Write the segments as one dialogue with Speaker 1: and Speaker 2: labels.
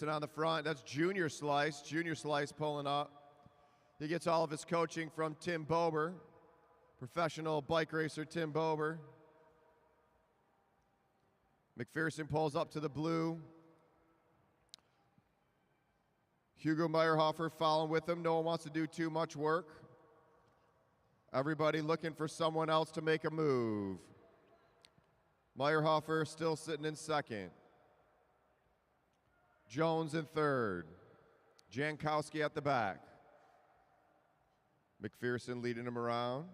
Speaker 1: on the front. That's Junior Slice. Junior Slice pulling up. He gets all of his coaching from Tim Bober, professional bike racer Tim Bober. McPherson pulls up to the blue. Hugo Meyerhofer following with him. No one wants to do too much work. Everybody looking for someone else to make a move. Meyerhofer still sitting in second. Jones in third. Jankowski at the back. McPherson leading him around.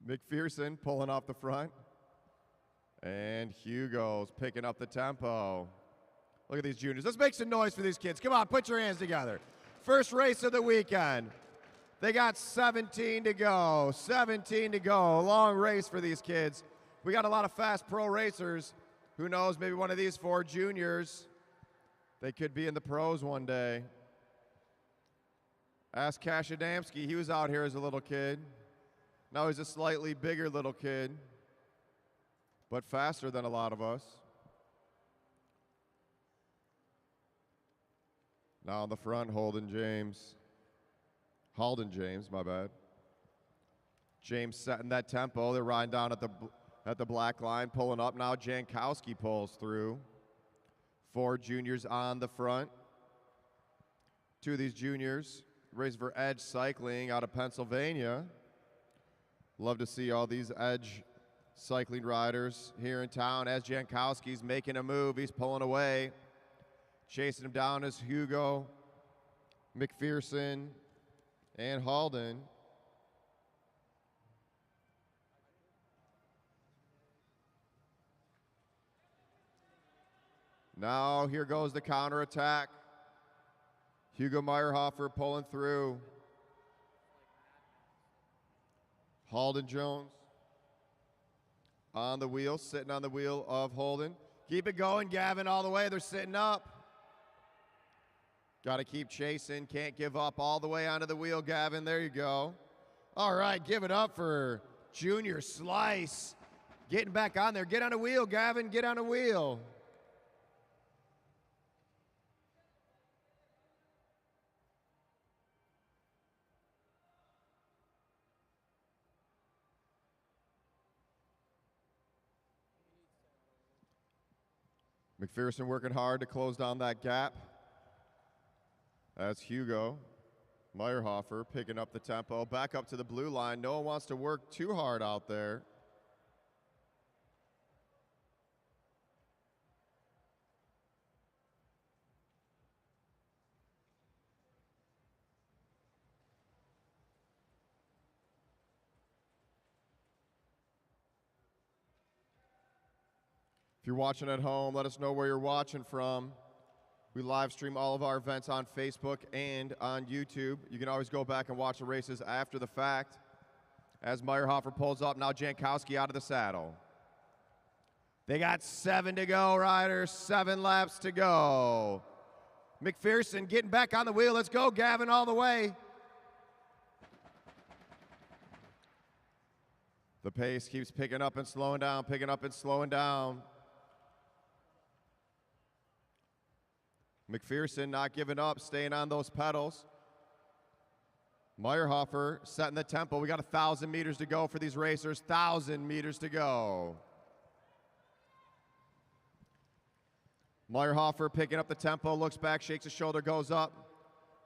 Speaker 1: McPherson pulling off the front. And Hugo's picking up the tempo. Look at these juniors. Let's make some noise for these kids. Come on, put your hands together. First race of the weekend. They got 17 to go. 17 to go. Long race for these kids. We got a lot of fast pro racers. Who knows, maybe one of these four juniors, they could be in the pros one day. Ask Cash Adamski. He was out here as a little kid. Now he's a slightly bigger little kid, but faster than a lot of us. Now on the front, Holden James, my bad. James setting that tempo. They're riding down at the black line, pulling up. Now Jankowski pulls through. Four juniors on the front. Two of these juniors race for Edge Cycling out of Pennsylvania. Love to see all these Edge cycling riders here in town. As Jankowski's making a move, he's pulling away. Chasing him down is Hugo, McPherson, and Halden. Now here goes the counterattack. Hugo Meyerhofer pulling through. Halden Jones on the wheel, sitting on the wheel of Holden. Keep it going, Gavin, all the way. They're sitting up. Got to keep chasing. Can't give up all the way onto the wheel, Gavin. There you go. All right, give it up for Junior Slice. Getting back on there. Get on a wheel, Gavin. Get on a wheel. McPherson working hard to close down that gap. That's Hugo Meyerhofer picking up the tempo. Back up to the blue line. No one wants to work too hard out there. If you're watching at home, let us know where you're watching from. We live stream all of our events on Facebook and on YouTube. You can always go back and watch the races after the fact. As Meyerhofer pulls up, now Jankowski out of the saddle. They got 7 to go, riders. 7 laps to go. McPherson getting back on the wheel. Let's go, Gavin, all the way. The pace keeps picking up and slowing down, picking up and slowing down. McPherson not giving up, staying on those pedals. Meyerhofer setting the tempo. We got 1,000 meters to go for these racers. 1,000 meters to go. Meyerhofer picking up the tempo, looks back, shakes his shoulder, goes up.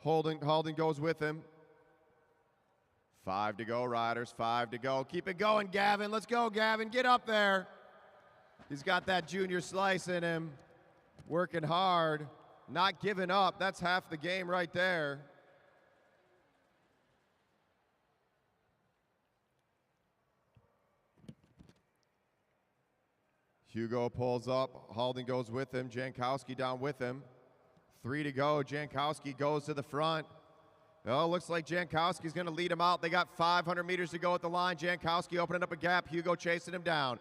Speaker 1: Halden goes with him. 5 to go, riders, 5 to go. Keep it going, Gavin. Let's go, Gavin. Get up there. He's got that Junior Slice in him. Working hard. Not giving up. That's half the game right there. Hugo pulls up. Halden goes with him. Jankowski down with him. 3 to go. Jankowski goes to the front. Oh, looks like Jankowski's going to lead him out. They got 500 meters to go at the line. Jankowski opening up a gap. Hugo chasing him down.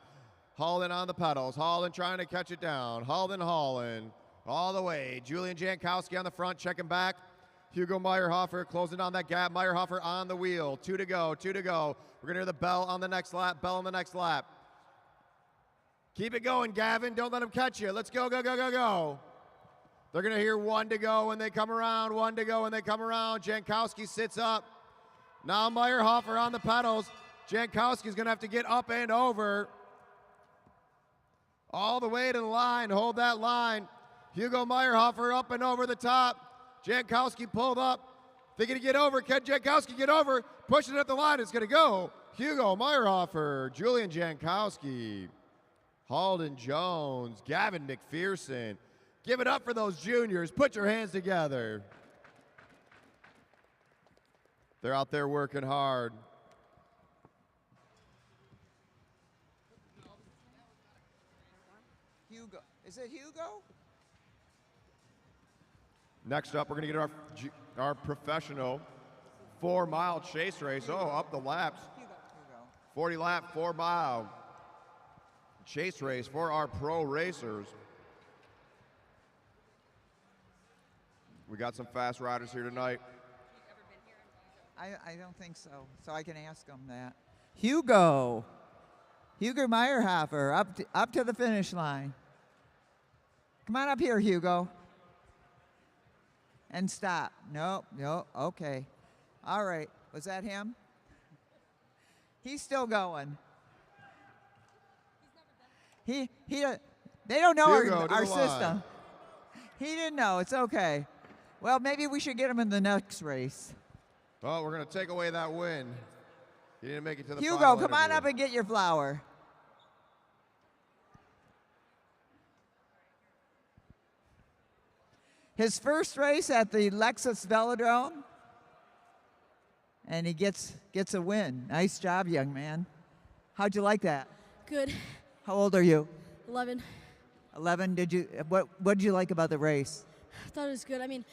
Speaker 1: Halden on the pedals. Halden trying to catch it down. Halden all the way. Julian Jankowski on the front, checking back. Hugo Meyerhofer closing down that gap. Meyerhofer on the wheel. 2 to go, 2 to go. We're going to hear the bell on the next lap, bell on the next lap. Keep it going, Gavin. Don't let them catch you. Let's go, go, go, go, go. They're going to hear 1 to go when they come around, 1 to go when they come around. Jankowski sits up. Now Meyerhofer on the pedals. Jankowski's going to have to get up and over. All the way to the line. Hold that line. Hugo Meyerhofer up and over the top. Jankowski pulled up. They're going to get over. Can Jankowski get over? Pushing it at the line. It's going to go. Hugo Meyerhofer, Julian Jankowski, Halden Jones, Gavin McPherson. Give it up for those juniors. Put your hands together. They're out there working hard.
Speaker 2: Hugo. Is it Hugo?
Speaker 1: Next up, we're going to get our professional 4-mile chase race. Oh, up the laps. 40-lap, 4-mile chase race for our pro racers. We got some fast riders here tonight.
Speaker 2: I don't think so. So I can ask him that. Hugo Meyerhofer, up to the finish line. Come on up here, Hugo. And stop. Nope. Okay. All right. Was that him? He's still going. They don't know our system. He didn't know. It's okay. Well, maybe we should get him in the next race.
Speaker 1: Well, we're going to take away that win. He didn't make it to the
Speaker 2: Hugo,
Speaker 1: final
Speaker 2: come on
Speaker 1: interview.
Speaker 2: up and get your flower. His first race at the Lexus Velodrome, and he gets a win. Nice job, young man. How'd you like that?
Speaker 3: Good.
Speaker 2: How old are you?
Speaker 3: 11.
Speaker 2: 11. What did you like about the race?
Speaker 3: I thought it was good. I mean,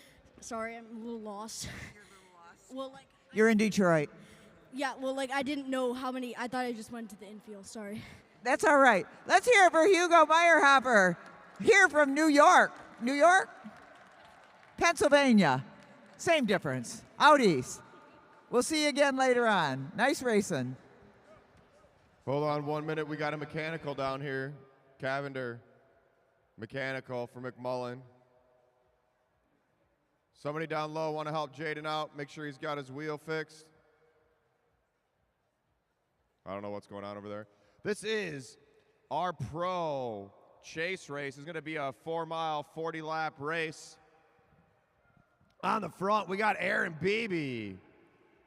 Speaker 3: sorry, I'm a little lost.
Speaker 2: You're a little lost.
Speaker 3: Well,
Speaker 2: You're in Detroit.
Speaker 3: Yeah, well, I didn't know how many. I thought I just went to the infield. Sorry.
Speaker 2: That's all right. Let's hear it for Hugo Meyerhofer, here from New York. New York? Pennsylvania. Same difference. Out east. We'll see you again later on. Nice racing.
Speaker 1: Hold on 1 minute. We got a mechanical down here. Cavender. Mechanical for McMullen. Somebody down low want to help Jaden out. Make sure he's got his wheel fixed. I don't know what's going on over there. This is our pro chase race. It's going to be a 4-mile, 40-lap race. On the front, we got Aaron Beebe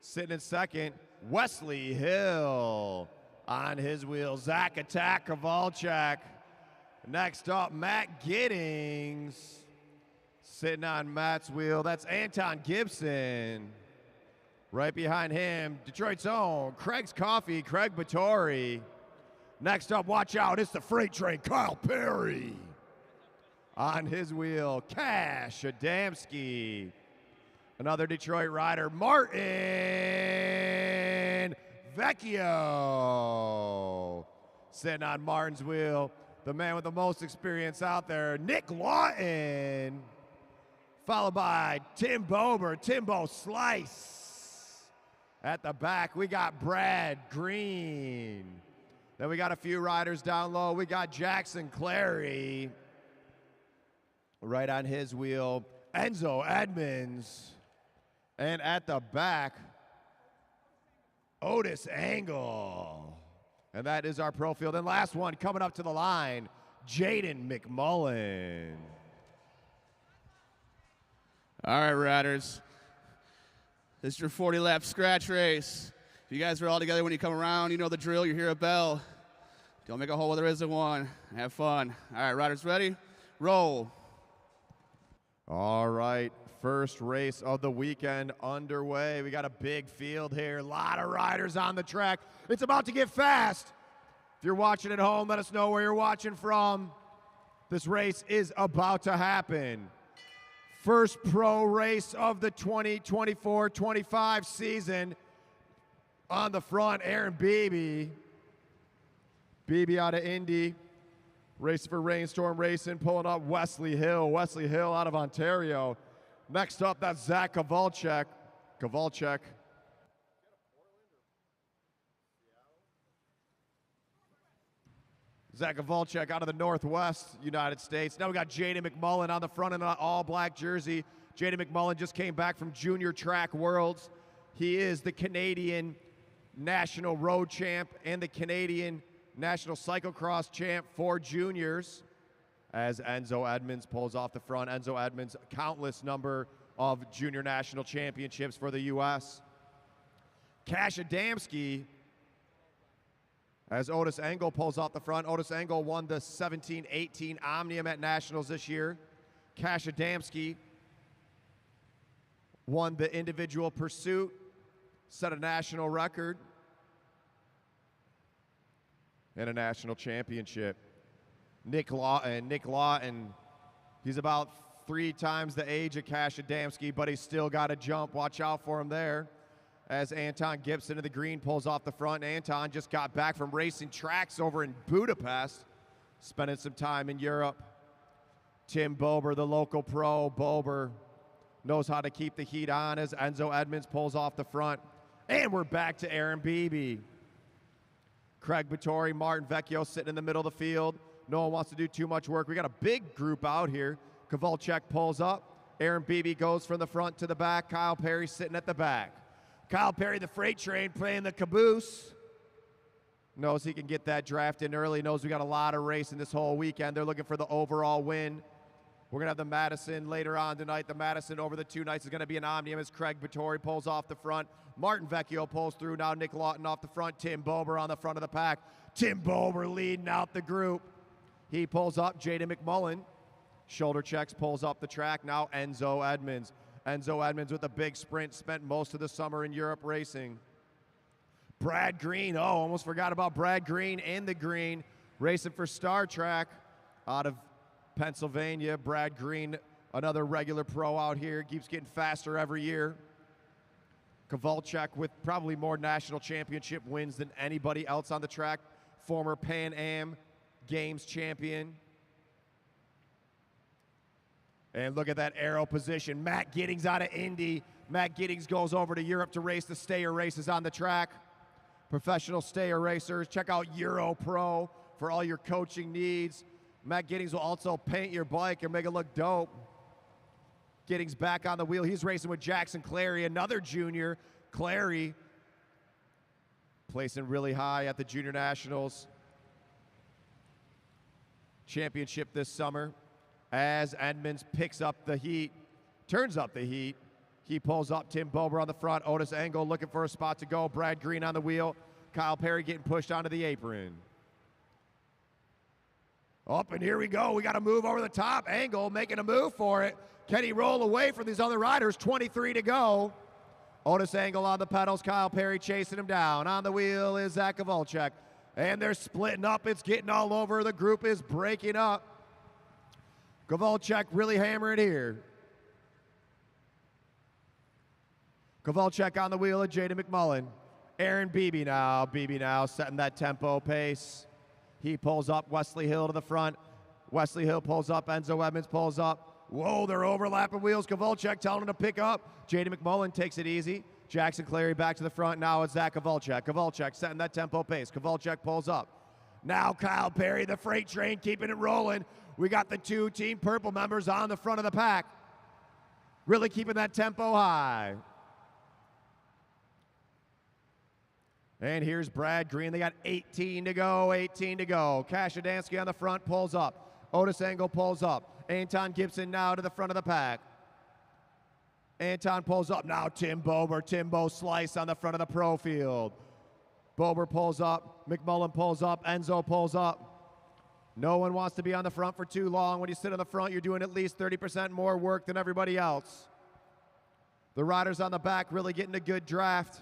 Speaker 1: sitting in second. Wesley Hill on his wheel. Zach Attack Kovalchuk. Next up, Matt Giddings sitting on Matt's wheel. That's Anton Gibson. Right behind him, Detroit's own Craig's Coffee, Craig Vittori. Next up, watch out, it's the freight train, Kyle Perry. On his wheel, Cash Adamski. Another Detroit rider, Martin Vecchio. Sitting on Martin's wheel, the man with the most experience out there, Nick Lawton. Followed by Tim Bober, Timbo Slice. At the back, we got Brad Green. Then we got a few riders down low. We got Jackson Clary. Right on his wheel, Enzo Edmonds. And at the back, Otis Angle. And that is our pro field. And last one coming up to the line, Jaden McMullen.
Speaker 4: All right, riders. This is your 40-lap scratch race. If you guys are all together when you come around, you know the drill. You hear a bell. Don't make a hole where there isn't one. Have fun. All right, riders ready? Roll.
Speaker 1: All right, first race of the weekend underway. We got a big field here. A lot of riders on the track. It's about to get fast. If you're watching at home, let us know where you're watching from. This race is about to happen. First pro race of the 2024-25 season. On the front, Aaron Beebe. Beebe out of Indy. Racing for Rainstorm Racing, pulling up Wesley Hill. Wesley Hill out of Ontario. Next up, that's Zach Kovalchuk. Zach Volchek out of the Northwest United States. Now we got Jaden McMullen on the front in an all-black jersey. Jaden McMullen just came back from Junior Track Worlds. He is the Canadian National Road Champ and the Canadian National Cyclocross Champ for juniors. As Enzo Edmonds pulls off the front. Enzo Edmonds, countless number of junior national championships for the U.S. Cash Adamski, as Otis Engel pulls off the front. Otis Engel won the 17-18 Omnium at Nationals this year. Cash Adamski won the individual pursuit, set a national record, and a national championship. Nick Lawton, he's about 3 times the age of Cash Adamski, but he's still got to jump. Watch out for him there. As Anton Gibson of the green pulls off the front. Anton just got back from racing tracks over in Budapest, spending some time in Europe. Tim Bober, the local pro. Bober knows how to keep the heat on as Enzo Edmonds pulls off the front. And we're back to Aaron Beebe. Craig Vittori, Martin Vecchio sitting in the middle of the field. No one wants to do too much work. We got a big group out here. Kowalczyk pulls up. Aaron Beebe goes from the front to the back. Kyle Perry sitting at the back. Kyle Perry, the freight train, playing the caboose. Knows he can get that draft in early. Knows we got a lot of racing this whole weekend. They're looking for the overall win. We're going to have the Madison later on tonight. The Madison over the 2 nights is going to be an Omnium as Craig Vittori pulls off the front. Martin Vecchio pulls through. Now Nick Lawton off the front. Tim Bober on the front of the pack. Tim Bober leading out the group. He pulls up. Jaden McMullen. Shoulder checks, pulls up the track. Now Enzo Edmonds. Enzo Edmonds with a big sprint, spent most of the summer in Europe racing. Brad Green, almost forgot about Brad Green in the green, racing for Star Track out of Pennsylvania. Brad Green, another regular pro out here, keeps getting faster every year. Kowalczyk with probably more national championship wins than anybody else on the track. Former Pan Am Games champion. And look at that aero position. Matt Giddings out of Indy. Matt Giddings goes over to Europe to race the stayer races on the track. Professional stayer racers. Check out Euro Pro for all your coaching needs. Matt Giddings will also paint your bike and make it look dope. Giddings back on the wheel. He's racing with Jackson Clary, another junior. Clary placing really high at the Junior Nationals Championship this summer. As Edmonds picks up the heat, turns up the heat, he pulls up. Tim Bober on the front. Otis Engel looking for a spot to go. Brad Green on the wheel. Kyle Perry getting pushed onto the apron. Up, and here we go. We got to move over the top. Engel making a move for it. Can he roll away from these other riders? 23 to go. Otis Engel on the pedals. Kyle Perry chasing him down. On the wheel is Zach Kowalczyk. And they're splitting up. It's getting all over. The group is breaking up. Kowalczyk really hammering here. Kowalczyk on the wheel of Jaden McMullen. Aaron Beebe now. Beebe now setting that tempo pace. He pulls up. Wesley Hill to the front. Wesley Hill pulls up. Enzo Edmonds pulls up. Whoa, they're overlapping wheels. Kowalczyk telling him to pick up. Jaden McMullen takes it easy. Jackson Clary back to the front. Now it's Zach Kowalczyk. Kowalczyk setting that tempo pace. Kowalczyk pulls up. Now Kyle Perry, the freight train, keeping it rolling. We got the 2 Team Purple members on the front of the pack. Really keeping that tempo high. And here's Brad Green. They got 18 to go, 18 to go. Cash Adamski on the front, pulls up. Otis Engel pulls up. Anton Gibson now to the front of the pack. Anton pulls up. Now Tim Bober. Timbo Slice on the front of the pro field. Bober pulls up. McMullen pulls up. Enzo pulls up. No one wants to be on the front for too long. When you sit on the front, you're doing at least 30% more work than everybody else. The riders on the back really getting a good draft.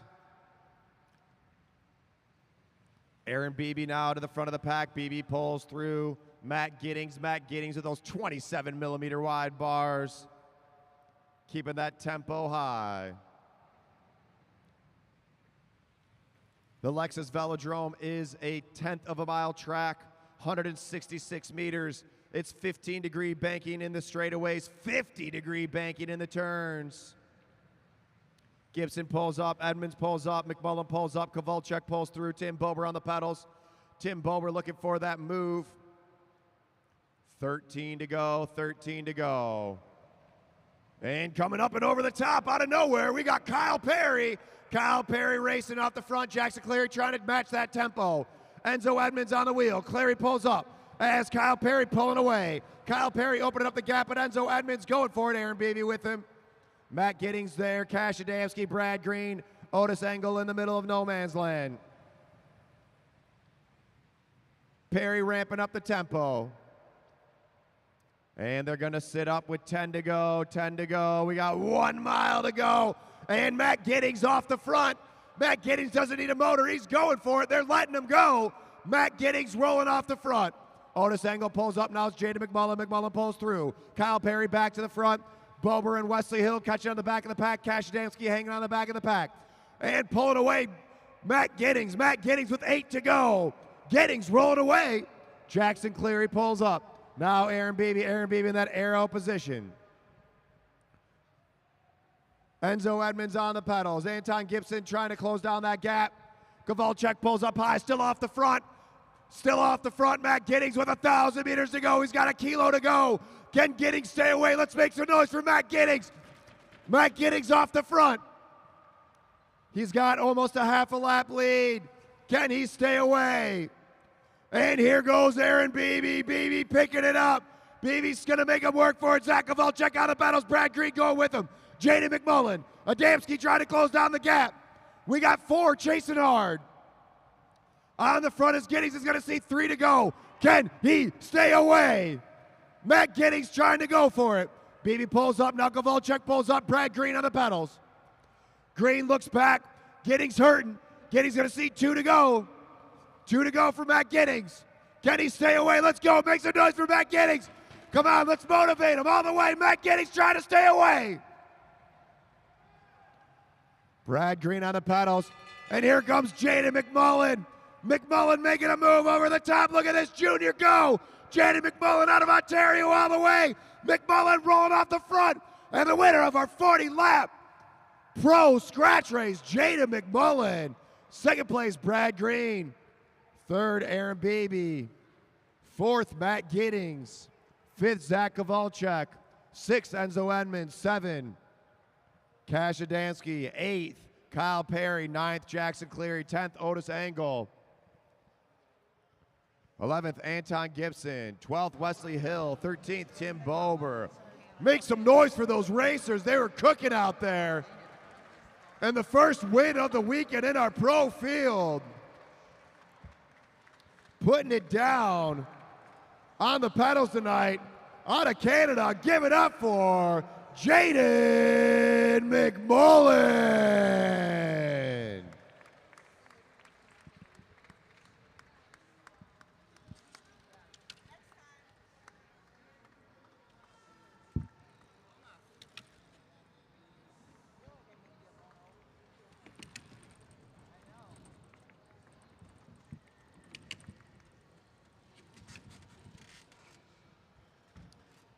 Speaker 1: Aaron Beebe now to the front of the pack. Beebe pulls through. Matt Giddings with those 27 millimeter wide bars. Keeping that tempo high. The Lexus Velodrome is a 1/10 of a mile track, 166 meters. It's 15-degree banking in the straightaways, 50-degree banking in the turns. Gibson pulls up, Edmonds pulls up, McMullen pulls up, Kowalczyk pulls through, Tim Bober on the pedals. Tim Bober looking for that move. 13 to go, 13 to go. And coming up and over the top out of nowhere, we got Kyle Perry. Kyle Perry racing off the front. Jackson Cleary trying to match that tempo. Enzo Edmonds on the wheel. Cleary pulls up as Kyle Perry pulling away. Kyle Perry opening up the gap, but Enzo Edmonds going for it. Aaron Beebe with him. Matt Giddings there. Cash Adamski, Brad Green, Otis Engel in the middle of no man's land. Perry ramping up the tempo. And they're going to sit up with 10 to go, 10 to go. We got 1 mile to go. And Matt Giddings off the front. Matt Giddings doesn't need a motor. He's going for it. They're letting him go. Matt Giddings rolling off the front. Otis Engel pulls up. Now it's Jaden McMullen. McMullen pulls through. Kyle Perry back to the front. Bober and Wesley Hill catching on the back of the pack. Cash Adamski hanging on the back of the pack. And pulling away Matt Giddings. Matt Giddings with 8 to go. Giddings rolling away. Jackson Cleary pulls up. Now Aaron Beebe in that arrow position. Enzo Edmonds on the pedals. Anton Gibson trying to close down that gap. Kowalczyk pulls up high, still off the front. Still off the front, Matt Giddings with 1,000 meters to go. He's got a kilo to go. Can Giddings stay away? Let's make some noise for Matt Giddings. Matt Giddings off the front. He's got almost a half a lap lead. Can he stay away? And here goes Aaron Beebe. Beebe picking it up. Beebe's going to make him work for it. Zach Kowalczyk out of battles. Brad Green going with him. Jaden McMullen. Adamski trying to close down the gap. We got 4 chasing hard. On the front is Giddings. Is going to see 3 to go. Can he stay away? Matt Giddings trying to go for it. Beebe pulls up. Now Kowalczyk pulls up. Brad Green on the pedals. Green looks back. Giddings hurting. Giddings going to see 2 to go. 2 to go for Matt Giddings. Can he stay away? Let's go. Make some noise for Matt Giddings. Come on, let's motivate him all the way. Matt Giddings trying to stay away. Brad Green on the pedals. And here comes Jaden McMullen. McMullen making a move over the top. Look at this junior go. Jaden McMullen out of Ontario all the way. McMullen rolling off the front. And the winner of our 40-lap pro scratch race, Jaden McMullen. Second place, Brad Green. Third, Aaron Beebe. Fourth, Matt Giddings. Fifth, Zach Kowalczyk. Sixth, Enzo Edmonds. 7, Cash Adamski. 8th, Kyle Perry. 9th, Jackson Cleary. 10th, Otis Engel. 11th, Anton Gibson. 12th, Wesley Hill. 13th, Tim Bober. Make some noise for those racers. They were cooking out there. And the first win of the weekend in our pro field. Putting it down on the pedals tonight. Out of Canada, give it up for Jaden McMullen.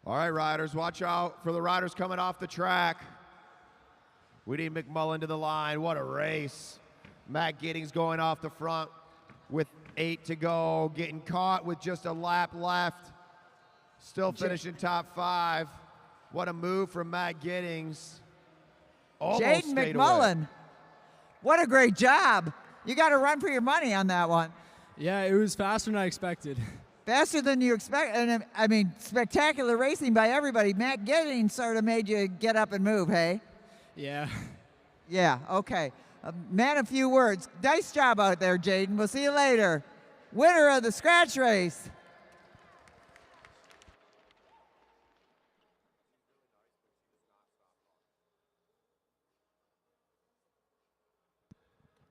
Speaker 1: All right, riders, watch out for the riders coming off the track. We need McMullen to the line. What a race. Matt Giddings going off the front with 8 to go, getting caught with just a lap left. Still finishing top 5. What a move from Matt Giddings.
Speaker 2: Jaden McMullen, what a great job. You got to run for your money on that one.
Speaker 5: Yeah, it was faster than I expected.
Speaker 2: Faster than you expect, and I mean, spectacular racing by everybody. Matt Giddings sort of made you get up and move, hey?
Speaker 5: Yeah.
Speaker 2: Yeah, okay. Man, a few words. Nice job out there, Jaden. We'll see you later. Winner of the scratch race.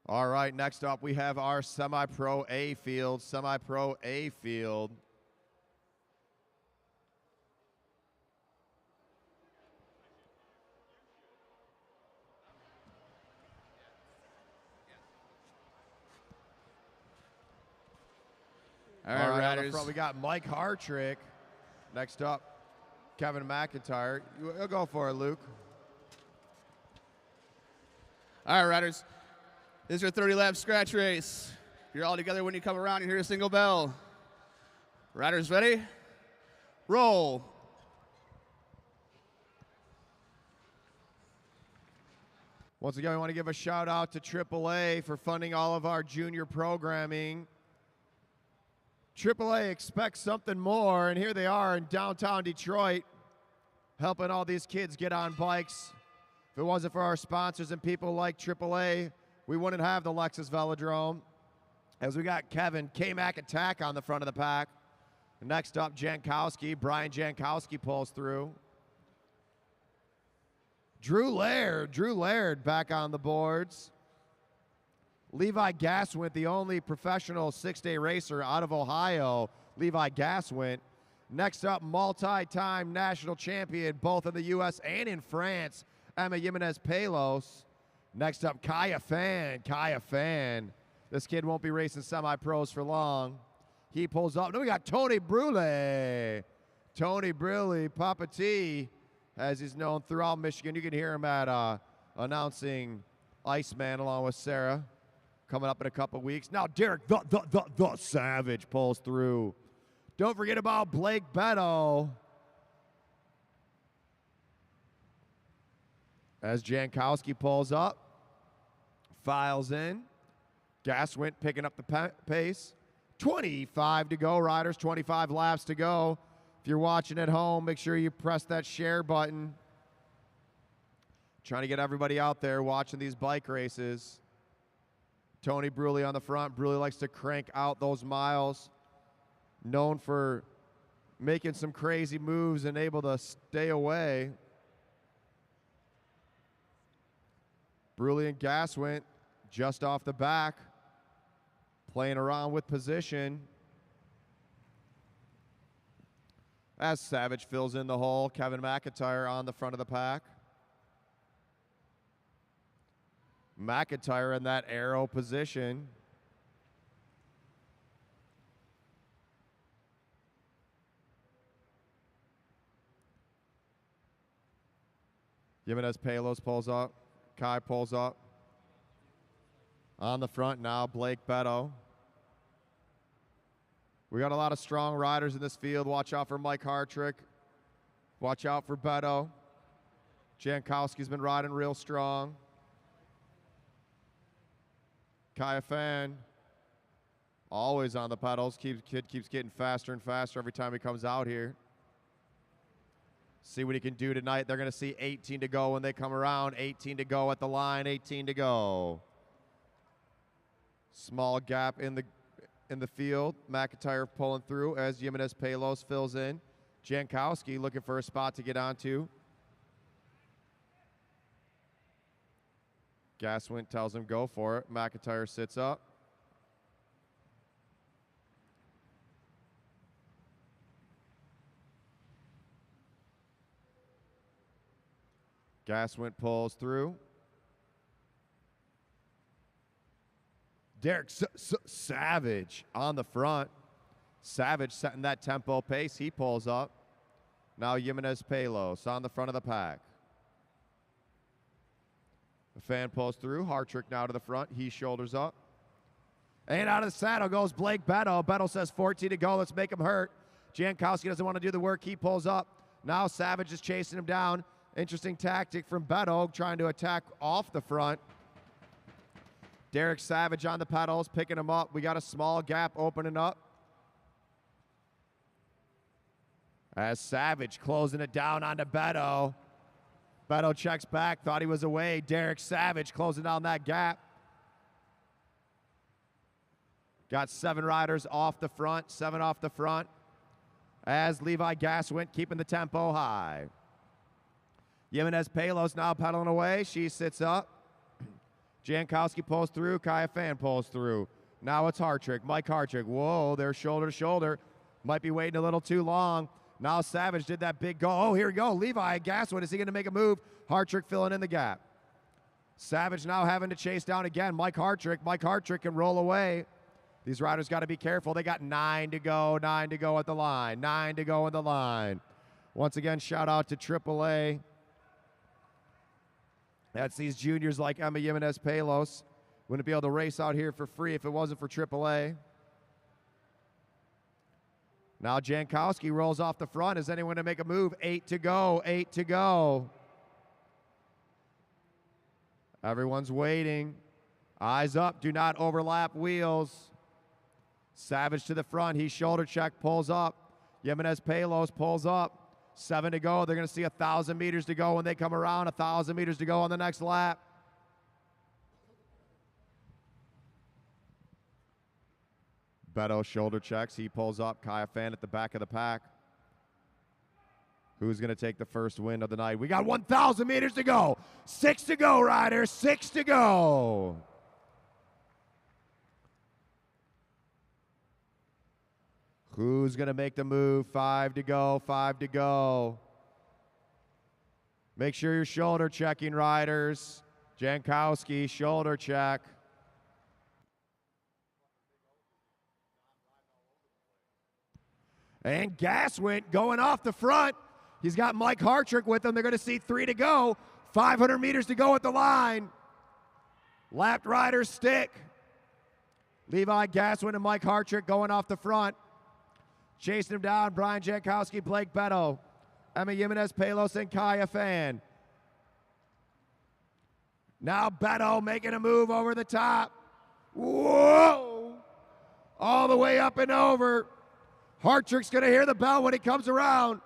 Speaker 1: All right, next up we have our semi-pro A field. Semi-pro A field.
Speaker 4: All right, riders.
Speaker 1: On the front, we got Mike Hartrick. Next up, Kevin McIntyre. You'll go for it, Luke.
Speaker 4: All right, riders. This is your 30-lap scratch race. You're all together when you come around. You hear a single bell. Riders ready? Roll.
Speaker 1: Once again, we want to give a shout out to AAA for funding all of our junior programming. AAA expects something more, and here they are in downtown Detroit, helping all these kids get on bikes. If it wasn't for our sponsors and people like AAA, we wouldn't have the Lexus Velodrome. As we got Kevin K-Mac Attack on the front of the pack. Next up, Jankowski. Brian Jankowski pulls through. Drew Laird back on the boards. Levi Gaswint, the only professional six-day racer out of Ohio, Levi Gaswint. Next up, multi-time national champion, both in the U.S. and in France, Emma Jimenez-Pelos. Next up, Kaya Fan. This kid won't be racing semi-pros for long. He pulls up. Then we got Tony Brule. Tony Brule, Papa T, as he's known throughout Michigan. You can hear him at announcing Iceman along with Sarah, coming up in a couple weeks. Now Derek the Savage pulls through. Don't forget about Blake Beto. As Jankowski pulls up, files in. Gaswint picking up the pace. 25 to go, riders. 25 laps to go. If you're watching at home, make sure you press that share button. Trying to get everybody out there watching these bike races. Tony Brule on the front. Brule likes to crank out those miles. Known for making some crazy moves and able to stay away. Brule and Gaswint just off the back, playing around with position. As Savage fills in the hole, Kevin McIntyre on the front of the pack. McIntyre in that arrow position. Jimenez-Pelos pulls up. Kai pulls up. On the front now, Blake Beto. We got a lot of strong riders in this field. Watch out for Mike Hartrick. Watch out for Beto. Jankowski's been riding real strong. Kaya Fan, always on the pedals. Kid keeps getting faster and faster every time he comes out here. See what he can do tonight. They're going to see 18 to go when they come around. 18 to go at the line. 18 to go. Small gap in the field. McIntyre pulling through as Jimenez-Pelos fills in. Jankowski looking for a spot to get onto. Gaswint tells him go for it. McIntyre sits up. Gaswint pulls through. Derek Savage on the front. Savage setting that tempo pace. He pulls up. Now Jimenez-Pelos on the front of the pack. The Fan pulls through. Hartrick now to the front. He shoulders up. And out of the saddle goes Blake Beto. Beto says 14 to go. Let's make him hurt. Jankowski doesn't want to do the work. He pulls up. Now Savage is chasing him down. Interesting tactic from Beto, trying to attack off the front. Derek Savage on the pedals, picking him up. We got a small gap opening up. As Savage closing it down onto Beto. Beto checks back, thought he was away. Derek Savage closing down that gap. Got 7 riders off the front, 7 off the front. As Levi Gaswint keeping the tempo high. Jimenez-Pelos now pedaling away. She sits up. Jankowski pulls through. Kaya Fan pulls through. Now it's Hartrick. Mike Hartrick. Whoa, they're shoulder to shoulder. Might be waiting a little too long. Now Savage did that big go. Oh, here we go. Levi Gaswint. Is he going to make a move? Hartrick filling in the gap. Savage now having to chase down again. Mike Hartrick. Mike Hartrick can roll away. These riders got to be careful. They got 9 to go. 9 to go at the line. 9 to go in the line. Once again, shout out to AAA. That's these juniors like Emma Jimenez-Pelos Wouldn't be able to race out here for free if it wasn't for AAA. Now Jankowski rolls off the front. Is anyone to make a move? 8 to go, 8 to go. Everyone's waiting. Eyes up, do not overlap wheels. Savage to the front, he shoulder check, pulls up. Jimenez Palos pulls up. 7 to go, they're gonna see 1,000 meters to go when they come around, 1,000 meters to go on the next lap. Beto shoulder checks, he pulls up. Kaya Fan at the back of the pack. Who's gonna take the first win of the night? We got 1,000 meters to go. 6 to go, riders, 6 to go. Who's going to make the move? 5 to go, 5 to go. Make sure you're shoulder checking, riders. Jankowski, shoulder check. And Gaswint going off the front. He's got Mike Hartrick with him. They're going to see 3 to go. 500 meters to go at the line. Lapped riders stick. Levi Gaswint and Mike Hartrick going off the front. Chasing him down, Brian Jankowski, Blake Beto, Emma Jimenez Palos, and Kaya Fan. Now Beto making a move over the top. Whoa! All the way up and over. Hartrick's going to hear the bell when he comes around.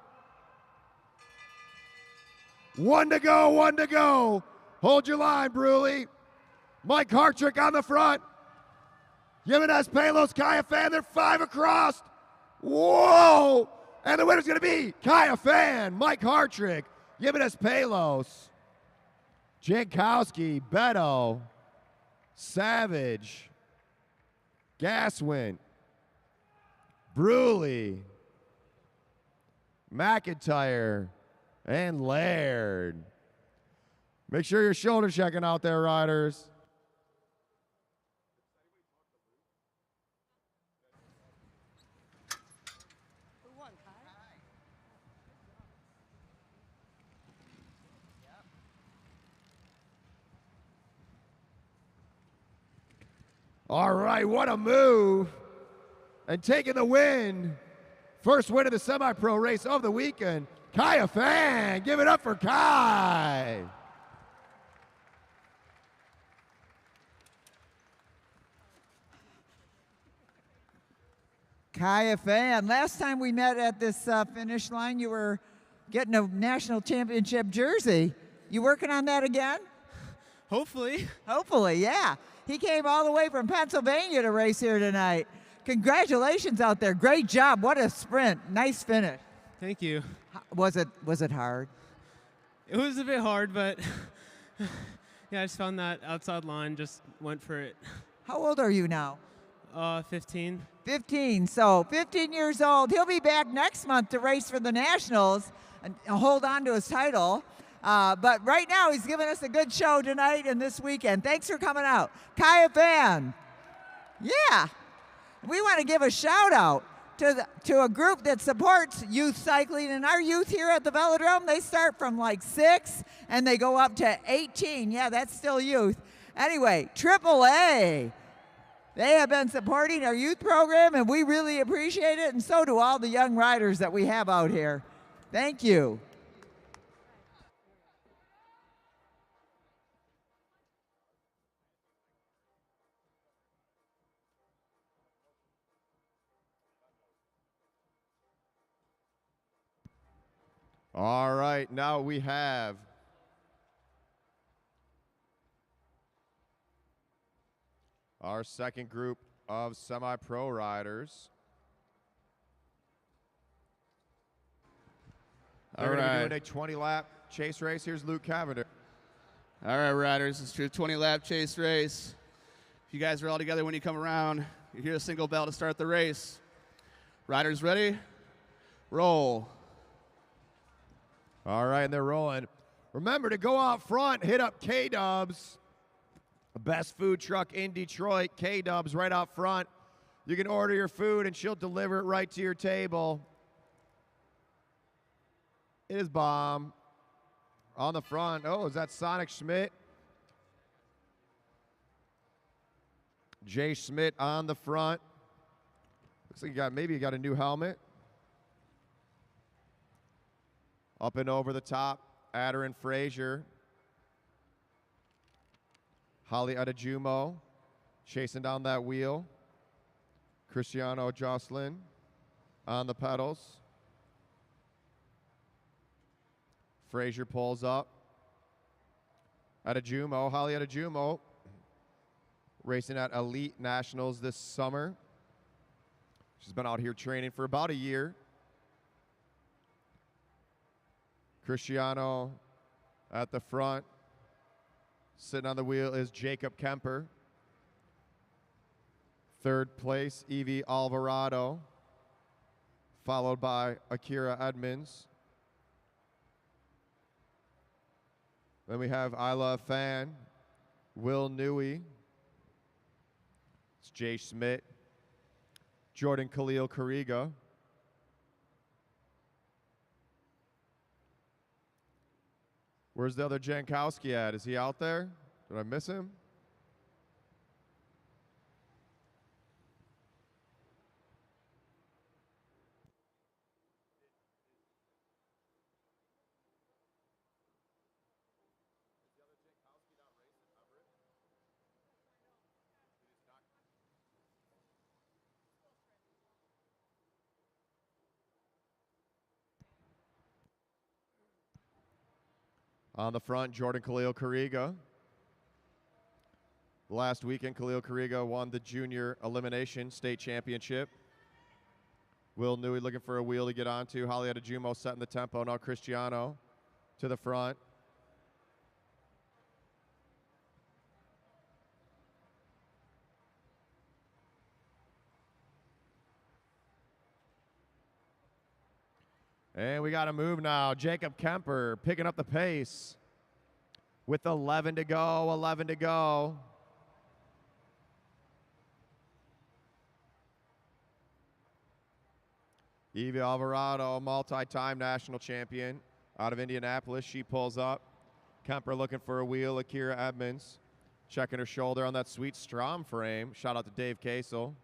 Speaker 1: 1 to go, 1 to go. Hold your line, Bruley. Mike Hartrick on the front. Jimenez Palos, Kaya Fan, they're 5 across. Whoa! And the winner's going to be Kaya Fan, Mike Hartrick, Jimenez Palos, Jankowski, Beto, Savage, Gaswint, Bruley, McIntyre, and Laird. Make sure you're shoulder checking out there, riders. All right, what a move. And taking the win. First win of the semi-pro race of the weekend. Kaya Fan, give it up for Kai.
Speaker 2: Kaya Fan, last time we met at this finish line, you were getting a national championship jersey. You working on that again?
Speaker 5: Hopefully.
Speaker 2: Hopefully, yeah. He came all the way from Pennsylvania to race here tonight. Congratulations out there. Great job. What a sprint. Nice finish.
Speaker 5: Thank you.
Speaker 2: Was it hard?
Speaker 5: It was a bit hard, but yeah, I just found that outside line, just went for it.
Speaker 2: How old are you now?
Speaker 5: 15.
Speaker 2: 15. So 15 years old. He'll be back next month to race for the Nationals and hold on to his title. But right now, he's giving us a good show tonight and this weekend. Thanks for coming out. Kaya Fan. Yeah. We want to give a shout out to a group that supports youth cycling. And our youth here at the Velodrome, they start from like 6 and they go up to 18. Yeah, that's still youth. Anyway, AAA. They have been supporting our youth program, and we really appreciate it, and so do all the young riders that we have out here. Thank you.
Speaker 1: All right, now we have our second group of semi-pro riders. They're going to be doing a 20-lap chase race. Here's Luke Cavender.
Speaker 4: All right, riders, it's your 20-lap chase race. If you guys are all together when you come around, you hear a single bell to start the race. Riders ready? Roll.
Speaker 1: All right, and they're rolling. Remember to go out front, hit up K-Dubs. Best food truck in Detroit, K-Dubs right out front. You can order your food and she'll deliver it right to your table. It is bomb. On the front, oh, is that Sonic Schmidt? Jay Schmidt on the front. Looks like maybe you got a new helmet. Up and over the top, Adder and Frazier. Holly Adejumo chasing down that wheel. Cristiano Jocelyn on the pedals. Frazier pulls up. Adejumo, Holly Adejumo, racing at Elite Nationals this summer. She's been out here training for about a year. Cristiano at the front. Sitting on the wheel is Jacob Kemper. Third place, Evie Alvarado, followed by Akira Edmonds. Then we have Isla Fan, Will Newey. It's Jay Schmidt, Jordan Khalil Kariga. Where's the other Jankowski at? Is he out there? Did I miss him? On the front, Jordan Khalil Kariga. Last weekend, Khalil Kariga won the junior elimination state championship. Will Newey looking for a wheel to get onto. Holly Adejumo setting the tempo. Now Cristiano to the front. And we got to move now. Jacob Kemper picking up the pace with 11 to go, 11 to go. Evie Alvarado, multi-time national champion out of Indianapolis. She pulls up. Kemper looking for a wheel. Akira Edmonds checking her shoulder on that sweet Strom frame. Shout out to Dave Kasel.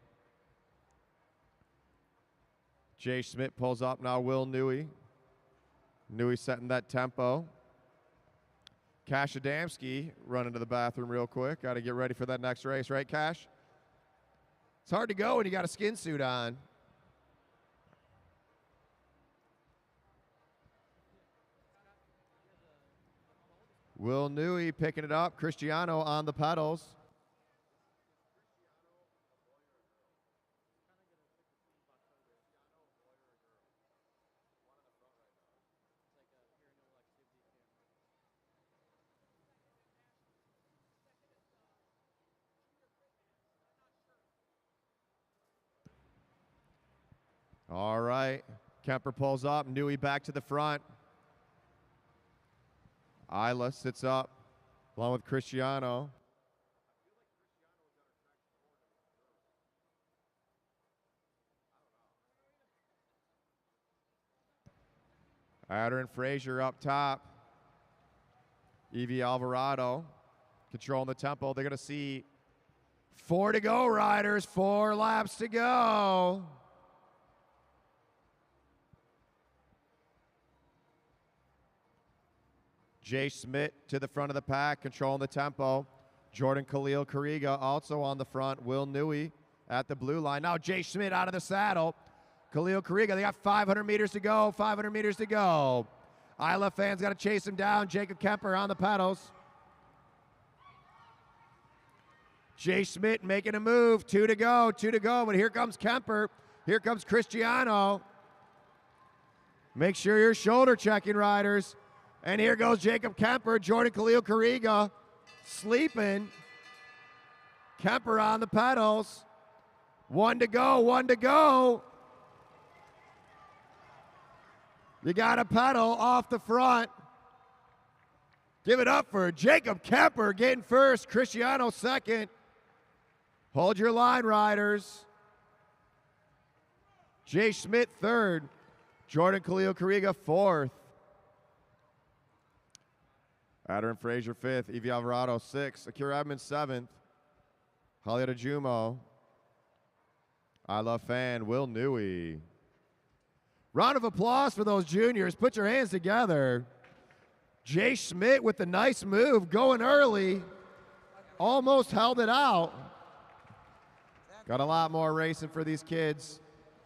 Speaker 1: Jay Schmidt pulls up now. Will Newey. Newey setting that tempo. Cash Adamski running to the bathroom real quick. Got to get ready for that next race, right, Cash? It's hard to go when you got a skin suit on. Will Newey picking it up. Cristiano on the pedals. All right. Kemper pulls up. Newey back to the front. Isla sits up along with Cristiano. Adder and Frazier up top. Evie Alvarado controlling the tempo. They're going to see 4 to go, riders. 4 laps to go. Jay Schmidt to the front of the pack, controlling the tempo. Jordan Khalil Kariga also on the front. Will Newey at the blue line. Now Jay Schmidt out of the saddle. Khalil Kariga, they got 500 meters to go, 500 meters to go. Isla fans got to chase him down. Jacob Kemper on the pedals. Jay Schmidt making a move. 2 to go, 2 to go. But here comes Kemper. Here comes Cristiano. Make sure you're shoulder checking, riders. And here goes Jacob Kemper, Jordan Khalil Kariga sleeping. Kemper on the pedals. 1 to go, 1 to go. You got to pedal off the front. Give it up for Jacob Kemper getting first, Cristiano second. Hold your line, riders. Jay Schmidt third. Jordan Khalil Kariga fourth. Adder and Frazier fifth. Evie Alvarado sixth. Akira Edmonds seventh. Halida Jumo. I Love Fan, Will Newey. Round of applause for those juniors. Put your hands together. Jay Schmidt with the nice move, going early. Almost held it out. Got a lot more racing for these kids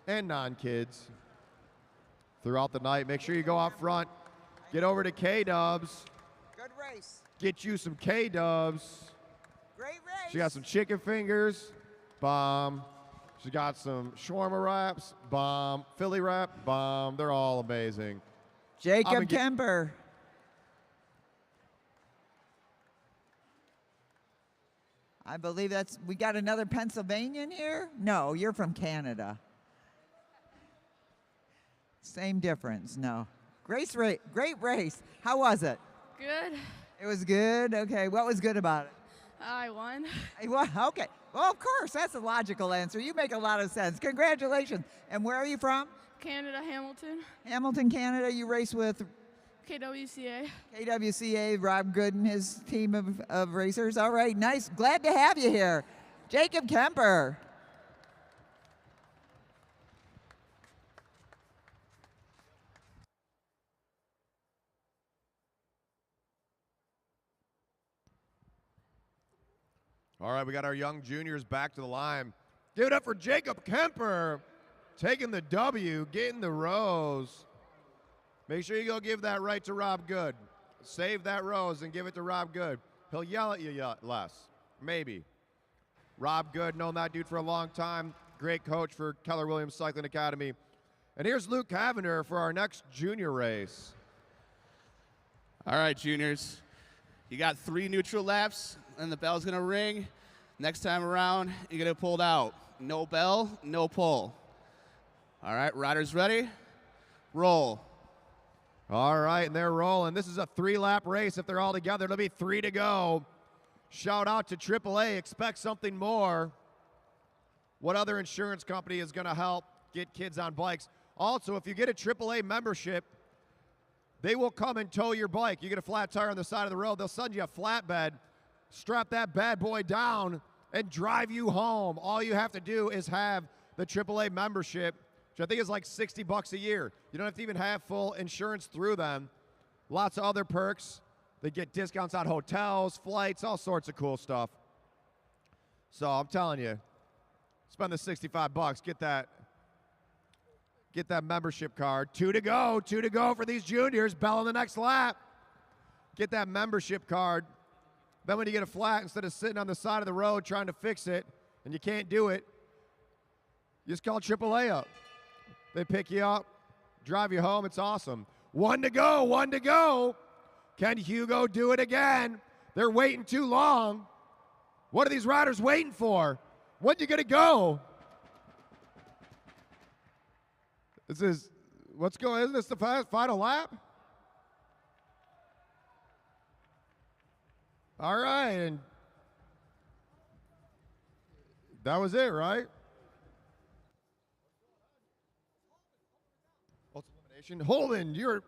Speaker 1: and non-kids throughout the night. Make sure you go out front. Get over to K-Dubs.
Speaker 2: Good race.
Speaker 1: Get you some K-Dubs.
Speaker 2: Great race.
Speaker 1: She got some chicken fingers. Bomb. She got some shawarma wraps. Bomb. Philly wrap. Bomb. They're all amazing.
Speaker 2: Jacob Kemper. I believe we got another Pennsylvanian here? No, you're from Canada. Same difference, no. Great race. How was it?
Speaker 6: Good.
Speaker 2: It was good? Okay, what was good about it?
Speaker 6: I won.
Speaker 2: Okay, well, of course, that's a logical answer. You make a lot of sense. Congratulations. And where are you from?
Speaker 6: Canada, Hamilton.
Speaker 2: Hamilton, Canada. You race with?
Speaker 6: KWCA.
Speaker 2: KWCA, Rob Good and his team of racers. All right, nice. Glad to have you here. Jacob Kemper.
Speaker 1: All right, we got our young juniors back to the line. Give it up for Jacob Kemper, taking the W, getting the rose. Make sure you go give that right to Rob Good. Save that rose and give it to Rob Good. He'll yell at you less, maybe. Rob Good, known that dude for a long time. Great coach for Keller Williams Cycling Academy. And here's Luke Cavener for our next junior race.
Speaker 4: All right, juniors. You got 3 neutral laps, and the bell's going to ring. Next time around, you're going to pull out. No bell, no pull. All right, riders ready? Roll.
Speaker 1: All right, and they're rolling. This is a 3-lap race. If they're all together, it'll be 3 to go. Shout out to AAA. Expect something more. What other insurance company is going to help get kids on bikes? Also, if you get a AAA membership, they will come and tow your bike. You get a flat tire on the side of the road, they'll send you a flatbed, strap that bad boy down, and drive you home. All you have to do is have the AAA membership, which I think is like $60 a year. You don't have to even have full insurance through them. Lots of other perks. They get discounts on hotels, flights, all sorts of cool stuff. So I'm telling you, spend the $65, get that membership card. 2 to go for these juniors. Bell on the next lap. Get that membership card. Then when you get a flat, instead of sitting on the side of the road trying to fix it, and you can't do it, you just call AAA up. They pick you up, drive you home. It's awesome. 1 to go. Can Hugo do it again? They're waiting too long. What are these riders waiting for? When you gonna go? Isn't this the final lap? All right, and that was it, right? Ultimate elimination. Holden, you're...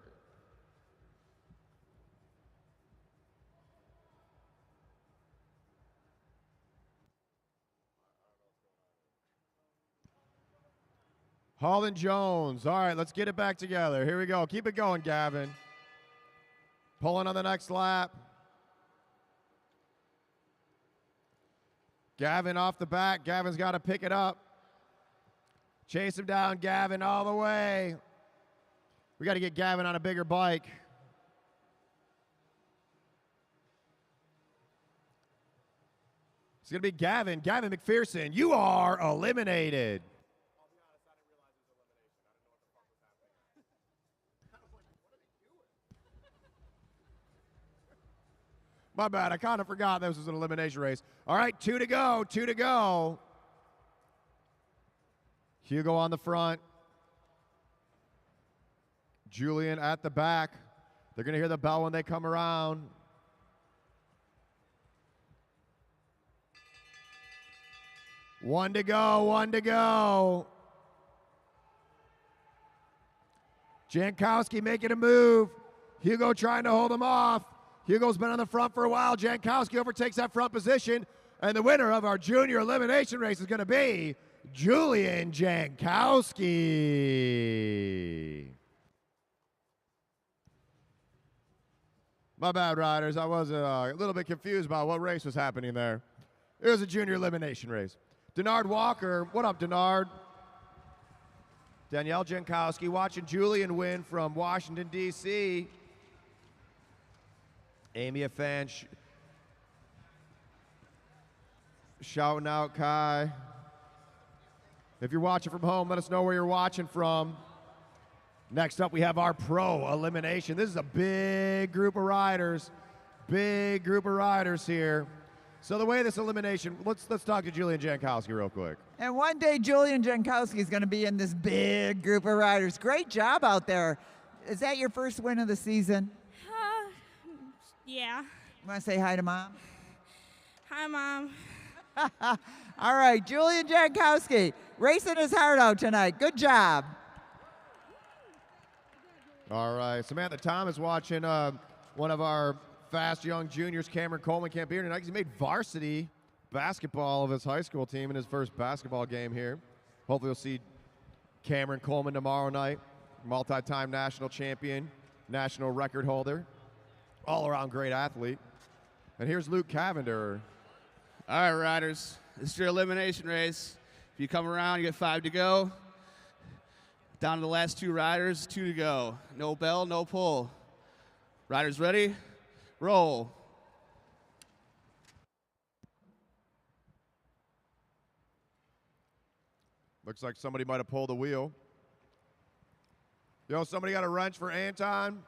Speaker 1: Holland Jones. All right, let's get it back together. Here we go. Keep it going, Gavin. Pulling on the next lap. Gavin off the back. Gavin's got to pick it up. Chase him down, Gavin, all the way. We got to get Gavin on a bigger bike. It's going to be Gavin McPherson. You are eliminated. My bad, I kind of forgot this was an elimination race. All right, 2 to go. Hugo on the front. Julian at the back. They're going to hear the bell when they come around. One to go. Jankowski making a move. Hugo trying to hold him off. Hugo's been on the front for a while. Jankowski overtakes that front position. And the winner of our junior elimination race is going to be Julian Jankowski. My bad, riders. I was a little bit confused about what race was happening there. It was a junior elimination race. Denard Walker, what up, Denard? Danielle Jankowski watching Julian win from Washington, D.C. Amy, a fan, shouting out Kai. If you're watching from home, let us know where you're watching from. Next up, we have our pro elimination. This is a big group of riders. Big group of riders here. So the way this elimination, let's talk to Julian Jankowski real quick.
Speaker 2: And one day Julian Jankowski is going to be in this big group of riders. Great job out there. Is that your first win of the season?
Speaker 3: Yeah.
Speaker 2: You want to say hi to Mom?
Speaker 3: Hi, Mom.
Speaker 2: All right, Julian Jankowski, racing his heart out tonight. Good job.
Speaker 1: All right, Samantha Thomas watching one of our fast young juniors, Cameron Coleman, can't be here tonight because he made varsity basketball of his high school team in his first basketball game here. Hopefully we'll see Cameron Coleman tomorrow night, multi-time national champion, national record holder, all-around great athlete. And here's Luke Cavender.
Speaker 4: All right, riders, this is your elimination race. If you come around, you get 5 to go. Down to the last 2 riders, 2 to go. No bell, no pull. Riders ready? Roll.
Speaker 1: Looks like somebody might have pulled a wheel. Yo, somebody got a wrench for Anton?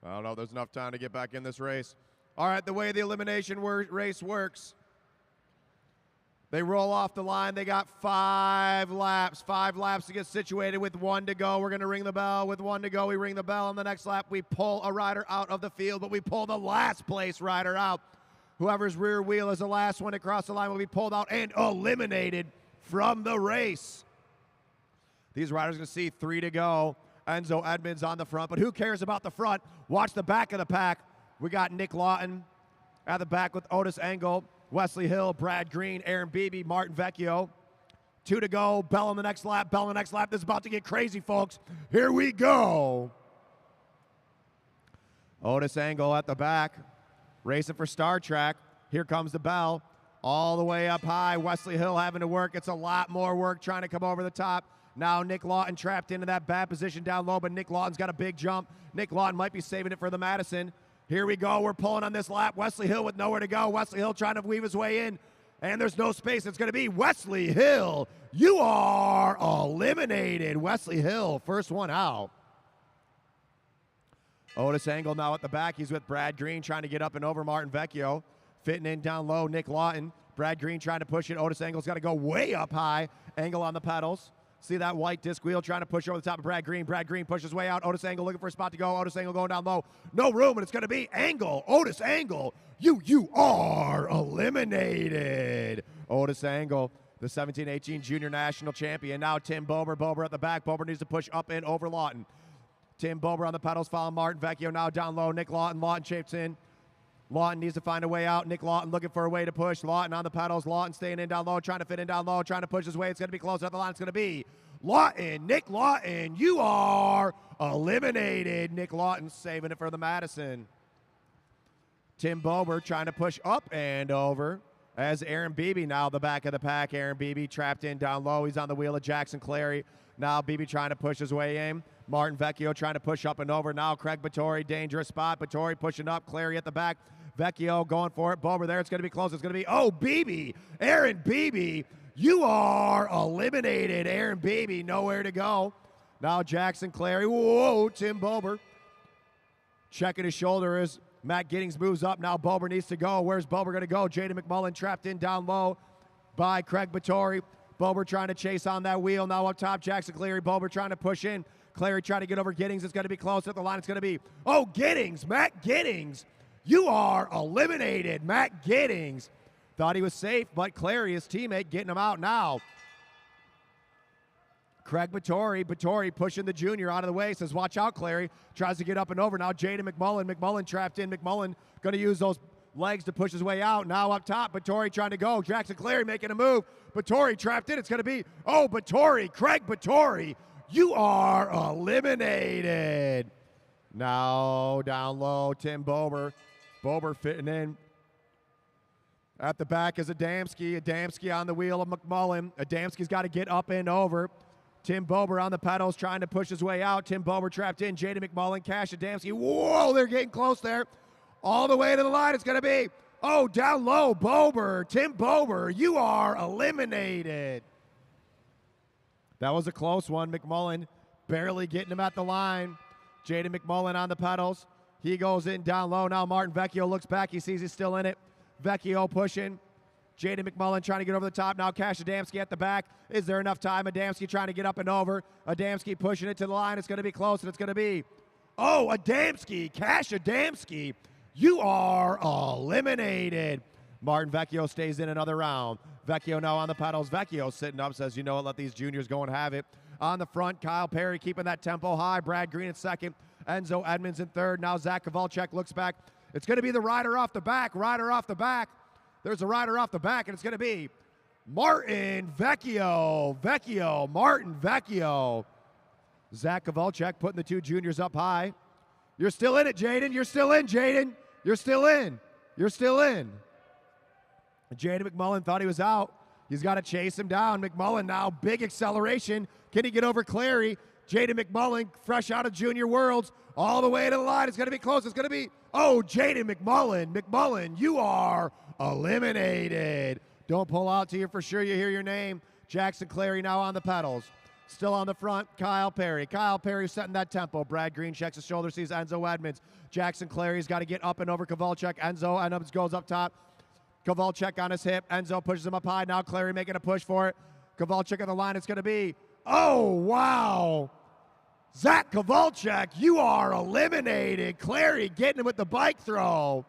Speaker 1: I don't know if there's enough time to get back in this race. All right, the way the elimination race works, they roll off the line. They got 5 laps. 5 laps to get situated with 1 to go. We're going to ring the bell. With 1 to go, we ring the bell. On the next lap, we pull a rider out of the field, but we pull the last place rider out. Whoever's rear wheel is the last one to cross the line will be pulled out and eliminated from the race. These riders are going to see 3 to go. Enzo Edmonds on the front, but who cares about the front? Watch the back of the pack. We got Nick Lawton at the back with Otis Engel, Wesley Hill, Brad Green, Aaron Beebe, Martin Vecchio. 2 to go. Bell on the next lap. Bell on the next lap. This is about to get crazy, folks. Here we go. Otis Engel at the back, racing for Star Trek. Here comes the bell. All the way up high. Wesley Hill having to work. It's a lot more work trying to come over the top. Now Nick Lawton trapped into that bad position down low, but Nick Lawton's got a big jump. Nick Lawton might be saving it for the Madison. Here we go. We're pulling on this lap. Wesley Hill with nowhere to go. Wesley Hill trying to weave his way in, and there's no space. It's going to be Wesley Hill. You are eliminated. Wesley Hill, first one out. Otis Engel now at the back. He's with Brad Green trying to get up and over Martin Vecchio. Fitting in down low, Nick Lawton. Brad Green trying to push it. Otis Engel's got to go way up high. Engel on the pedals. See that white disc wheel trying to push over the top of Brad Green. Brad Green pushes way out. Otis Engel looking for a spot to go. Otis Engel going down low. No room, and it's going to be Engel. Otis Engel, you are eliminated. Otis Engel, the 17-18 junior national champion. Now Tim Bober. Bober at the back. Bober needs to push up and over Lawton. Tim Bober on the pedals, following Martin Vecchio. Now down low, Nick Lawton. Lawton shapes in. Lawton needs to find a way out. Nick Lawton looking for a way to push. Lawton on the pedals. Lawton staying in down low, trying to fit in down low, trying to push his way. It's going to be close at the line. It's going to be Lawton. Nick Lawton, you are eliminated. Nick Lawton saving it for the Madison. Tim Bober trying to push up and over as Aaron Beebe now the back of the pack. Aaron Beebe trapped in down low. He's on the wheel of Jackson Clary. Now Beebe trying to push his way in. Martin Vecchio trying to push up and over. Now Craig Battori, dangerous spot. Battori pushing up. Clary at the back. Vecchio going for it. Bober there. It's going to be close. It's going to be, oh, Beebe. Aaron Beebe, you are eliminated. Aaron Beebe, nowhere to go. Now Jackson Clary. Whoa, Tim Bober. Checking his shoulder as Matt Giddings moves up. Now Bober needs to go. Where's Bober going to go? Jaden McMullen trapped in down low by Craig Battori. Bober trying to chase on that wheel. Now up top, Jackson Clary. Bober trying to push in. Clary trying to get over Giddings. It's going to be close at the line. It's going to be, oh, Giddings, Matt Giddings. You are eliminated. Matt Giddings thought he was safe, but Clary, his teammate, getting him out now. Craig Battori pushing the junior out of the way, says, watch out, Clary. Tries to get up and over. Now Jaden McMullen. McMullen trapped in. McMullen going to use those legs to push his way out. Now up top, Battori trying to go. Jackson Clary making a move. Battori trapped in. It's going to be, Battori, Craig Battori. You are eliminated. Now down low, Tim Bober. Bober fitting in. At the back is Adamski. Adamski on the wheel of McMullen. Adamski's got to get up and over. Tim Bober on the pedals trying to push his way out. Tim Bober trapped in. Jaden McMullen, Cash Adamski. Whoa, they're getting close there. All the way to the line. It's going to be, down low, Bober. Tim Bober, you are eliminated. That was a close one. McMullen barely getting him at the line. Jaden McMullen on the pedals. He goes in down low. Now Martin Vecchio looks back. He sees he's still in it. Vecchio pushing. Jaden McMullen trying to get over the top. Now Cash Adamski at the back. Is there enough time? Adamski trying to get up and over. Adamski pushing it to the line. It's going to be close, and it's going to be, Adamski, Cash Adamski, you are eliminated. Martin Vecchio stays in another round. Vecchio now on the pedals. Vecchio sitting up, says, you know what, let these juniors go and have it. On the front, Kyle Perry keeping that tempo high. Brad Green in second. Enzo Edmonds in third. Now Zach Kowalczyk looks back. It's going to be the rider off the back. There's a rider off the back, and it's going to be Martin Vecchio. Martin Vecchio. Zach Kowalczyk putting the two juniors up high. You're still in it, Jaden. You're still in, Jaden. You're still in. Jaden McMullen thought he was out. He's got to chase him down. McMullen now, big acceleration. Can he get over Clary? Jaden McMullen, fresh out of Junior Worlds, all the way to the line. It's going to be close. It's going to be, Jaden McMullen. McMullen, you are eliminated. Don't pull out till you're for sure you hear your name. Jackson Clary now on the pedals. Still on the front, Kyle Perry. Kyle Perry setting that tempo. Brad Green checks his shoulder, sees Enzo Edmonds. Jackson Clary's got to get up and over Kowalczyk. Enzo Edmonds goes up top. Kowalczyk on his hip. Enzo pushes him up high. Now Clary making a push for it. Kowalczyk on the line. It's going to be, wow. Zach Kowalczyk, you are eliminated. Clary getting him with the bike throw.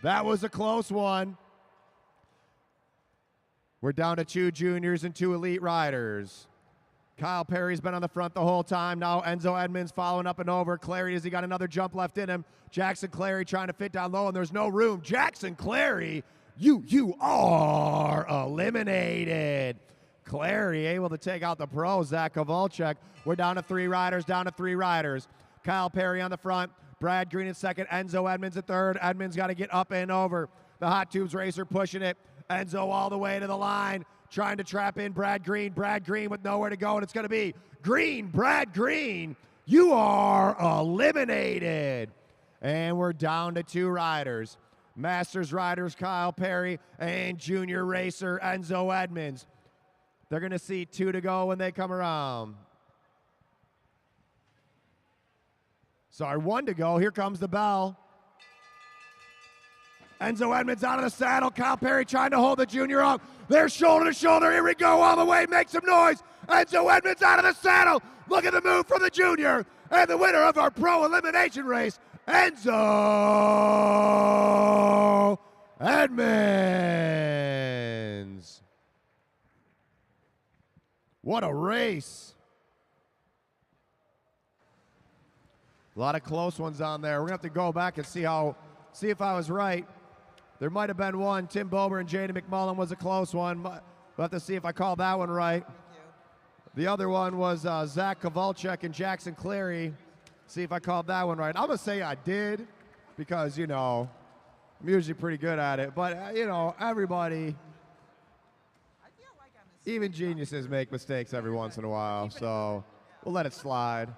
Speaker 1: That was a close one. We're down to two juniors and two elite riders. Kyle Perry's been on the front the whole time. Now Enzo Edmonds following up and over. Clary, has he got another jump left in him? Jackson Clary trying to fit down low, and there's no room. Jackson Clary, you are eliminated. Clary able to take out the pro, Zach Kowalczyk. We're down to three riders. Kyle Perry on the front. Brad Green in second. Enzo Edmonds in third. Edmonds got to get up and over. The Hot Tubes racer pushing it. Enzo all the way to the line, trying to trap in Brad Green. Brad Green with nowhere to go, and it's going to be Brad Green. You are eliminated. And we're down to two riders. Masters riders Kyle Perry and junior racer Enzo Edmonds. They're going to see two to go when they come around. Sorry, one to go. Here comes the bell. Enzo Edmonds out of the saddle. Kyle Perry trying to hold the junior up. They're shoulder to shoulder. Here we go all the way. Make some noise. Enzo Edmonds out of the saddle. Look at the move from the junior. And the winner of our pro elimination race, Enzo Edmonds. What a race. A lot of close ones on there. We're going to have to go back and see if I was right. There might have been one. Tim Bober and Jaden McMullen was a close one. We'll have to see if I called that one right. The other one was Zach Kowalczyk and Jackson Clary. See if I called that one right. I'm going to say I did because, I'm usually pretty good at it. But, everybody, even geniuses make mistakes every once in a while. So we'll let it slide.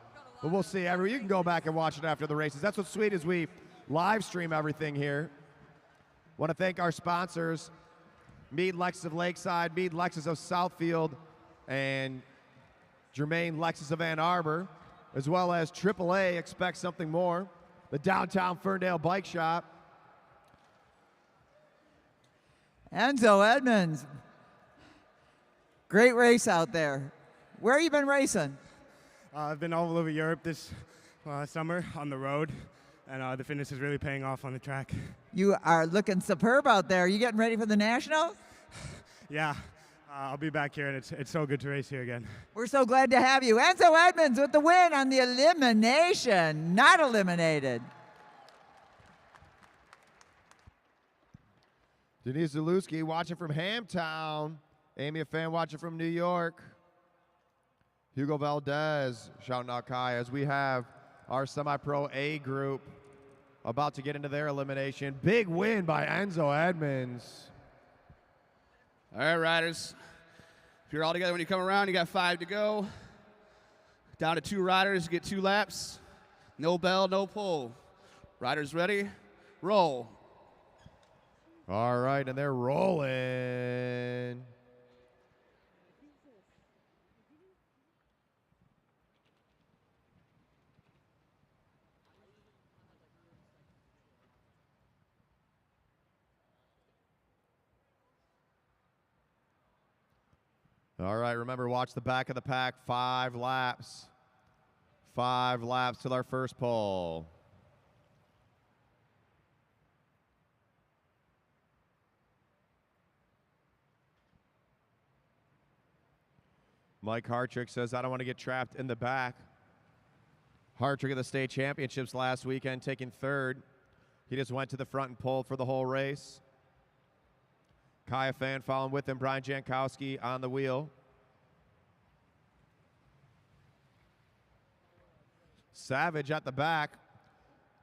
Speaker 1: But we'll see. You can go back and watch it after the races. That's what's sweet is we live stream everything here. Want to thank our sponsors, Mead Lexus of Lakeside, Mead Lexus of Southfield, and Germain Lexus of Ann Arbor, as well as AAA, Expect Something More, the Downtown Ferndale Bike Shop.
Speaker 2: Enzo Edmonds, great race out there. Where have you been racing?
Speaker 7: I've been all over Europe this summer on the road, and the fitness is really paying off on the track.
Speaker 2: You are looking superb out there. Are you getting ready for the Nationals?
Speaker 7: Yeah, I'll be back here, and it's so good to race here again.
Speaker 2: We're so glad to have you. Enzo Edmonds with the win on the elimination. Not eliminated.
Speaker 1: Denise Zalewski watching from Hamtown. Amy, a fan watching from New York. Hugo Valdez shouting out Kai as we have our semi-pro A group about to get into their elimination. Big win by Enzo Edmonds.
Speaker 4: All right, riders. If you're all together when you come around, you got 5 to go. Down to 2 riders, you get 2 laps. No bell, no pull. Riders ready? Roll.
Speaker 1: All right, and they're rolling. All right, remember, watch the back of the pack. 5 laps. 5 laps till our first pole. Mike Hartrick says, I don't want to get trapped in the back. Hartrick at the state championships last weekend, taking 3rd. He just went to the front and pulled for the whole race. Kaya Fan following with him. Brian Jankowski on the wheel. Savage at the back.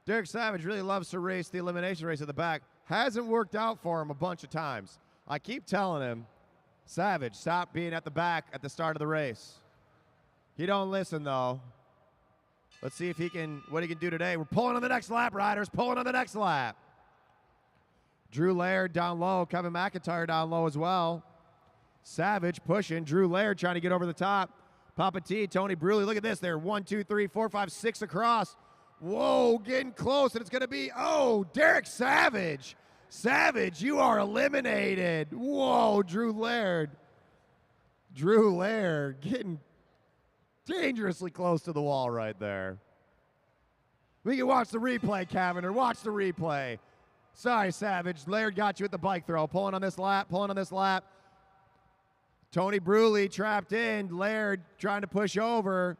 Speaker 1: Derek Savage really loves to race the elimination race at the back. Hasn't worked out for him a bunch of times. I keep telling him, Savage, stop being at the back at the start of the race. He don't listen, though. Let's see if what he can do today. We're pulling on the next lap, riders. Pulling on the next lap. Drew Laird down low. Kevin McIntyre down low as well. Savage pushing. Drew Laird trying to get over the top. Papa T, Tony Bruley. Look at this. They're 1, 2, 3, 4, 5, 6 across. Whoa, getting close. And it's going to be, Derek Savage. Savage, you are eliminated. Whoa, Drew Laird. Drew Laird getting dangerously close to the wall right there. We can watch the replay, Cavender. Watch the replay. Sorry, Savage. Laird got you at the bike throw. Pulling on this lap, pulling on this lap. Tony Bruley trapped in. Laird trying to push over.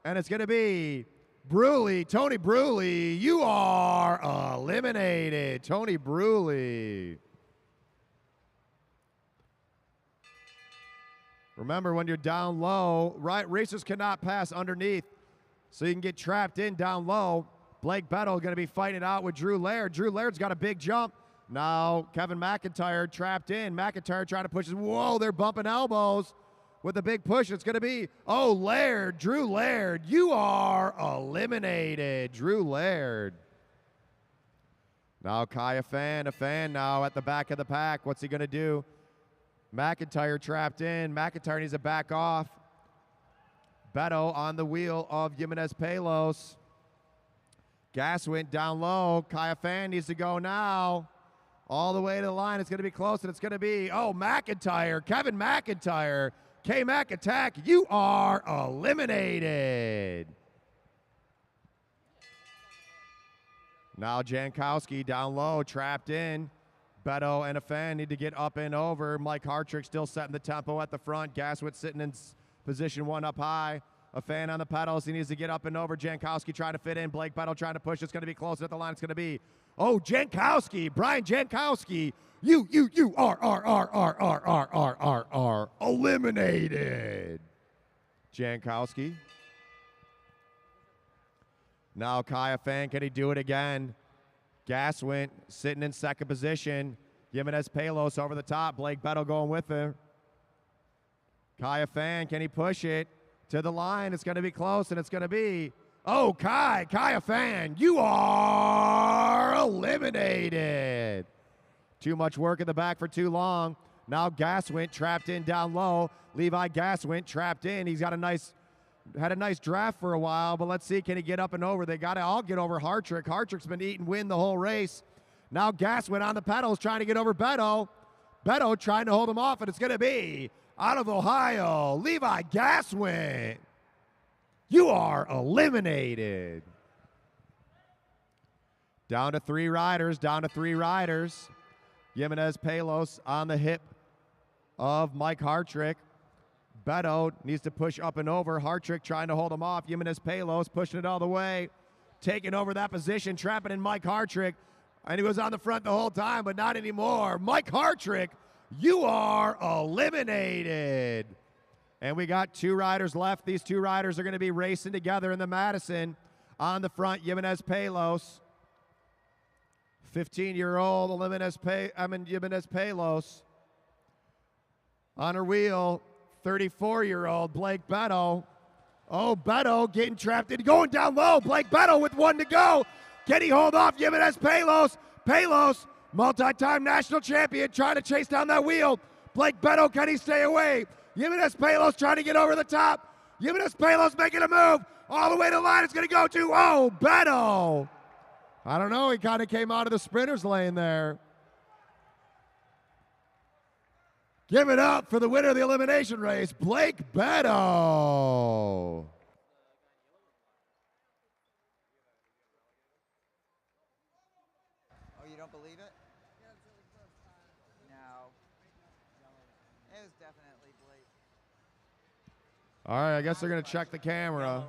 Speaker 1: And it's going to be Bruley. Tony Bruley, you are eliminated. Tony Bruley. Remember, when you're down low, racers cannot pass underneath, so you can get trapped in down low. Blake Bettle going to be fighting it out with Drew Laird. Drew Laird's got a big jump. Now Kevin McIntyre trapped in. McIntyre trying to push. Whoa, they're bumping elbows with a big push. It's going to be, Laird, Drew Laird, you are eliminated. Drew Laird. Now Kai, a fan now at the back of the pack. What's he going to do? McIntyre trapped in. McIntyre needs to back off. Beto on the wheel of Jimenez Palos. Gas went down low. Kaya Fan needs to go now. All the way to the line. It's going to be close, and it's going to be, McIntyre. Kevin McIntyre. K-Mac attack. You are eliminated. Now Jankowski down low, trapped in. Beto and a fan need to get up and over. Mike Hartrick still setting the tempo at the front. Gaswit sitting in position 1 up high. A fan on the pedals. He needs to get up and over. Jankowski trying to fit in. Blake Beto trying to push. It's going to be close at the line. It's going to be, Jankowski. Brian Jankowski. You are eliminated. Jankowski. Now Kaya Fan, can he do it again? Gaswint sitting in second position. Jimenez Palos over the top. Blake Beto going with him. Kaya Fan, can he push it to the line? It's going to be close, and it's going to be, Kaya Fan, you are eliminated. Too much work in the back for too long. Now Gaswint trapped in down low. Levi Gaswint trapped in. He's got had a nice draft for a while, but let's see, can he get up and over? They got to all get over Hartrick. Hartrick's been eating wind the whole race. Now Gaswint on the pedals trying to get over Beto. Beto trying to hold him off, and it's going to be, out of Ohio, Levi Gaswint. You are eliminated. Down to 3 riders, Jimenez Palos on the hip of Mike Hartrick. Beto needs to push up and over. Hartrick trying to hold him off. Jimenez Palos pushing it all the way. Taking over that position, trapping in Mike Hartrick. And he was on the front the whole time, but not anymore. Mike Hartrick, you are eliminated. And we got 2 riders left. These 2 riders are going to be racing together in the Madison. On the front, Jimenez Palos. 15-year-old Jimenez Palos. On her wheel, 34-year-old Blake Beto. Oh, Beto getting trapped in, going down low. Blake Beto with 1 to go. Can he hold off Jimenez Palos? Palos, multi-time national champion, trying to chase down that wheel. Blake Beto, can he stay away? Jimenez Palos trying to get over the top. Jimenez Palos making a move. All the way to the line. It's going to go to, oh, Beto. I don't know. He kind of came out of the sprinter's lane there. Give it up for the winner of the elimination race, Blake Beto. Oh,
Speaker 2: you don't believe it? No. It was definitely Blake.
Speaker 1: All right, I guess they're going to check the camera.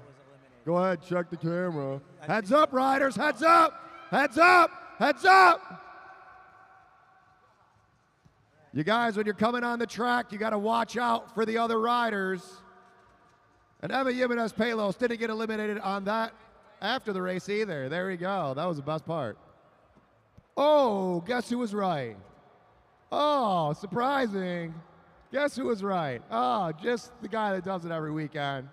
Speaker 1: Go ahead, check the camera. Heads up, riders, heads up, heads up, heads up. You guys, when you're coming on the track, you got to watch out for the other riders. And Emma Jimenez Palos didn't get eliminated on that after the race either. There we go. That was the best part. Oh, guess who was right? Oh, surprising. Guess who was right? Oh, just the guy that does it every weekend.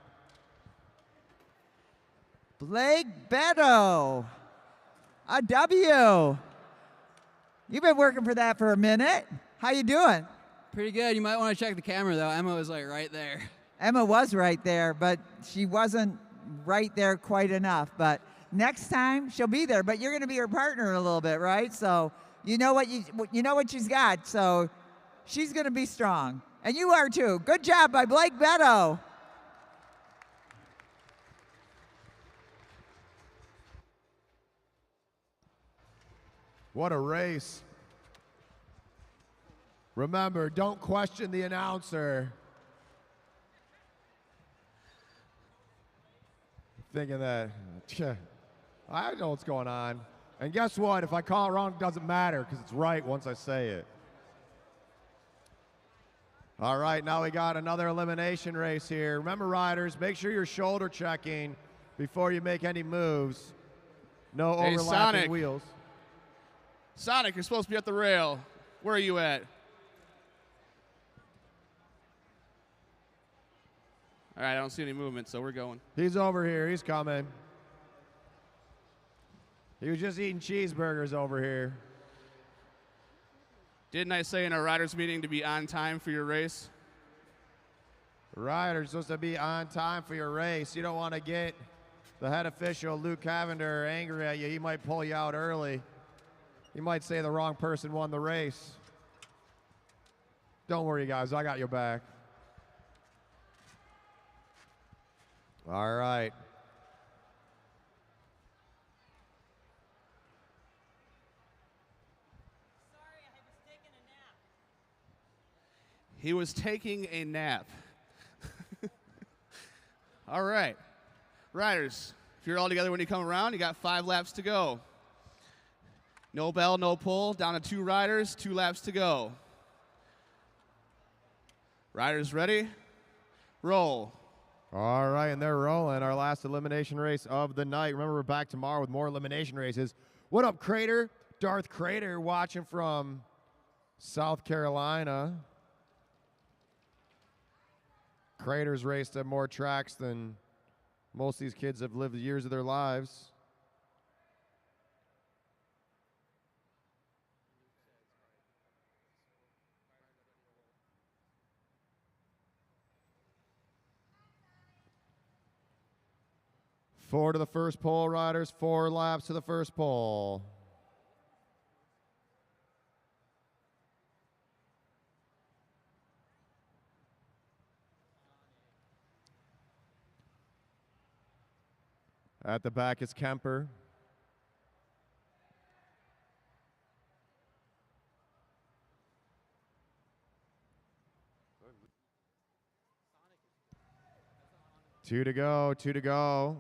Speaker 2: Blake Beto. A W. You've been working for that for a minute. How you doing?
Speaker 8: Pretty good. You might want to check the camera, though. Emma was like right there.
Speaker 2: Emma was right there, but she wasn't right there quite enough. But next time she'll be there. But you're going to be her partner in a little bit, right? So you know what she's got. So she's going to be strong, and you are too. Good job by Blake Beto.
Speaker 1: What a race. Remember, don't question the announcer. Thinking that, I know what's going on. And guess what? If I call it wrong, it doesn't matter because it's right once I say it. All right, now we got another elimination race here. Remember, riders, make sure you're shoulder checking before you make any moves. No overlapping
Speaker 4: Sonic.
Speaker 1: wheels.
Speaker 4: Sonic, you're supposed to be at the rail. Where are you at? All right, I don't see any movement, so we're going.
Speaker 1: He's over here. He's coming. He was just eating cheeseburgers over here.
Speaker 4: Didn't I say in our riders meeting to be on time for your race?
Speaker 1: Riders supposed to be on time for your race. You don't want to get the head official, Luke Cavender, angry at you. He might pull you out early. He might say the wrong person won the race. Don't worry, guys. I got your back. All right.
Speaker 4: He was taking a nap. All right. Riders, if you're all together when you come around, you got 5 laps to go. No bell, no pull. Down to 2 riders, 2 laps to go. Riders ready? Roll.
Speaker 1: All right, and they're rolling. Our last elimination race of the night. Remember, we're back tomorrow with more elimination races. What up, Crater? Darth Crater watching from South Carolina. Crater's raced at more tracks than most of these kids have lived years of their lives. Four to the first pole, riders. 4 laps to the first pole. At the back is Kemper. 2 to go, 2 to go.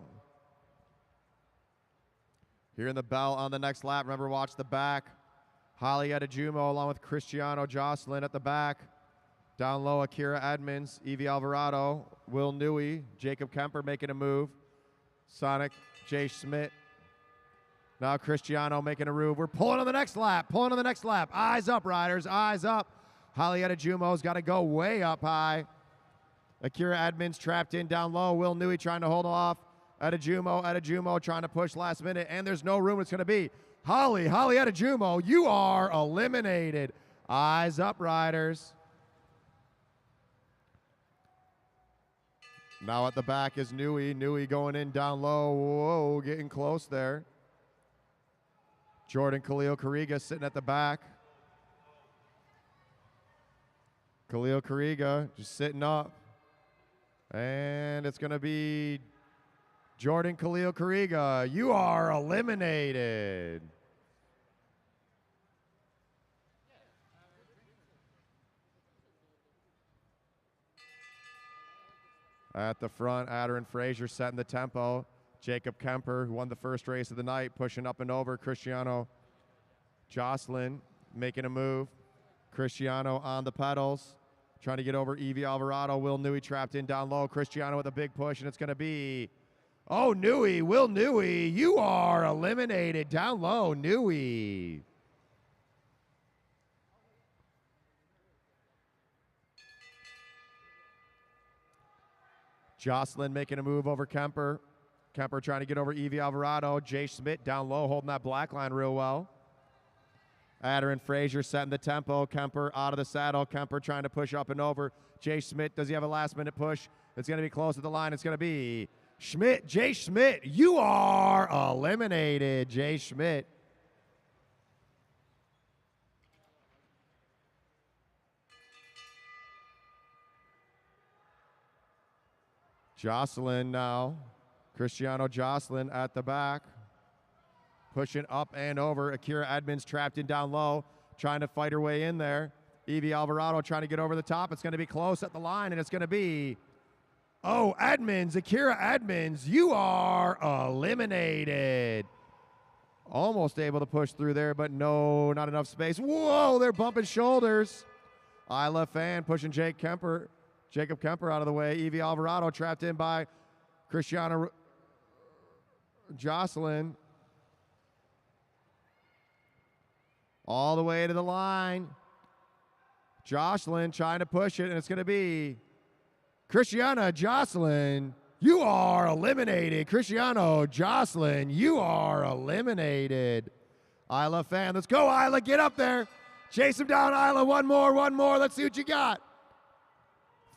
Speaker 1: Hearing the bell on the next lap. Remember, watch the back. Holly Adejumo along with Cristiano Jocelyn at the back. Down low, Akira Edmonds, Evie Alvarado, Will Newey, Jacob Kemper making a move. Sonic, Jay Schmidt. Now Cristiano making a move. We're pulling on the next lap, pulling on the next lap. Eyes up, riders, eyes up. Holly Adejumo's got to go way up high. Akira Edmonds trapped in down low. Will Newey trying to hold off. Adejumo trying to push last minute, and there's no room. It's going to be Holly Adejumo. You are eliminated. Eyes up, riders. Now at the back is Newey. Newey going in down low. Whoa, getting close there. Jordan Khalil Kariga sitting at the back. Khalil Kariga just sitting up. And it's going to be Jordan Khalil Kariga. You are eliminated. At the front, Adder and Frazier setting the tempo. Jacob Kemper, who won the first race of the night, pushing up and over. Cristiano Jocelyn making a move. Cristiano on the pedals, trying to get over Evie Alvarado. Will Newey trapped in down low. Cristiano with a big push, and it's going to be, oh, Newey, Will Newey, you are eliminated. Down low, Newey. Jocelyn making a move over Kemper. Kemper trying to get over Evie Alvarado. Jay Schmidt down low, holding that black line real well. Adder and Frazier setting the tempo. Kemper out of the saddle. Kemper trying to push up and over. Jay Schmidt, does he have a last-minute push? It's going to be close to the line. It's going to be Schmidt. Jay Schmidt, you are eliminated. Jay Schmidt. Jocelyn now. Cristiano Jocelyn at the back. Pushing up and over. Akira Edmonds trapped in down low. Trying to fight her way in there. Evie Alvarado trying to get over the top. It's going to be close at the line, and it's going to be, oh, Edmonds, Akira Edmonds, you are eliminated. Almost able to push through there, but no, not enough space. Whoa, they're bumping shoulders. Isla Fan pushing Jacob Kemper out of the way. Evie Alvarado trapped in by Cristiano Jocelyn. All the way to the line. Jocelyn trying to push it, and it's going to be Cristiano Jocelyn. You are eliminated. Cristiano Jocelyn, you are eliminated. Isla Fan, let's go, Isla, get up there. Chase him down, Isla, one more. Let's see what you got.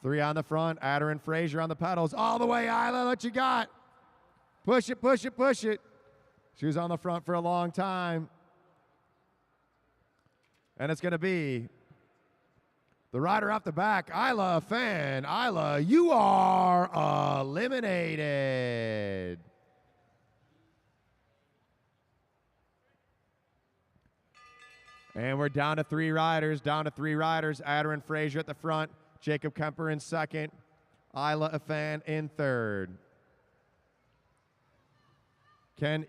Speaker 1: 3 on the front, Adder and Frazier on the pedals. All the way, Isla, what you got? Push it, push it, push it. She was on the front for a long time. And it's going to be the rider off the back, Isla Fan. Isla, you are eliminated. And we're down to 3 riders, Adder and Frazier at the front, Jacob Kemper in second, Isla Fan in third.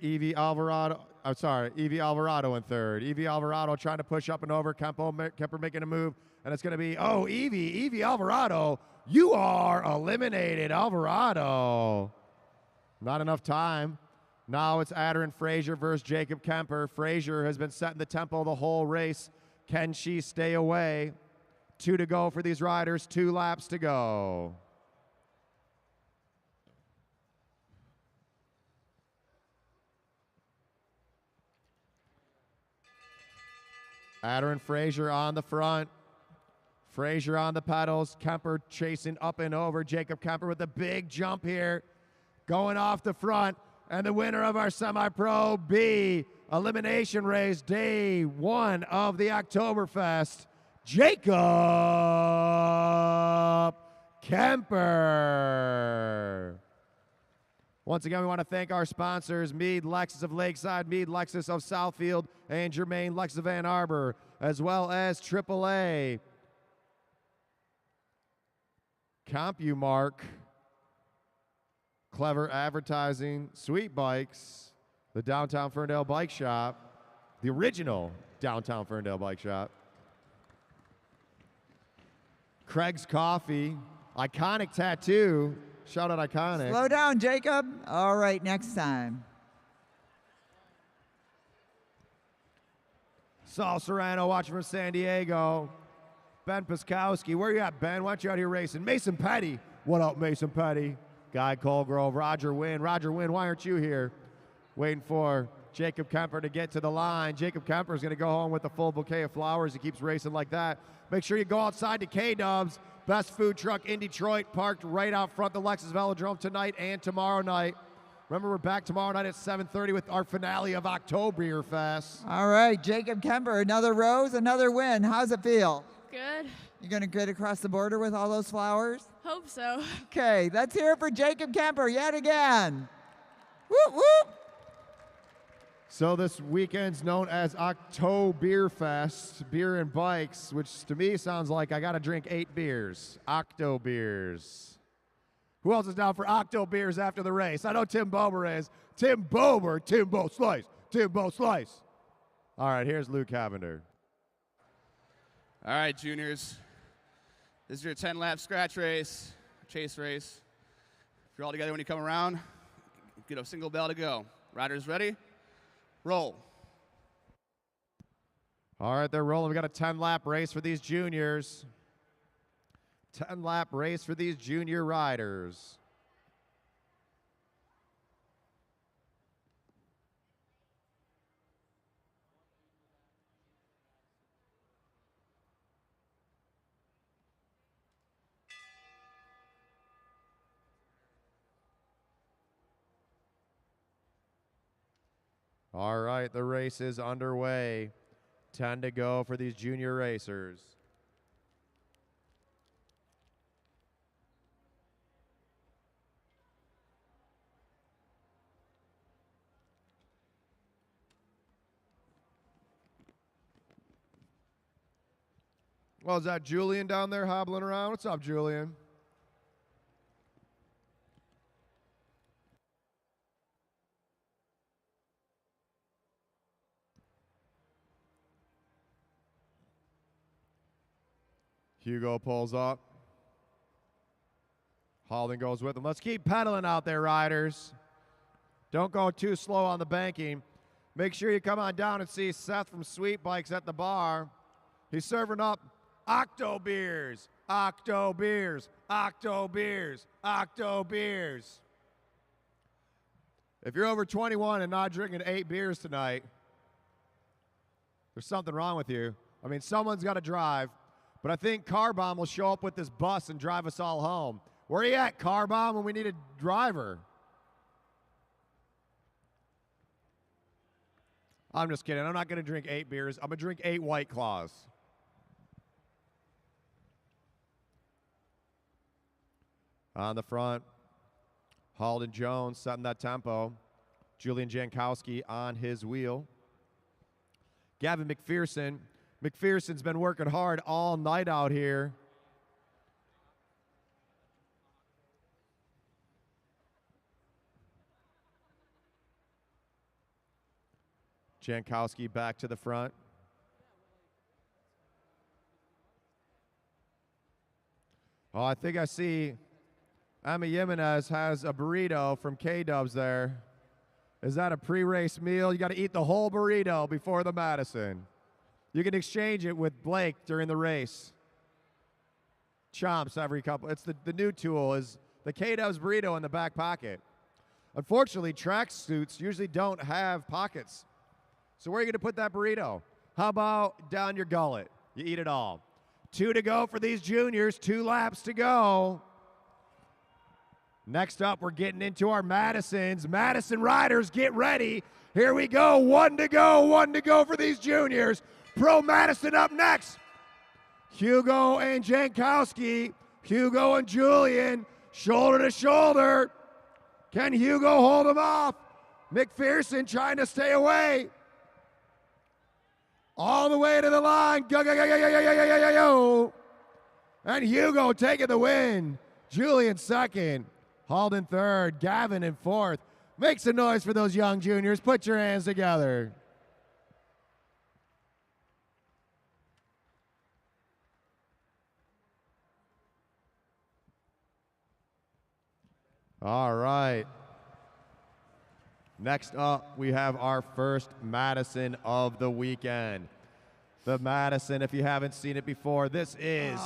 Speaker 1: Evie Alvarado in third. Evie Alvarado trying to push up and over. Kemper making a move, and it's going to be, oh, Evie Alvarado, you are eliminated, Alvarado. Not enough time. Now it's Adder and Frazier versus Jacob Kemper. Frazier has been setting the tempo the whole race. Can she stay away? 2 to go for these riders, 2 laps to go. Adder and Frazier on the front. Frazier on the pedals. Kemper chasing up and over. Jacob Kemper with a big jump here. Going off the front. And the winner of our Semi-Pro B elimination race, day 1 of the Oktoberfest, Jacob Kemper. Once again, we want to thank our sponsors, Meade Lexus of Lakeside, Meade Lexus of Southfield, and Germain Lexus of Ann Arbor, as well as AAA, CompuMark, clever advertising, Sweet Bikes, the downtown Ferndale Bike Shop, the original downtown Ferndale Bike Shop. Craig's Coffee, iconic tattoo. Shout out iconic.
Speaker 2: Slow down, Jacob. All right, next time.
Speaker 1: Saul Serrano watching from San Diego. Ben Piskowski, where you at, Ben? Why don't you out here racing? Mason Petty. What up, Mason Petty? Guy Colgrove, Roger Wynn. Roger Wynn, why aren't you here? Waiting for Jacob Kemper to get to the line. Jacob Kemper is going to go home with a full bouquet of flowers. He keeps racing like that. Make sure you go outside to K-Dubs, best food truck in Detroit, parked right out front the Lexus Velodrome tonight and tomorrow night. Remember, we're back tomorrow night at 7:30 with our finale of Oktoberfest.
Speaker 2: All right, Jacob Kemper, another rose, another win. How's it feel?
Speaker 6: Good.
Speaker 2: You going to get across the border with all those flowers?
Speaker 6: Hope so.
Speaker 2: Okay, let's hear it for Jacob Kemper yet again. Whoop, whoop.
Speaker 1: So this weekend's known as Oktoberfest, beer and bikes, which to me sounds like I got to drink 8 beers. Octo beers. Who else is down for Octo beers after the race? I know Tim Bober is. Tim Bober, Timbo Slice, Timbo Slice. All right, here's Luke Cavender.
Speaker 4: All right, juniors. This is your 10-lap scratch race, chase race. If you're all together when you come around, get a single bell to go. Riders ready? Roll.
Speaker 1: All right, they're rolling. We got a 10-lap race for these juniors. 10-lap race for these junior riders. All right, the race is underway. 10 to go for these junior racers. Well, is that Julian down there hobbling around? What's up, Julian? Hugo pulls up. Halden goes with him. Let's keep pedaling out there, riders. Don't go too slow on the banking. Make sure you come on down and see Seth from Sweet Bikes at the bar. He's serving up Octo beers, Octo beers, Octo beers, Octo beers. If you're over 21 and not drinking 8 beers tonight, there's something wrong with you. I mean, someone's got to drive. But I think Car Bomb will show up with this bus and drive us all home. Where are you at, Car Bomb, when we need a driver? I'm just kidding. I'm not going to drink 8 beers. I'm going to drink 8 White Claws. On the front, Halden Jones setting that tempo. Julian Jankowski on his wheel. Gavin McPherson. McPherson's been working hard all night out here. Jankowski back to the front. Oh, I think I see Emma Jimenez has a burrito from K-Dubs there. Is that a pre-race meal? You got to eat the whole burrito before the Madison. You can exchange it with Blake during the race. Chomps every couple. It's the new tool is the K-Dubs burrito in the back pocket. Unfortunately, track suits usually don't have pockets. So where are you going to put that burrito? How about down your gullet? You eat it all. 2 to go for these juniors. 2 laps to go. Next up, we're getting into our Madisons. Madison riders, get ready. Here we go. 1 to go. 1 to go for these juniors. Pro Madison up next. Hugo and Jankowski. Hugo and Julian. Shoulder to shoulder. Can Hugo hold him off? McPherson trying to stay away. All the way to the line. Go, go, go, go, go, go, go, go, go, go. And Hugo taking the win. Julian second. Halden third, Gavin in fourth. Make some noise for those young juniors. Put your hands together. All right. Next up, we have our first Madison of the weekend. The Madison, if you haven't seen it before, this is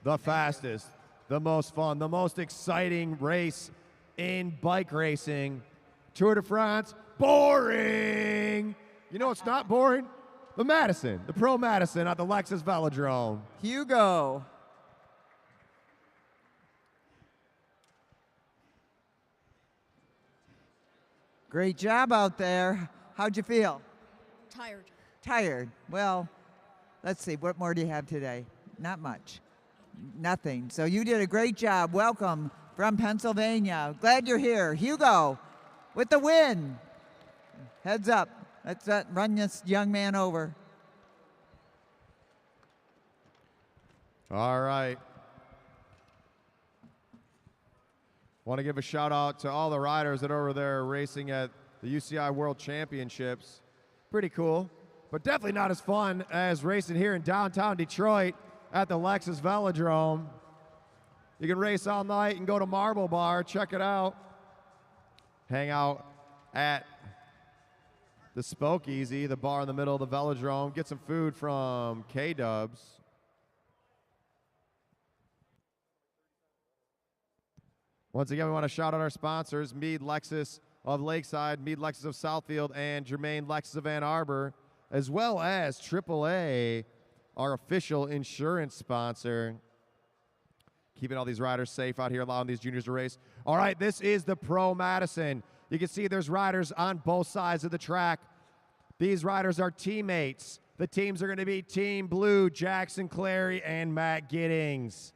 Speaker 1: the fastest, the most fun, the most exciting race in bike racing. Tour de France, boring. You know it's not boring? The Madison, the Pro Madison at the Lexus Velodrome.
Speaker 2: Hugo. Great job out there. How'd you feel?
Speaker 3: Tired.
Speaker 2: Tired. Well, let's see. What more do you have today? Not much. Nothing. So you did a great job. Welcome from Pennsylvania. Glad you're here. Hugo with the win. Heads up. Let's run this young man over.
Speaker 1: All right. Want to give a shout out to all the riders that are over there racing at the UCI World Championships. Pretty cool, but definitely not as fun as racing here in downtown Detroit at the Lexus Velodrome. You can race all night and go to Marble Bar, check it out. Hang out at the Spokeasy, the bar in the middle of the Velodrome. Get some food from K-Dubs. Once again, we want to shout out our sponsors, Meade Lexus of Lakeside, Meade Lexus of Southfield, and Germain Lexus of Ann Arbor, as well as AAA, our official insurance sponsor. Keeping all these riders safe out here, allowing these juniors to race. All right, this is the Pro Madison. You can see there's riders on both sides of the track. These riders are teammates. The teams are going to be Team Blue, Jackson Clary and Matt Giddings.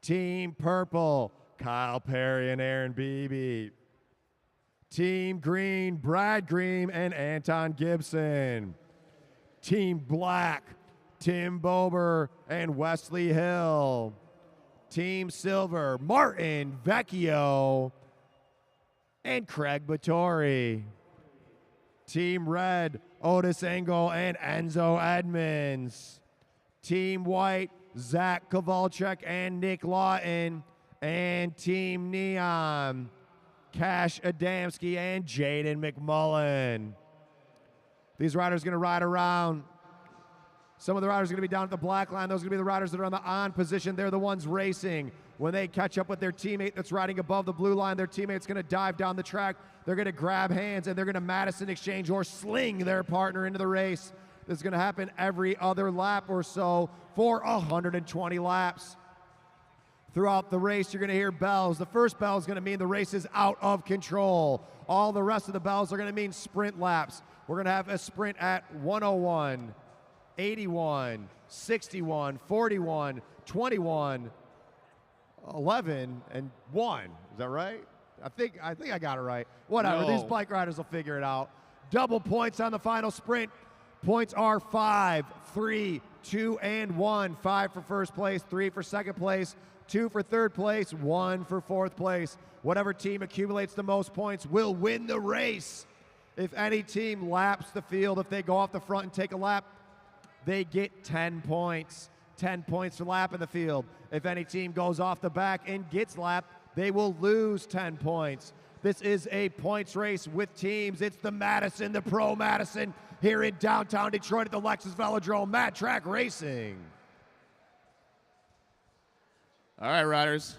Speaker 1: Team Purple, Kyle Perry and Aaron Beebe. Team Green, Brad Green and Anton Gibson. Team Black, Tim Bober and Wesley Hill. Team Silver, Martin Vecchio and Craig Battori. Team Red, Otis Engel and Enzo Edmonds. Team White, Zach Kowalczyk and Nick Lawton. And Team Neon, Cash Adamski and Jaden McMullen. These riders are going to ride around. Some of the riders are going to be down at the black line. Those are going to be the riders that are on the on position. They're the ones racing. When they catch up with their teammate that's riding above the blue line, their teammate's going to dive down the track. They're going to grab hands, and they're going to Madison exchange or sling their partner into the race. This is going to happen every other lap or so for 120 laps. Throughout the race, you're going to hear bells. The first bell is going to mean the race is out of control. All the rest of the bells are going to mean sprint laps. We're going to have a sprint at 101, 81, 61, 41, 21, 11, and 1. Is that right? I think I got it right. Whatever.
Speaker 4: No.
Speaker 1: These bike riders will figure it out. Double points on the final sprint. Points are 5, 3, 2, and 1. 5 for first place, 3 for second place, 2 for third place, 1 for fourth place. Whatever team accumulates the most points will win the race. If any team laps the field, if they go off the front and take a lap, they get 10 points. 10 points for lap in the field. If any team goes off the back and gets lapped, they will lose 10 points. This is a points race with teams. It's the Madison, the Pro Madison, here in downtown Detroit at the Lexus Velodrome, Mad Track Racing.
Speaker 4: All right, riders.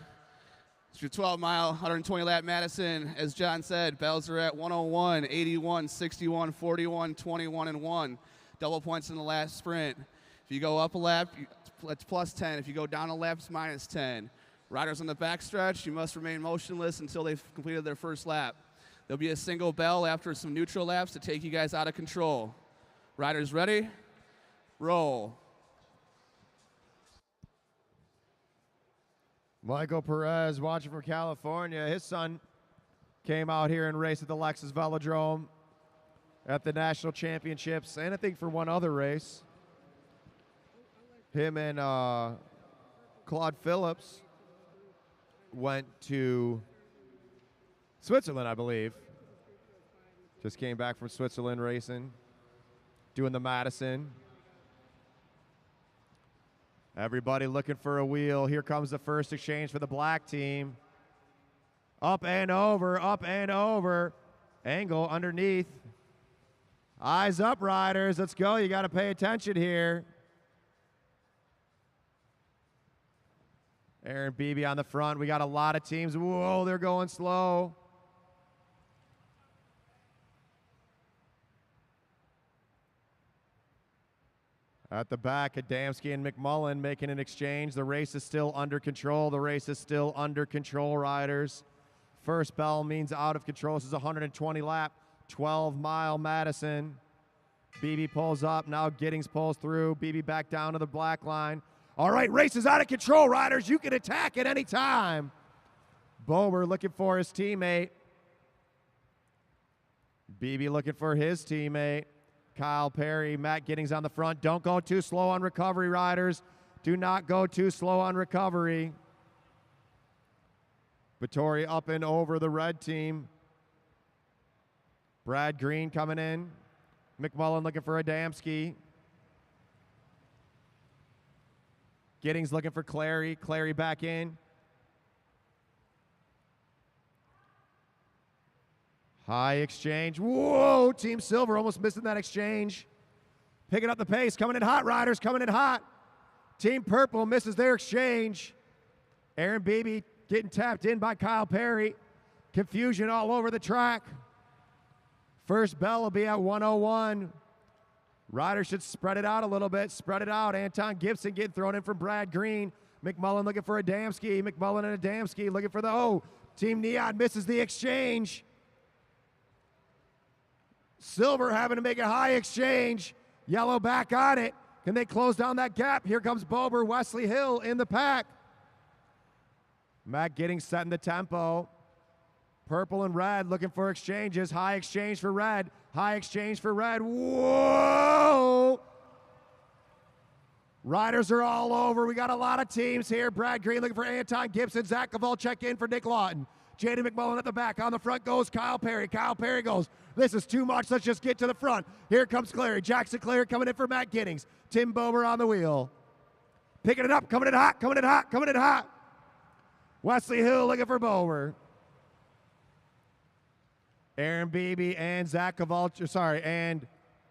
Speaker 4: It's your 12-mile, 120-lap Madison. As John said, bells are at 101, 81, 61, 41, 21, and 1. Double points in the last sprint. If you go up a lap, it's plus 10. If you go down a lap, it's minus 10. Riders on the backstretch, you must remain motionless until they've completed their first lap. There'll be a single bell after some neutral laps to take you guys out of control. Riders ready? Roll.
Speaker 1: Michael Perez watching from California. His son came out here and raced at the Lexus Velodrome at the national championships, and I think for one other race. Him and Claude Phillips went to Switzerland, I believe. Just came back from Switzerland racing, doing the Madison. Everybody looking for a wheel. Here comes the first exchange for the black team. Up and over, up and over. Angle underneath. Eyes up, riders. Let's go. You got to pay attention here. Aaron Beebe on the front. We got a lot of teams. Whoa, they're going slow. At the back, Adamski and McMullen making an exchange. The race is still under control. The race is still under control, riders. First bell means out of control. This is a 120 lap, 12-mile Madison. Beebe pulls up. Now Giddings pulls through. Beebe back down to the black line. All right, race is out of control, riders. You can attack at any time. Bober looking for his teammate. Beebe looking for his teammate. Kyle Perry, Matt Giddings on the front. Don't go too slow on recovery, riders. Do not go too slow on recovery. Vittori up and over the red team. Brad Green coming in. McMullen looking for Adamski. Giddings looking for Clary. Clary back in. High exchange. Whoa, Team Silver almost missing that exchange. Picking up the pace. Coming in hot, riders. Coming in hot. Team Purple misses their exchange. Aaron Beebe getting tapped in by Kyle Perry. Confusion all over the track. First bell will be at 101. Riders should spread it out a little bit. Spread it out. Anton Gibson getting thrown in from Brad Green. McMullen looking for Adamski. McMullen and Adamski looking for the Team Neon misses the exchange. Silver having to make a high exchange. Yellow back on it. Can they close down that gap? Here comes Bober, Wesley Hill in the pack. Matt Giddings setting the tempo. Purple and red looking for exchanges. High exchange for red. High exchange for red. Whoa! Riders are all over. We got a lot of teams here. Brad Green looking for Anton Gibson. Zach Kowalczyk in for Nick Lawton. Jaden McMullen at the back. On the front goes Kyle Perry. Kyle Perry goes, this is too much. Let's just get to the front. Here comes Clary. Jackson Clary coming in for Matt Giddings. Tim Bober on the wheel. Picking it up. Coming in hot. Coming in hot. Coming in hot. Wesley Hill looking for Bober. Aaron Beebe and Zach Kowalczyk, and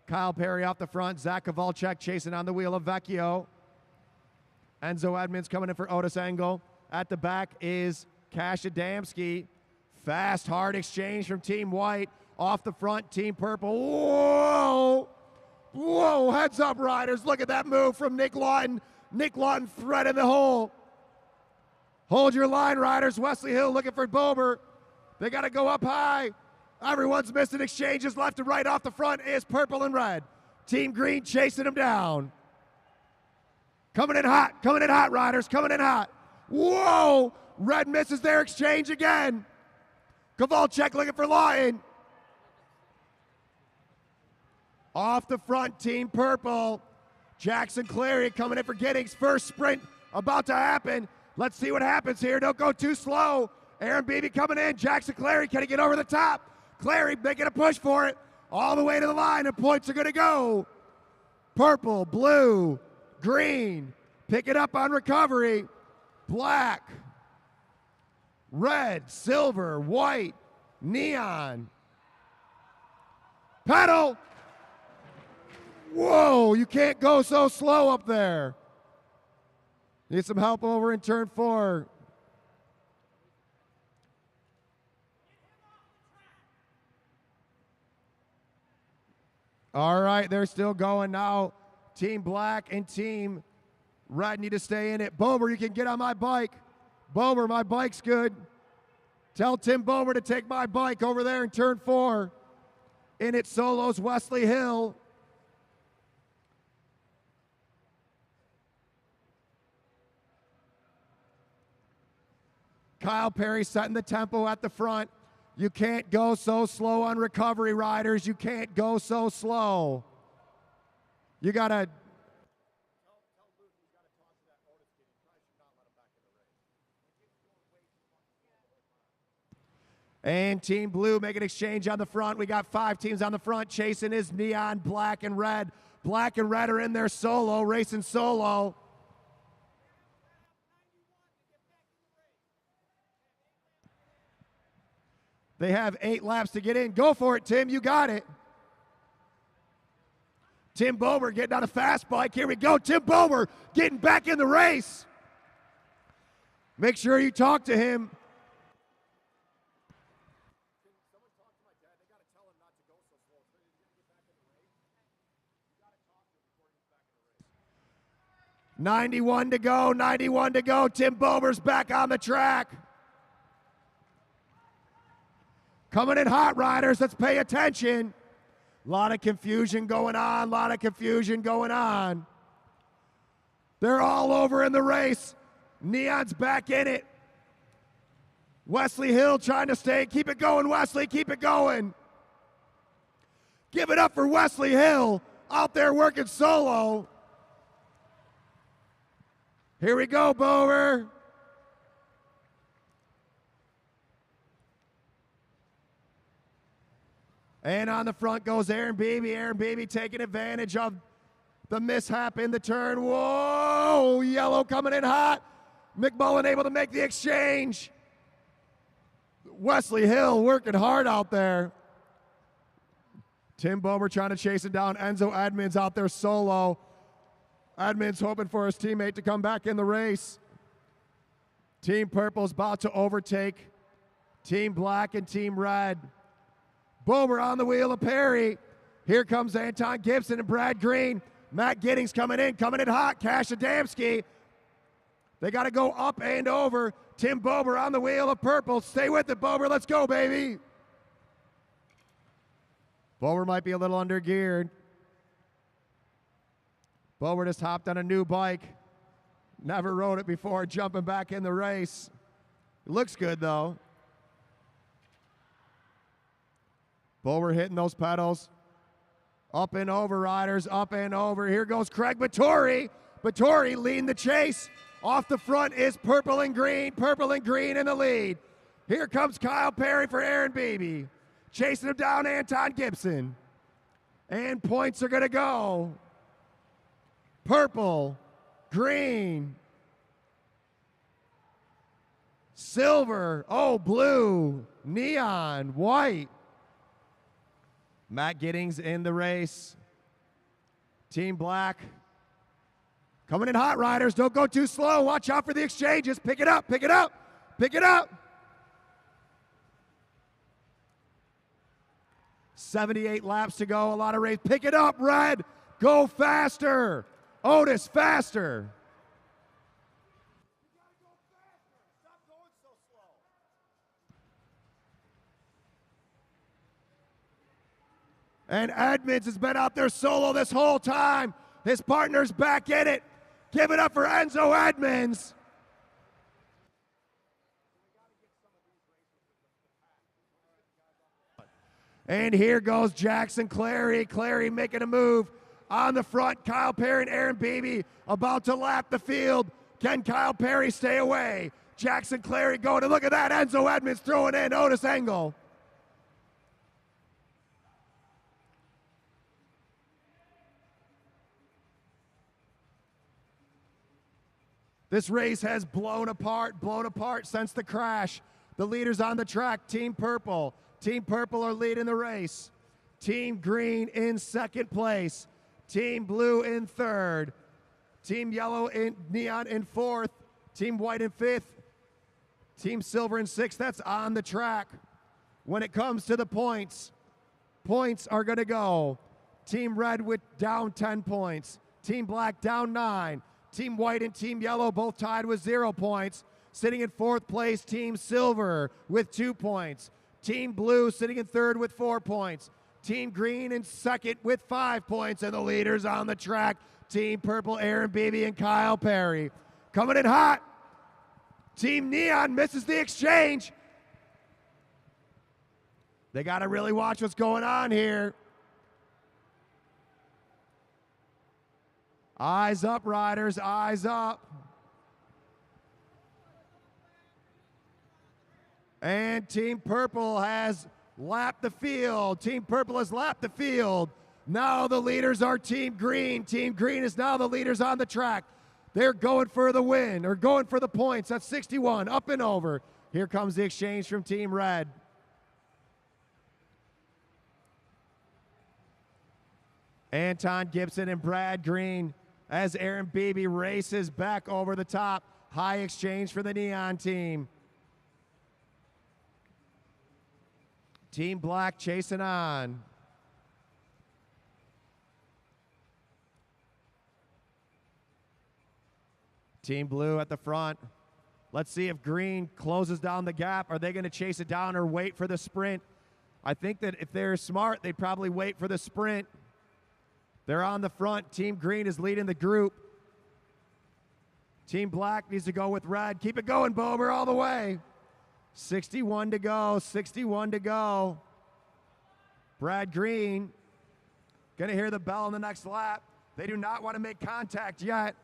Speaker 1: Kyle Perry off the front. Zach Kowalczyk chasing on the wheel of Vecchio. Enzo Edmonds coming in for Otis Engel. At the back is Cash Adamski. Fast, hard exchange from Team White. Off the front, Team Purple. Whoa! Whoa, heads up, riders. Look at that move from Nick Lawton. Nick Lawton threading the hole. Hold your line, riders. Wesley Hill looking for Bober. They got to go up high. Everyone's missing exchanges left and right. Off the front is Purple and Red. Team Green chasing them down. Coming in hot, riders, coming in hot. Whoa! Red misses their exchange again. Kowalczyk looking for Lawton. Off the front, Team Purple. Jackson Clary coming in for Giddings. First sprint about to happen. Let's see what happens here. Don't go too slow. Aaron Beebe coming in. Jackson Clary, can he get over the top? Clary making a push for it. All the way to the line, and points are going to go. Purple, blue, green. Pick it up on recovery. Black, red, silver, white, neon. Pedal. Whoa, you can't go so slow up there. Need some help over in turn 4. All right, they're still going now. Team Black and Team Red need to stay in it. Bober, you can get on my bike. Bober, my bike's good. Tell Tim Bober to take my bike over there in turn 4. In it solos Wesley Hill. Kyle Perry setting the tempo at the front. You can't go so slow on recovery, riders. You can't go so slow. You got to... And Team Blue make an exchange on the front. We got 5 teams on the front. Chasing is Neon, Black, and Red. Black and Red are in there solo, racing solo. They have 8 laps to get in. Go for it, Tim. You got it. Tim Bober getting on a fast bike. Here we go. Tim Bober getting back in the race. Make sure you talk to him. 91 to go, 91 to go. Tim Bober's back on the track. Coming in hot, riders. Let's pay attention. A lot of confusion going on, a lot of confusion going on. They're all over in the race. Neon's back in it. Wesley Hill trying to stay. Keep it going, Wesley. Keep it going. Give it up for Wesley Hill out there working solo. Here we go, Bower. And on the front goes Aaron Beebe. Aaron Beebe taking advantage of the mishap in the turn. Whoa, yellow coming in hot. McMullen able to make the exchange. Wesley Hill working hard out there. Tim Bober trying to chase it down. Enzo Edmonds out there solo. Edmonds hoping for his teammate to come back in the race. Team Purple's about to overtake Team Black and Team Red. Bober on the wheel of Perry. Here comes Anton Gibson and Brad Green. Matt Giddings coming in hot. Cash Adamski. They got to go up and over. Tim Bober on the wheel of Purple. Stay with it, Bober. Let's go, baby. Bober might be a little under geared. Bober just hopped on a new bike. Never rode it before, jumping back in the race. It looks good, though. Bober hitting those pedals. Up and over, riders, up and over. Here goes Craig Vittori. Vittori leading the chase. Off the front is Purple and Green in the lead. Here comes Kyle Perry for Aaron Beebe. Chasing him down, Anton Gibson. And points are going to go. Purple, green, silver, oh, blue, neon, white. Matt Giddings in the race. Team Black coming in hot, riders. Don't go too slow. Watch out for the exchanges. Pick it up, pick it up, pick it up. 78 laps to go, a lot of race. Pick it up, Red. Go faster. Otis, faster. And Edmonds has been out there solo this whole time. His partner's back in it. Give it up for Enzo Edmonds. And here goes Jackson Clary. Clary making a move on the front. Kyle Perry and Aaron Beebe about to lap the field. Can Kyle Perry stay away? Jackson Clary going, and look at that. Enzo Edmonds throwing in Otis Engel. This race has blown apart since the crash. The leaders on the track, Team Purple. Team Purple are leading the race. Team Green in second place. Team Blue in third. Team Yellow in Neon in fourth. Team White in fifth. Team Silver in sixth. That's on the track. When it comes to the points, points are going to go. Team Red with down 10 points. Team Black down 9. Team White and Team Yellow both tied with 0 points. Sitting in fourth place, Team Silver with 2 points. Team Blue sitting in third with 4 points. Team Green in second with 5 points. And the leaders on the track, Team Purple, Aaron Beebe and Kyle Perry. Coming in hot. Team Neon misses the exchange. They got to really watch what's going on here. Eyes up, riders, eyes up. And Team Purple has lapped the field. Team Purple has lapped the field. Now the leaders are Team Green. Team Green is now the leaders on the track. They're going for the win, or going for the points. That's 61, up and over. Here comes the exchange from Team Red. Anton Gibson and Brad Green as Aaron Beebe races back over the top. High exchange for the Neon team. Team Black chasing on. Team Blue at the front. Let's see if Green closes down the gap. Are they going to chase it down or wait for the sprint? I think that if they're smart, they'd probably wait for the sprint. They're on the front. Team Green is leading the group. Team Black needs to go with red. Keep it going, Bober, all the way. 61 to go, 61 to go. Brad Green going to hear the bell on the next lap. They do not want to make contact yet.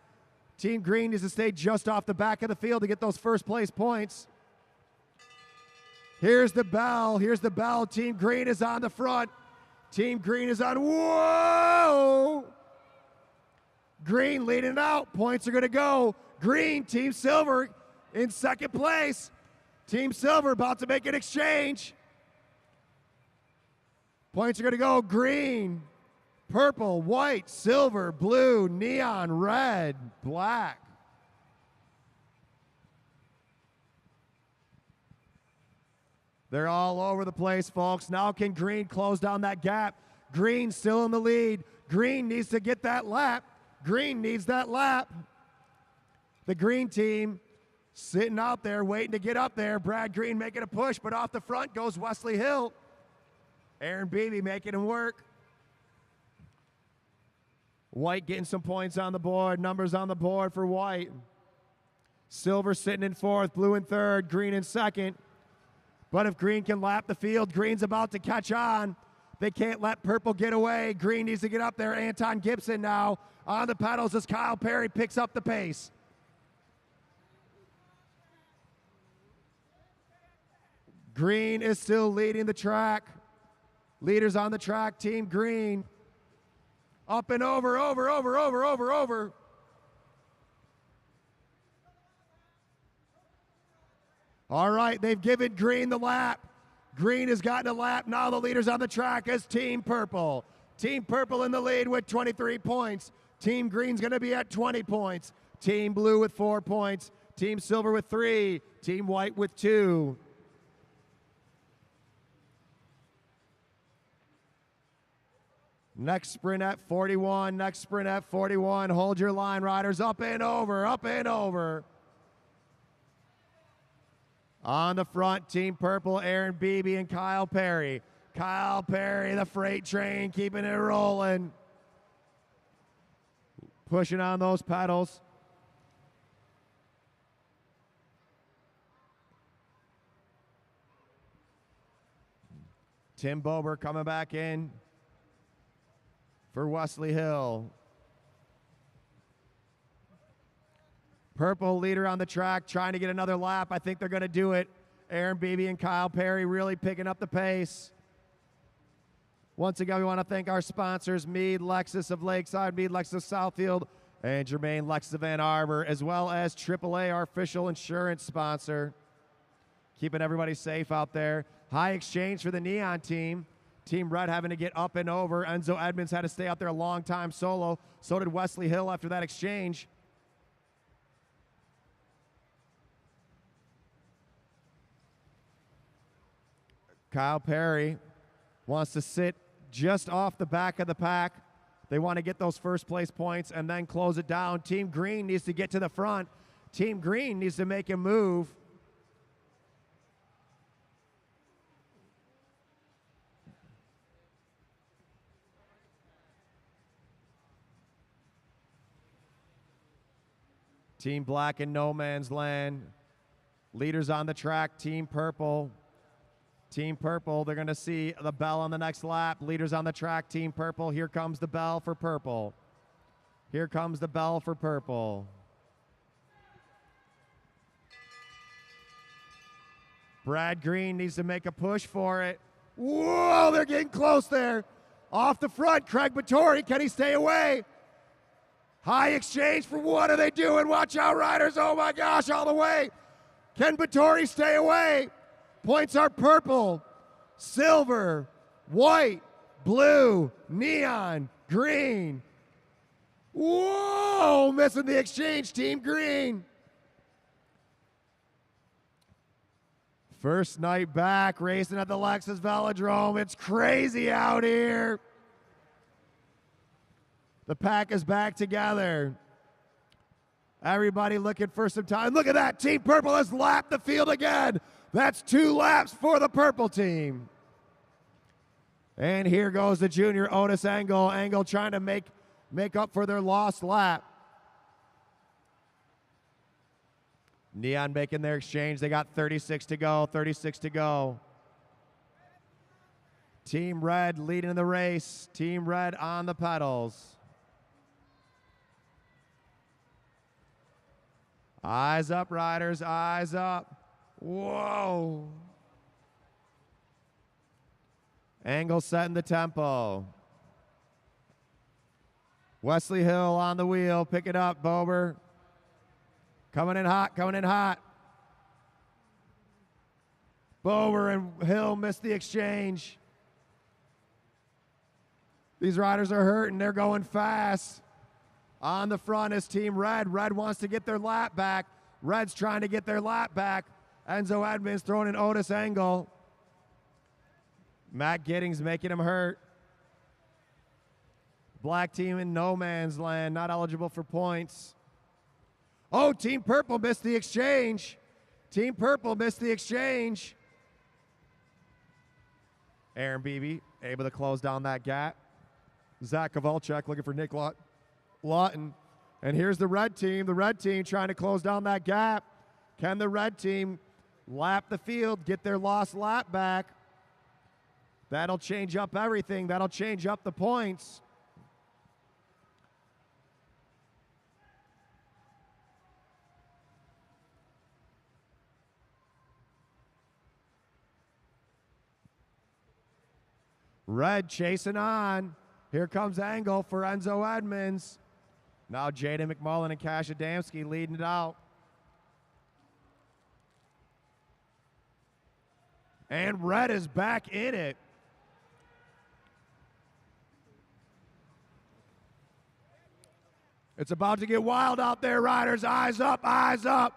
Speaker 1: Team Green needs to stay just off the back of the field to get those first place points. Here's the bell. Here's the bell. Team Green is on the front. Team Green is on. Whoa! Green leading out. Points are going to go. Green, Team Silver in second place. Team Silver about to make an exchange. Points are going to go green, purple, white, silver, blue, neon, red, black. They're all over the place, folks. Now can Green close down that gap? Green still in the lead. Green needs to get that lap. Green needs that lap. The green team sitting out there waiting to get up there. Brad Green making a push, but off the front goes Wesley Hill. Aaron Beebe making him work. White getting some points on the board. Numbers on the board for White. Silver sitting in fourth. Blue in third. Green in second. But if Green can lap the field, Green's about to catch on. They can't let Purple get away. Green needs to get up there. Anton Gibson now on the pedals as Kyle Perry picks up the pace. Green is still leading the track. Leaders on the track, Team Green. Up and over. All right, they've given Green the lap. Green has gotten a lap. Now the leaders on the track is Team Purple. Team Purple in the lead with 23 points. Team Green's going to be at 20 points. Team Blue with 4 points. Team Silver with 3. Team White with 2. Next sprint at 41. Next sprint at 41. Hold your line, riders. Up and over. On the front, Team Purple, Aaron Beebe and Kyle Perry. Kyle Perry, the freight train, keeping it rolling. Pushing on those pedals. Tim Bober coming back in for Wesley Hill. Purple leader on the track, trying to get another lap. I think they're going to do it. Aaron Beebe and Kyle Perry really picking up the pace. Once again, we want to thank our sponsors, Meade Lexus of Lakeside, Meade Lexus of Southfield, and Germain Lexus of Ann Arbor, as well as AAA, our official insurance sponsor. Keeping everybody safe out there. High exchange for the Neon team. Team Red having to get up and over. Enzo Edmonds had to stay out there a long time solo. So did Wesley Hill after that exchange. Kyle Perry wants to sit just off the back of the pack. They want to get those first place points and then close it down. Team Green needs to get to the front. Team Green needs to make a move. Team Black in no man's land. Leaders on the track, Team Purple. Team Purple, they're going to see the bell on the next lap. Leaders on the track, Team Purple. Here comes the bell for Purple. Here comes the bell for Purple. Brad Green needs to make a push for it. Whoa, they're getting close there. Off the front, Craig Vittori, can he stay away? High exchange for what are they doing? Watch out, riders, oh my gosh, all the way. Can Vittori stay away? Points are purple, silver, white, blue, neon, green. Whoa, missing the exchange, Team Green. First night back, racing at the Lexus Velodrome. It's crazy out here. The pack is back together. Everybody looking for some time. Look at that. Team Purple has lapped the field again. That's 2 laps for the purple team. And here goes the junior Otis Engel. Engel trying to make up for their lost lap. Neon making their exchange. They got 36 to go, 36 to go. Team Red leading the race. Team Red on the pedals. Eyes up, riders, eyes up. Whoa. Engel setting the tempo. Wesley Hill on the wheel. Pick it up, Bober. Coming in hot, coming in hot. Bober and Hill missed the exchange. These riders are hurting. They're going fast. On the front is Team Red. Red wants to get their lap back. Red's trying to get their lap back. Enzo Edmonds throwing in Otis Engel. Matt Giddings making him hurt. Black team in no man's land, not eligible for points. Oh, Team Purple missed the exchange. Team Purple missed the exchange. Aaron Beebe able to close down that gap. Zach Kovalchuk looking for Nick Lawton. And here's the red team. The red team trying to close down that gap. Can the red team lap the field, get their lost lap back? That'll change up everything. That'll change up the points. Red chasing on. Here comes Engel for Enzo Edmonds. Now Jaden McMullen and Cash Adamski leading it out. And Red is back in it. It's about to get wild out there, riders. Eyes up, eyes up.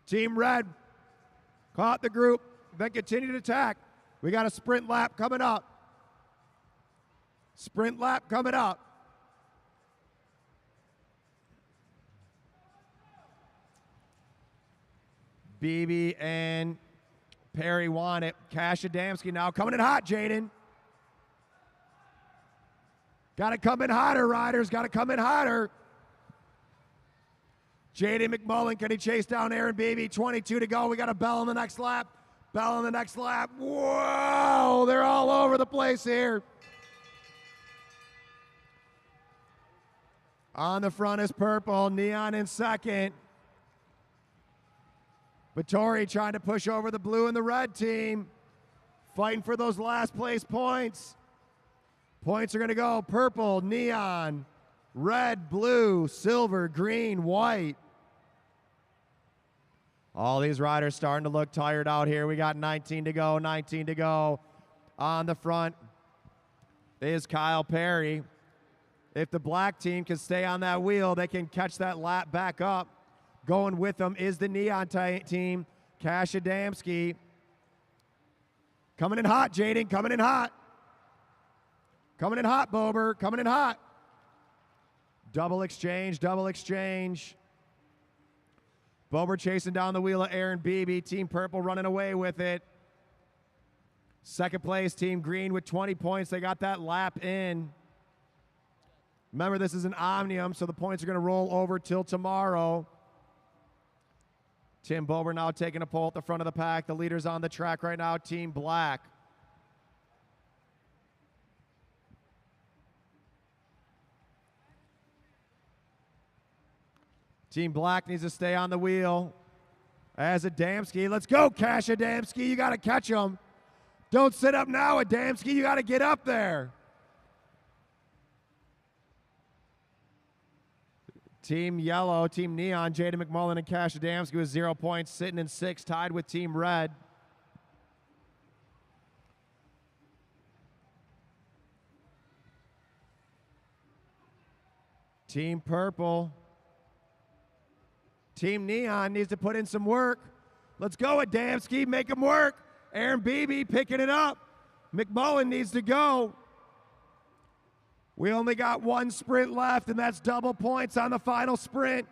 Speaker 1: Team Red caught the group, then continued to attack. We got a sprint lap coming up. Sprint lap coming up. Beebe and Perry want it. Cash Adamski now coming in hot, Jaden. Got to come in hotter, riders. Got to come in hotter. Jaden McMullen, can he chase down Aaron Beebe? 22 to go. We got a bell on the next lap. Bell on the next lap. Whoa, they're all over the place here. On the front is Purple. Neon in second. Vittori trying to push over the blue and the red team. Fighting for those last place points. Points are going to go purple, neon, red, blue, silver, green, white. All these riders starting to look tired out here. We got 19 to go, 19 to go. On the front is Kyle Perry. If the black team can stay on that wheel, they can catch that lap back up. Going with them is the neon team, Cash Adamski. Coming in hot, Jaden, coming in hot. Coming in hot, Bober, coming in hot. Double exchange, double exchange. Bober chasing down the wheel of Aaron Beebe. Team Purple running away with it. Second place, Team Green with 20 points. They got that lap in. Remember, this is an Omnium, so the points are going to roll over till tomorrow. Tim Bober now taking a pole at the front of the pack. The leaders on the track right now, Team Black. Team Black needs to stay on the wheel. as Adamski. Let's go, Cash Adamski. You got to catch him. Don't sit up now, Adamski. You got to get up there. Team Yellow, Team Neon, Jaden McMullen and Cash Adamski with 0 points, sitting in 6th, tied with Team Red. Team Purple. Team Neon needs to put in some work. Let's go, Adamski. Make him work. Aaron Beebe picking it up. McMullen needs to go. We only got 1 sprint left, and that's double points on the final sprint.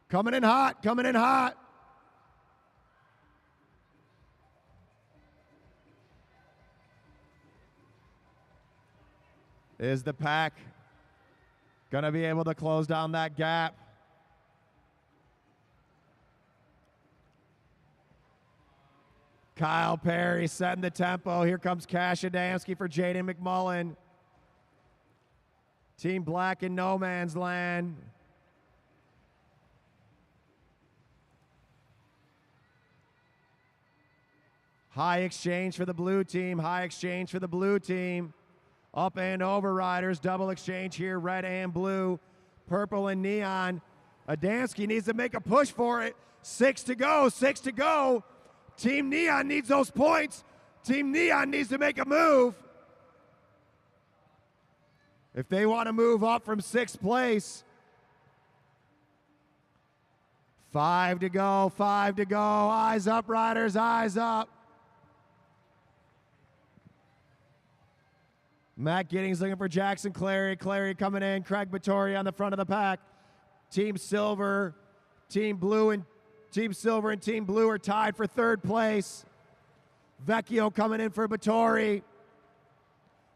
Speaker 1: Coming in hot, coming in hot. Is the pack going to be able to close down that gap? Kyle Perry setting the tempo. Here comes Cash Adamski for Jaden McMullen. Team Black in no man's land. High exchange for the blue team. High exchange for the blue team. Up and over riders. Double exchange here. Red and blue. Purple and neon. Adamski needs to make a push for it. 6 to go. 6 to go. Team Neon needs those points. Team Neon needs to make a move. If they want to move up from 6th place. 5 to go, 5 to go. Eyes up, riders, eyes up. Matt Giddings looking for Jackson Clary. Clary coming in. Craig Vittori on the front of the pack. Team Silver, Team Blue, and Team Silver and Team Blue are tied for 3rd place. Vecchio coming in for Vittori.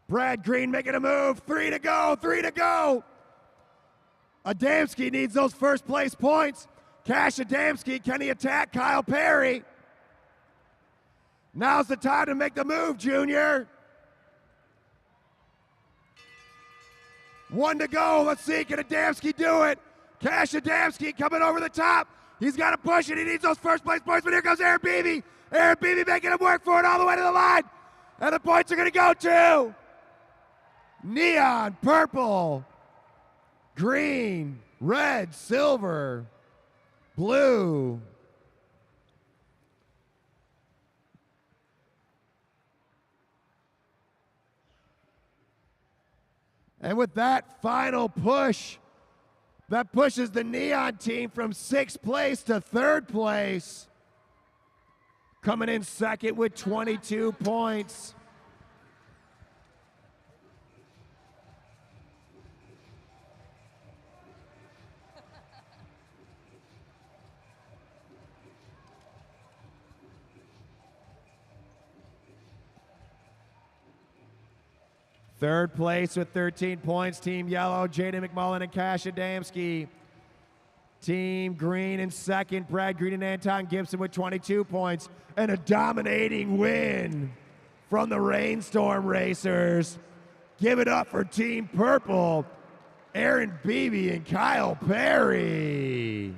Speaker 1: Brad Green making a move. 3 to go, 3 to go. Adamski needs those 1st place points. Cash Adamski, can he attack Kyle Perry? Now's the time to make the move, Junior. 1 to go. Let's see, can Adamski do it? Cash Adamski coming over the top. He's got to push it. He needs those 1st place points, but here comes Aaron Beebe. Aaron Beebe making him work for it all the way to the line. And the points are going to go to Neon, Purple, Green, Red, Silver, Blue. And with that final push, that pushes the Neon team from 6th place to 3rd place. Coming in 2nd with 22 points. Third place with 13 points, Team Yellow, Jaden McMullen and Cash Adamski. Team Green in 2nd, Brad Green and Anton Gibson with 22 points. And a dominating win from the Rainstorm Racers. Give it up for Team Purple, Aaron Beebe and Kyle Perry.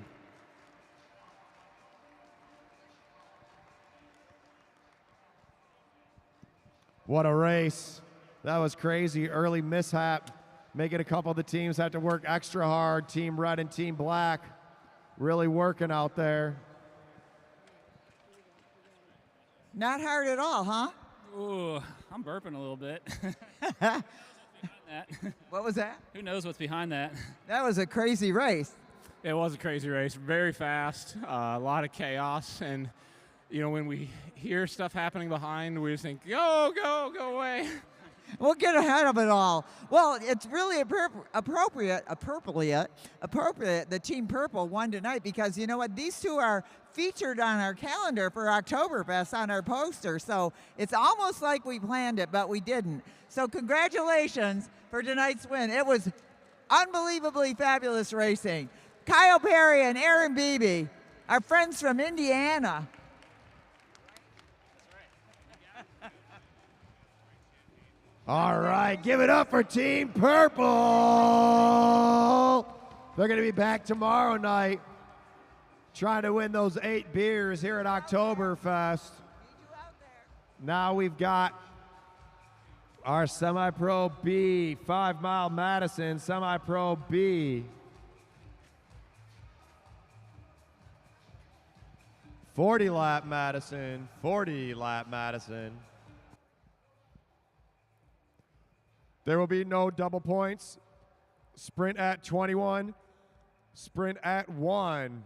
Speaker 1: What a race. That was crazy. Early mishap, making a couple of the teams have to work extra hard. Team Red and Team Black really working out there.
Speaker 2: Not hard at all, huh?
Speaker 9: Ooh, I'm burping a little bit.
Speaker 2: What was that?
Speaker 9: Who knows what's behind that?
Speaker 2: That was a crazy race.
Speaker 10: It was a crazy race, very fast, a lot of chaos, and you know, when we hear stuff happening behind, we just think, go away.
Speaker 2: We'll get ahead of it all. Well, it's really appropriate that Team Purple won tonight, because you know what? These two are featured on our calendar for Oktoberfest on our poster. So it's almost like we planned it, but we didn't. So congratulations for tonight's win. It was unbelievably fabulous racing. Kyle Perry and Aaron Beebe, our friends from Indiana.
Speaker 1: All right, give it up for Team Purple. They're going to be back tomorrow night trying to win those 8 beers here at Oktoberfest. Now we've got our Semi-Pro B, 5 Mile Madison, Semi-Pro B. 40-lap Madison, 40-lap Madison. There will be no double points. Sprint at 21, sprint at 1.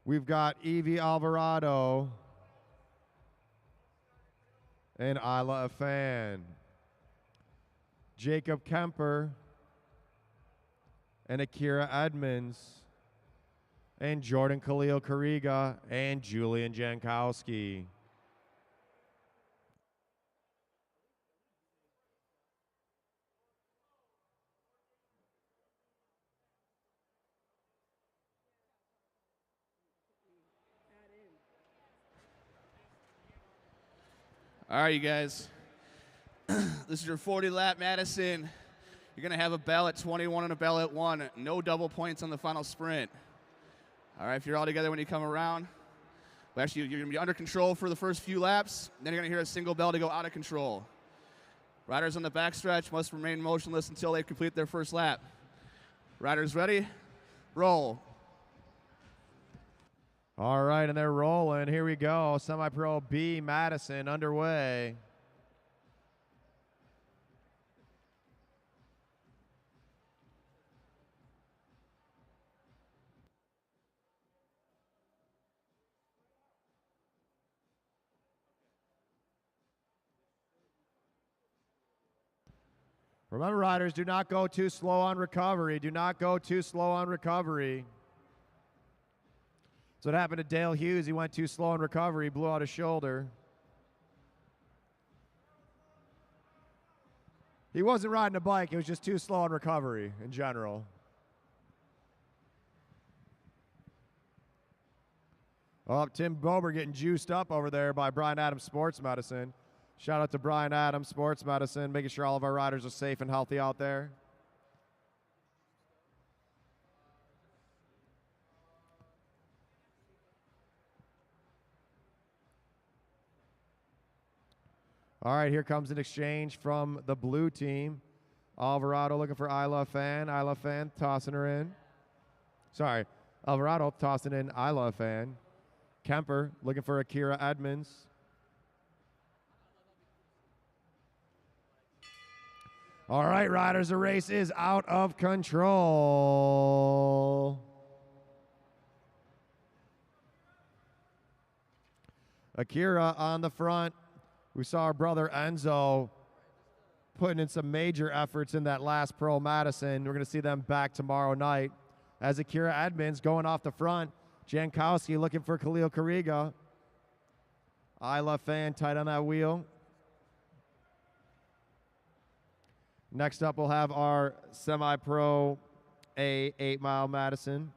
Speaker 1: We've got Evie Alvarado and Isla Afan. Jacob Kemper and Akira Edmonds and Jordan Khalil Kariga and Julian Jankowski.
Speaker 4: All right, you guys. This is your 40-lap Madison. You're going to have a bell at 21 and a bell at 1. No double points on the final sprint. All right, if you're all together when you come around. Well, actually, you're going to be under control for the first few laps. Then you're going to hear a single bell to go out of control. Riders on the backstretch must remain motionless until they complete their first lap. Riders ready? Roll.
Speaker 1: All right, and they're rolling. Here we go. Semi-Pro B Madison underway. Remember, riders, do not go too slow on recovery. Do not go too slow on recovery. So what happened to Dale Hughes. He went too slow on recovery, blew out his shoulder. He wasn't riding a bike. He was just too slow on recovery in general. Oh, Tim Bober getting juiced up over there by Brian Adams Sports Medicine. Shout out to Brian Adams Sports Medicine, making sure all of our riders are safe and healthy out there. All right, here comes an exchange from the blue team. Alvarado looking for Isla Fan. Isla Fan tossing her in. Sorry, Alvarado tossing in Isla Fan. Kemper looking for Akira Edmonds. All right, riders, the race is out of control. Akira on the front. We saw our brother Enzo putting in some major efforts in that last Pro Madison. We're going to see them back tomorrow night. As Akira Edmonds going off the front. Jankowski looking for Khalil Kariga. Isla Fan tight on that wheel. Next up, we'll have our Semi-Pro A 8 Mile Madison.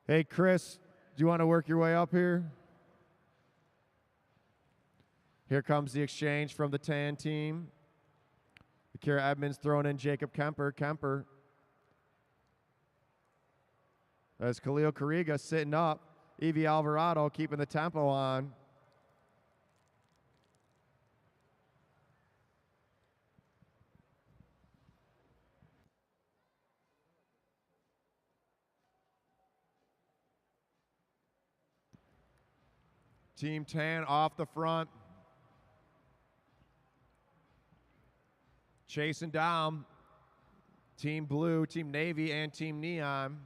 Speaker 1: Hey, Chris, do you want to work your way up here? Here comes the exchange from the tan team. Akira Edmonds throwing in Jacob Kemper. Kemper. As Khalil Kariga sitting up. Evie Alvarado keeping the tempo on. Team Tan off the front. Chasing down Team Blue, Team Navy, and Team Neon.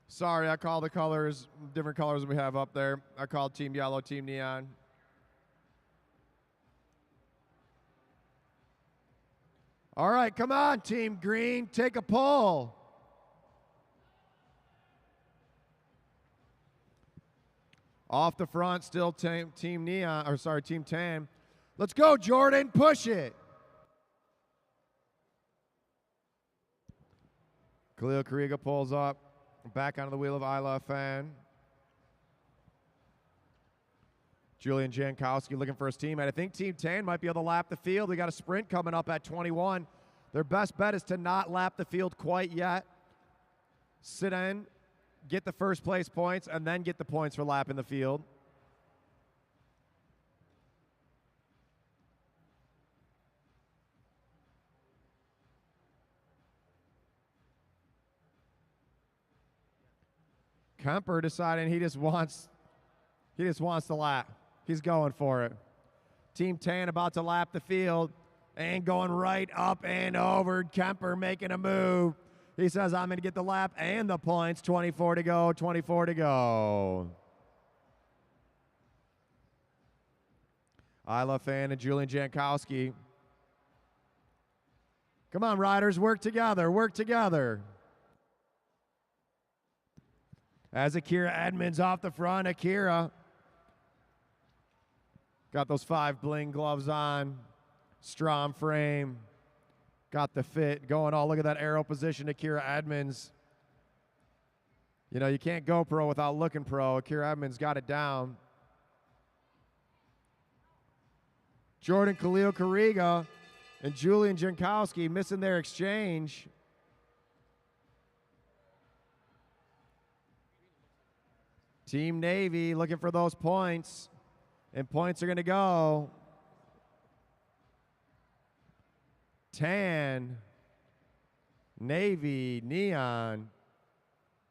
Speaker 1: Sorry, I called the colors, different colors than we have up there. I called Team Yellow, Team Neon. All right, come on, Team Green, take a pull. Off the front, still Team Neon, or sorry, Team Tan. Let's go, Jordan, push it. Khalil Kariga pulls up, back onto the wheel of Isla Fan. Julian Jankowski looking for his teammate. I think Team Tan might be able to lap the field. We got a sprint coming up at 21. Their best bet is to not lap the field quite yet. Sit in, get the first place points, and then get the points for lapping the field. Kemper deciding he just wants to lap. He's going for it. Team Tan about to lap the field and going right up and over. Kemper making a move. He says, I'm going to get the lap and the points. 24 to go, 24 to go. Isla Fan and Julian Jankowski. Come on, riders, work together, work together. As Akira Edmonds off the front, Akira got those 5 bling gloves on, Strom frame, got the fit going. Oh, look at that aero position, Akira Edmonds. You know, you can't go pro without looking pro. Akira Edmonds got it down. Jordan Khalil Kariga and Julian Jankowski missing their exchange. Team Navy looking for those points, and points are going to go. Tan, Navy, Neon,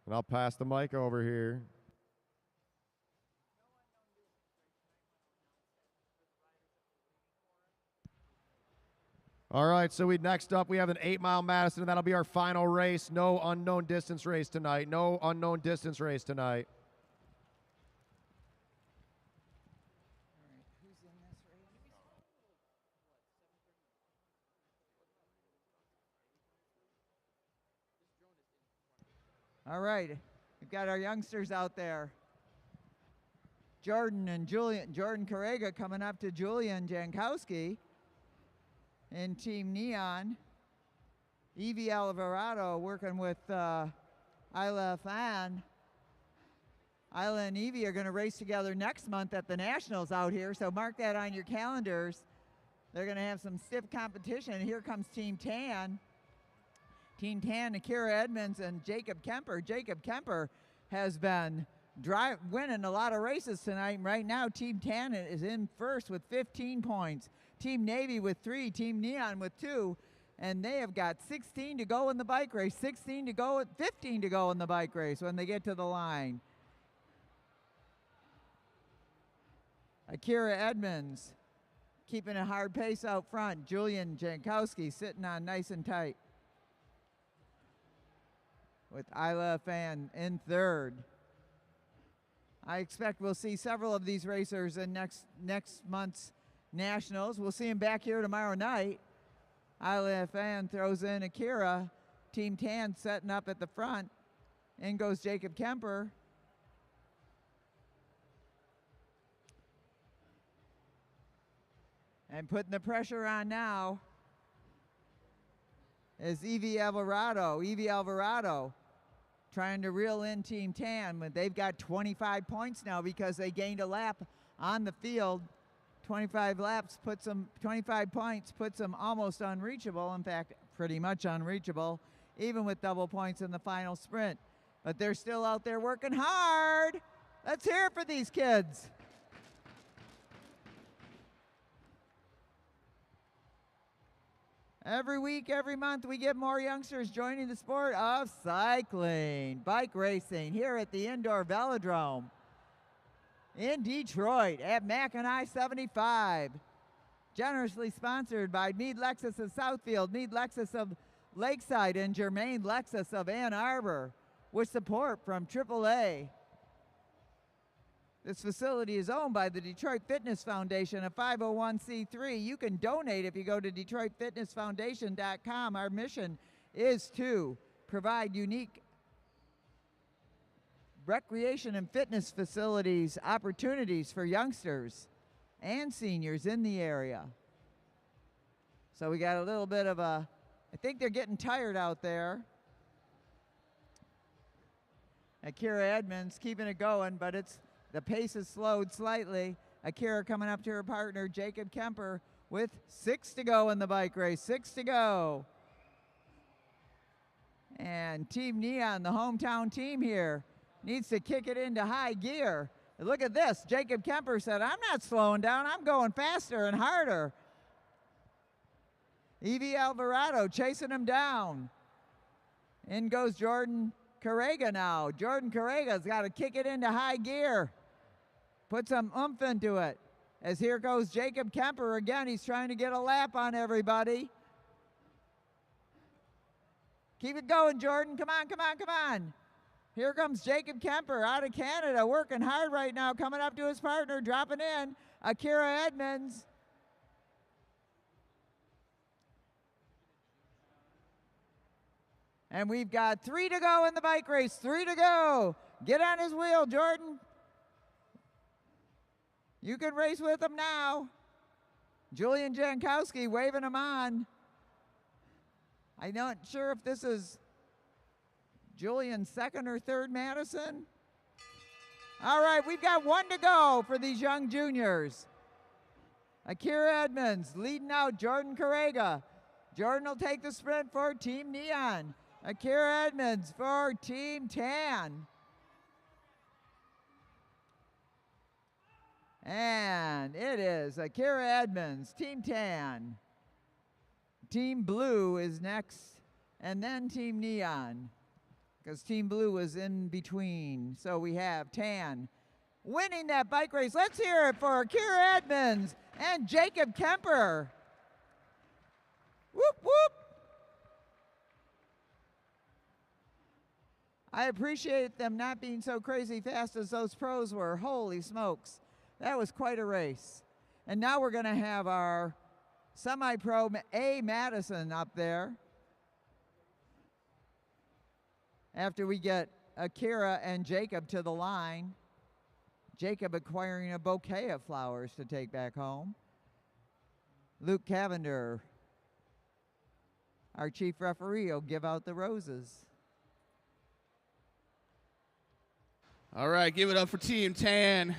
Speaker 1: and I'll pass the mic over here. All right, so next up we have an 8-mile Madison, and that'll be our final race. No unknown distance race tonight. No unknown distance race tonight.
Speaker 2: All right, we've got our youngsters out there. Jordan Kariga coming up to Julian Jankowski in Team Neon. Evie Alvarado working with Isla Fan. Isla and Evie are going to race together next month at the Nationals out here, so mark that on your calendars. They're going to have some stiff competition. Here comes Team Tan. Team Tan, Akira Edmonds and Jacob Kemper. Jacob Kemper has been winning a lot of races tonight. Right now, Team Tan is in first with 15 points. Team Navy with 3, Team Neon with 2, and they have got 16 to go in the bike race, 15 to go in the bike race when they get to the line. Akira Edmonds keeping a hard pace out front. Julian Jankowski sitting on nice and tight, with Isla Fan in third. I expect we'll see several of these racers in next month's Nationals. We'll see them back here tomorrow night. Isla Fan throws in Akira. Team Tan setting up at the front. In goes Jacob Kemper. And putting the pressure on now is Evie Alvarado. Evie Alvarado trying to reel in Team Tan, but they've got 25 points now because they gained a lap on the field. 25 points puts them almost unreachable. In fact, pretty much unreachable, even with double points in the final sprint. But they're still out there working hard. Let's hear it for these kids. Every week, every month, we get more youngsters joining the sport of cycling, bike racing here at the Indoor Velodrome in Detroit at Mack and I-75. Generously sponsored by Meade Lexus of Southfield, Meade Lexus of Lakeside, and Germain Lexus of Ann Arbor, with support from AAA. This facility is owned by the Detroit Fitness Foundation, a 501c3. You can donate if you go to DetroitFitnessFoundation.com. Our mission is to provide unique recreation and fitness facilities, opportunities for youngsters and seniors in the area. So we got a little bit of I think they're getting tired out there. Akira Edmonds keeping it going, but the pace is slowed slightly. Akira coming up to her partner, Jacob Kemper, with 6 to go in the bike race. 6 to go. And Team Neon, the hometown team here, needs to kick it into high gear. Look at this. Jacob Kemper said, I'm not slowing down. I'm going faster and harder. Evie Alvarado chasing him down. In goes Jordan Carrega now. Jordan Carrega's got to kick it into high gear. Put some oomph into it. As here goes Jacob Kemper again. He's trying to get a lap on everybody. Keep it going, Jordan. Come on, come on, come on. Here comes Jacob Kemper out of Canada, working hard right now, coming up to his partner, dropping in, Akira Edmonds. And we've got 3 to go in the bike race, 3 to go. Get on his wheel, Jordan. You can race with him now. Julian Jankowski waving him on. I'm not sure if this is Julian's second or third Madison. All right, we've got 1 to go for these young juniors. Akira Edmonds leading out Jordan Carrega. Jordan will take the sprint for Team Neon. Akira Edmonds for Team Tan. And it is Akira Edmonds, Team Tan. Team Blue is next, and then Team Neon, because Team Blue was in between. So we have Tan winning that bike race. Let's hear it for Akira Edmonds and Jacob Kemper. Whoop, whoop. I appreciate them not being so crazy fast as those pros were. Holy smokes. That was quite a race. And now we're going to have our semi-pro A Madison up there. After we get Akira and Jacob to the line. Jacob acquiring a bouquet of flowers to take back home. Luke Cavender, our chief referee, will give out the roses.
Speaker 4: All right, give it up for Team Tan.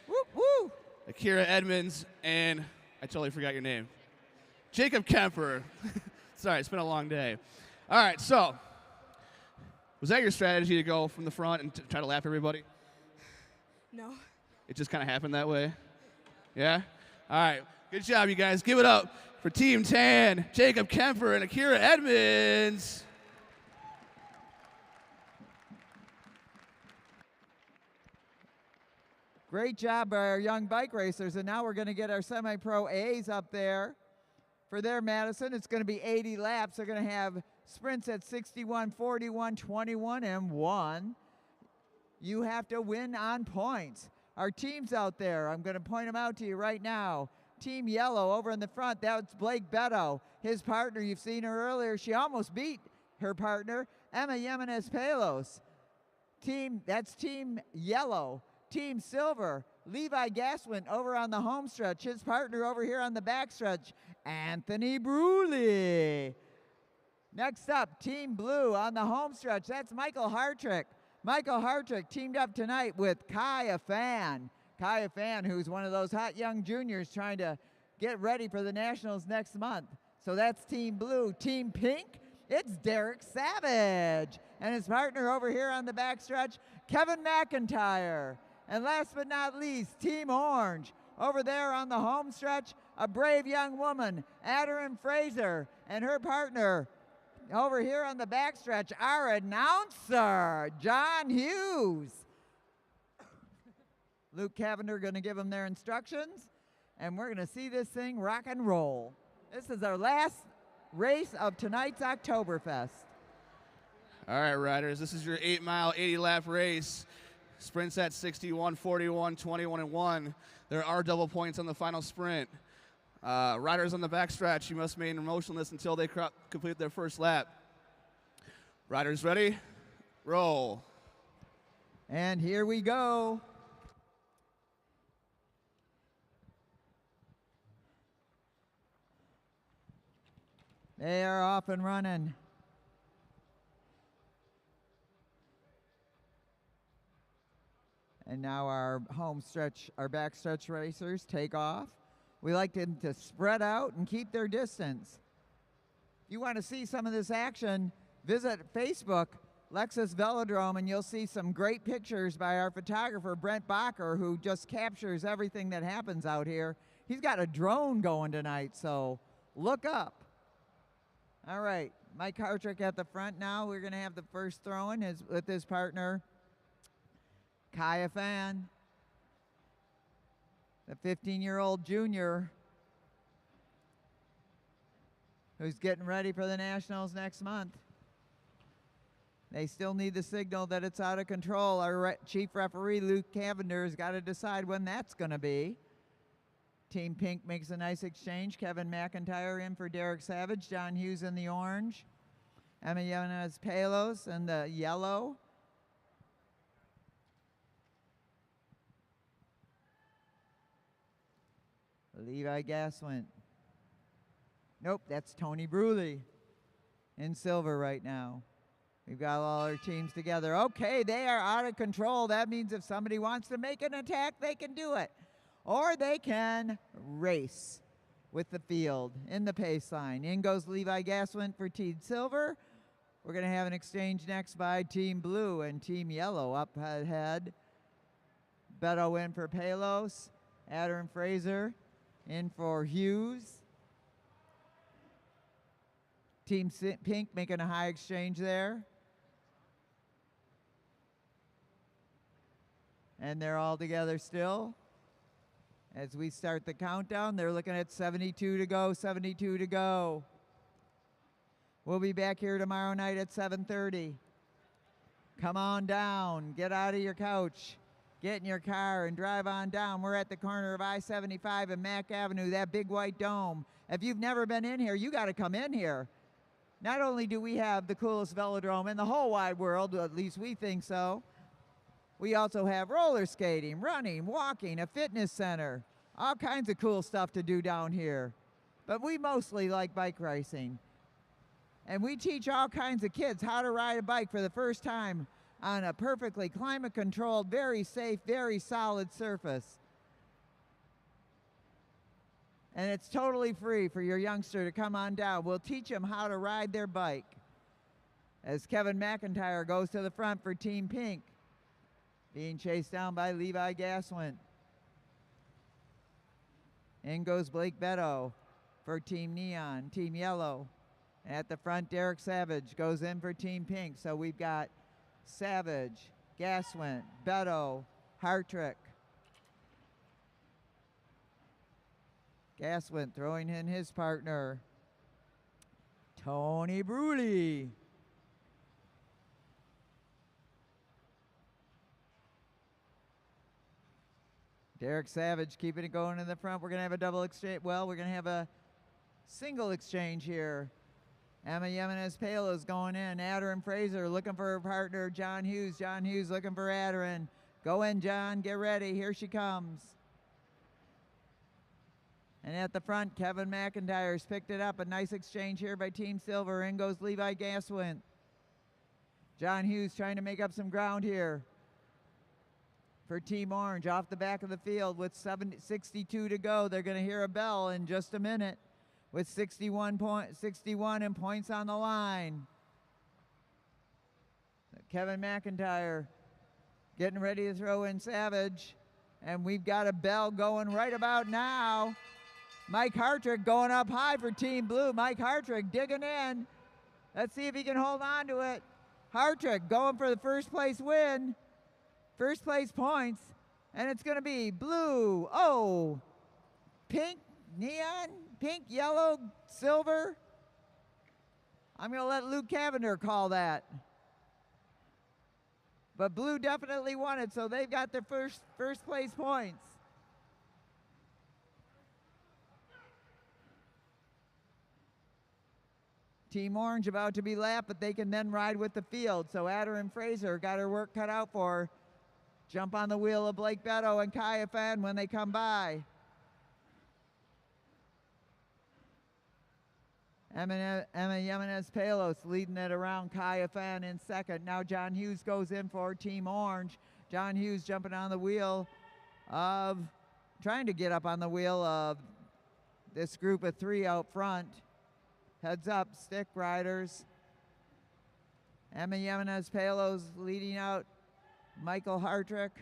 Speaker 2: Woo, woo.
Speaker 4: Akira Edmonds, and I totally forgot your name. Jacob Kemper. Sorry, it's been a long day. All right, so was that your strategy to go from the front and try to lap everybody?
Speaker 3: No.
Speaker 4: It just kind of happened that way? Yeah? All right, good job, you guys. Give it up for Team Tan, Jacob Kemper, and Akira Edmonds.
Speaker 2: Great job by our young bike racers, and now we're going to get our semi-pro A's up there for their Madison. It's going to be 80 laps. They're going to have sprints at 61, 41, 21, and 1. You have to win on points. Our teams out there, I'm going to point them out to you right now. Team Yellow over in the front, that's Blake Beto. His partner, you've seen her earlier. She almost beat her partner, Emma Yemenes Palos. That's Team Yellow. Team Silver, Levi Gaswin over on the home stretch. His partner over here on the back stretch, Anthony Bruley. Next up, Team Blue on the home stretch. That's Michael Hartrick. Michael Hartrick teamed up tonight with Kaya Fan. Kaya Fan, who's one of those hot young juniors trying to get ready for the Nationals next month. So that's Team Blue. Team Pink, it's Derek Savage. And his partner over here on the back stretch, Kevin McIntyre. And last but not least, Team Orange. Over there on the home stretch, a brave young woman, Aderin Fraser, and her partner. Over here on the back stretch, our announcer, John Hughes. Luke Cavender going to give them their instructions, and we're going to see this thing rock and roll. This is our last race of tonight's Oktoberfest.
Speaker 4: All right, riders, this is your 8-mile, 80-lap race. Sprints at 61, 41, 21, and 1. There are double points on the final sprint. Riders on the backstretch, you must remain motionless until they complete their first lap. Riders ready? Roll.
Speaker 2: And here we go. They are off and running. And now our our backstretch racers take off. We like them to spread out and keep their distance. If you want to see some of this action, visit Facebook, Lexus Velodrome, and you'll see some great pictures by our photographer, Brent Bacher, who just captures everything that happens out here. He's got a drone going tonight, so look up. All right, Mike Hartrick at the front now. We're going to have the first throw-in with his partner, Kaya Fan, the 15-year-old junior who's getting ready for the Nationals next month. They still need the signal that it's out of control. Our chief referee, Luke Cavender, has got to decide when that's going to be. Team Pink makes a nice exchange. Kevin McIntyre in for Derek Savage. John Hughes in the orange. Emma Yanez Palos in the yellow. Levi Gaswin. Nope, that's Tony Bruley in silver right now. We've got all our teams together. Okay, they are out of control. That means if somebody wants to make an attack, they can do it. Or they can race with the field in the pace line. In goes Levi Gaswin for Team Silver. We're going to have an exchange next by Team Blue and Team Yellow up ahead. Beto in for Palos. Adder and Fraser in for Hughes. Team Pink making a high exchange there. And they're all together still. As we start the countdown, they're looking at 72 to go, 72 to go. We'll be back here tomorrow night at 7:30. Come on down, get out of your couch, get in your car and drive on down. We're at the corner of I-75 and Mack Avenue, that big white dome. If you've never been in here, you got to come in here. Not only do we have the coolest velodrome in the whole wide world, at least we think so, we also have roller skating, running, walking, a fitness center, all kinds of cool stuff to do down here. But we mostly like bike racing. And we teach all kinds of kids how to ride a bike for the first time on a perfectly climate-controlled, very safe, very solid surface. And it's totally free for your youngster to come on down. We'll teach them how to ride their bike. As Kevin McIntyre goes to the front for Team Pink, being chased down by Levi Gaswin. In goes Blake Beto for Team Neon, Team Yellow. At the front, Derek Savage goes in for Team Pink. So we've got Savage, Gaswin, Beto, Hartrick. Gaswin throwing in his partner, Tony Bruley. Derek Savage keeping it going in the front. We're going to have a double exchange. Well, we're going to have a single exchange here. Emma Yemenez Palos going in. Adder and Fraser looking for her partner, John Hughes. John Hughes looking for Adderin. Go in, John. Get ready. Here she comes. And at the front, Kevin McIntyre's picked it up. A nice exchange here by Team Silver. In goes Levi Gaswin. John Hughes trying to make up some ground here for Team Orange off the back of the field with 62 to go. They're going to hear a bell in just a minute with 61 and points on the line. Kevin McIntyre getting ready to throw in Savage. And we've got a bell going right about now. Mike Hartrick going up high for Team Blue. Mike Hartrick digging in. Let's see if he can hold on to it. Hartrick going for the first place win. First place points, and it's going to be blue, pink, neon, pink, yellow, silver. I'm going to let Luke Cavender call that. But blue definitely won it, so they've got their first place points. Team Orange about to be lapped, but they can then ride with the field. So Adder and Fraser got her work cut out for her. Jump on the wheel of Blake Beto and Kaya Fan when they come by. Emma Yemenez Palos leading it around. Kaya Fan in second. Now John Hughes goes in for Team Orange. John Hughes jumping on the wheel of, trying to get up on the wheel of this group of 3 out front. Heads up, stick riders. Emma Jimenez Palos leading out Michael Hartrick.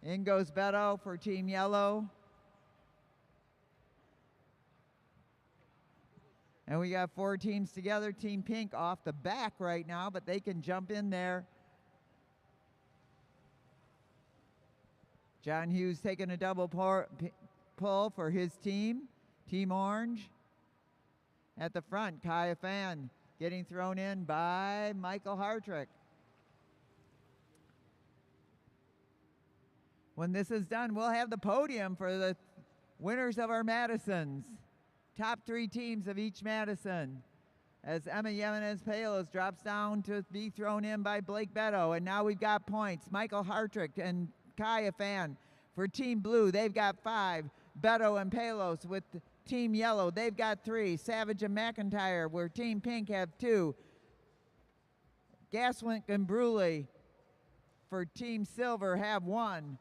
Speaker 2: In goes Beto for Team Yellow. And we got 4 teams together. Team Pink off the back right now, but they can jump in there. John Hughes taking a double pull for his team. Team Orange. At the front, Kaya Fan getting thrown in by Michael Hartrick. When this is done, we'll have the podium for the winners of our Madisons. Top 3 teams of each Madison. As Emma Jimenez Palos drops down to be thrown in by Blake Beto. And now we've got points. Michael Hartrick and Kaya Fan for Team Blue. They've got 5. Beto and Palos with Team Yellow. They've got 3. Savage and McIntyre, where Team Pink have 2. Gaswink and Bruley for Team Silver have 1.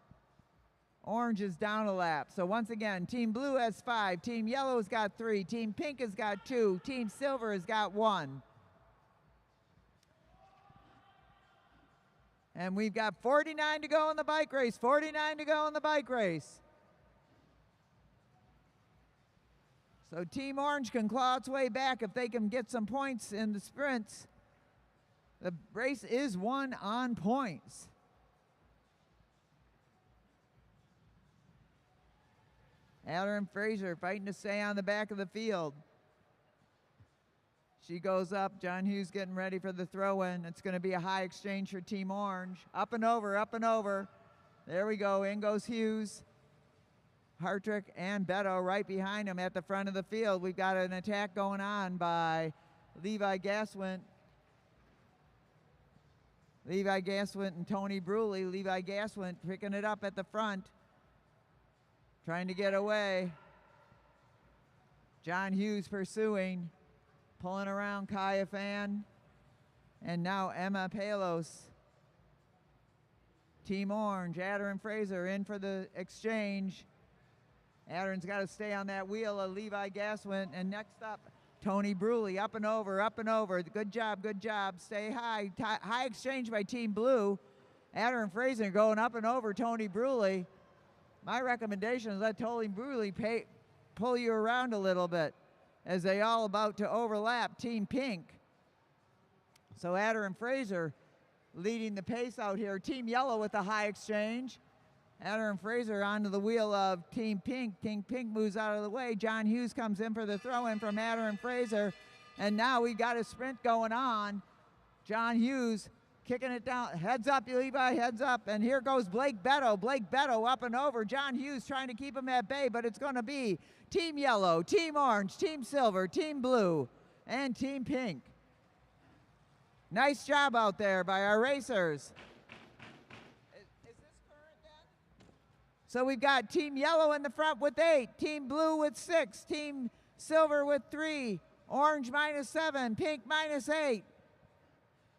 Speaker 2: Orange is down a lap. So once again, Team Blue has 5. Team Yellow's got 3. Team Pink has got 2. Team Silver has got 1. And we've got 49 to go in the bike race. 49 to go in the bike race. So Team Orange can claw its way back if they can get some points in the sprints. The race is won on points. Adler and Fraser fighting to stay on the back of the field. She goes up. John Hughes getting ready for the throw-in. It's going to be a high exchange for Team Orange. Up and over, up and over. There we go. In goes Hughes. Hartrick and Beto right behind him at the front of the field. We've got an attack going on by Levi Gaswint. Levi Gaswint and Tony Bruley. Levi Gaswint picking it up at the front. Trying to get away. John Hughes pursuing. Pulling around Kaya Fan. And now Emma Palos. Team Orange, Adder and Fraser in for the exchange. Adder's got to stay on that wheel of Levi Gaswint. And next up, Tony Bruley, up and over, up and over. Good job, good job. Stay high. High exchange by Team Blue. Adder and Fraser going up and over Tony Bruley. My recommendation is let Tony Bruley pull you around a little bit as they all about to overlap Team Pink. So Adder and Fraser leading the pace out here. Team Yellow with the high exchange. Adder and Fraser onto the wheel of Team Pink. Team Pink moves out of the way. John Hughes comes in for the throw-in from Adder and Fraser. And now we got a sprint going on. John Hughes kicking it down. Heads up, Levi, heads up. And here goes Blake Beto. Blake Beto up and over. John Hughes trying to keep him at bay, but it's going to be Team Yellow, Team Orange, Team Silver, Team Blue, and Team Pink. Nice job out there by our racers. So we've got Team Yellow in the front with 8, Team Blue with 6, Team Silver with 3, Orange -7, Pink -8.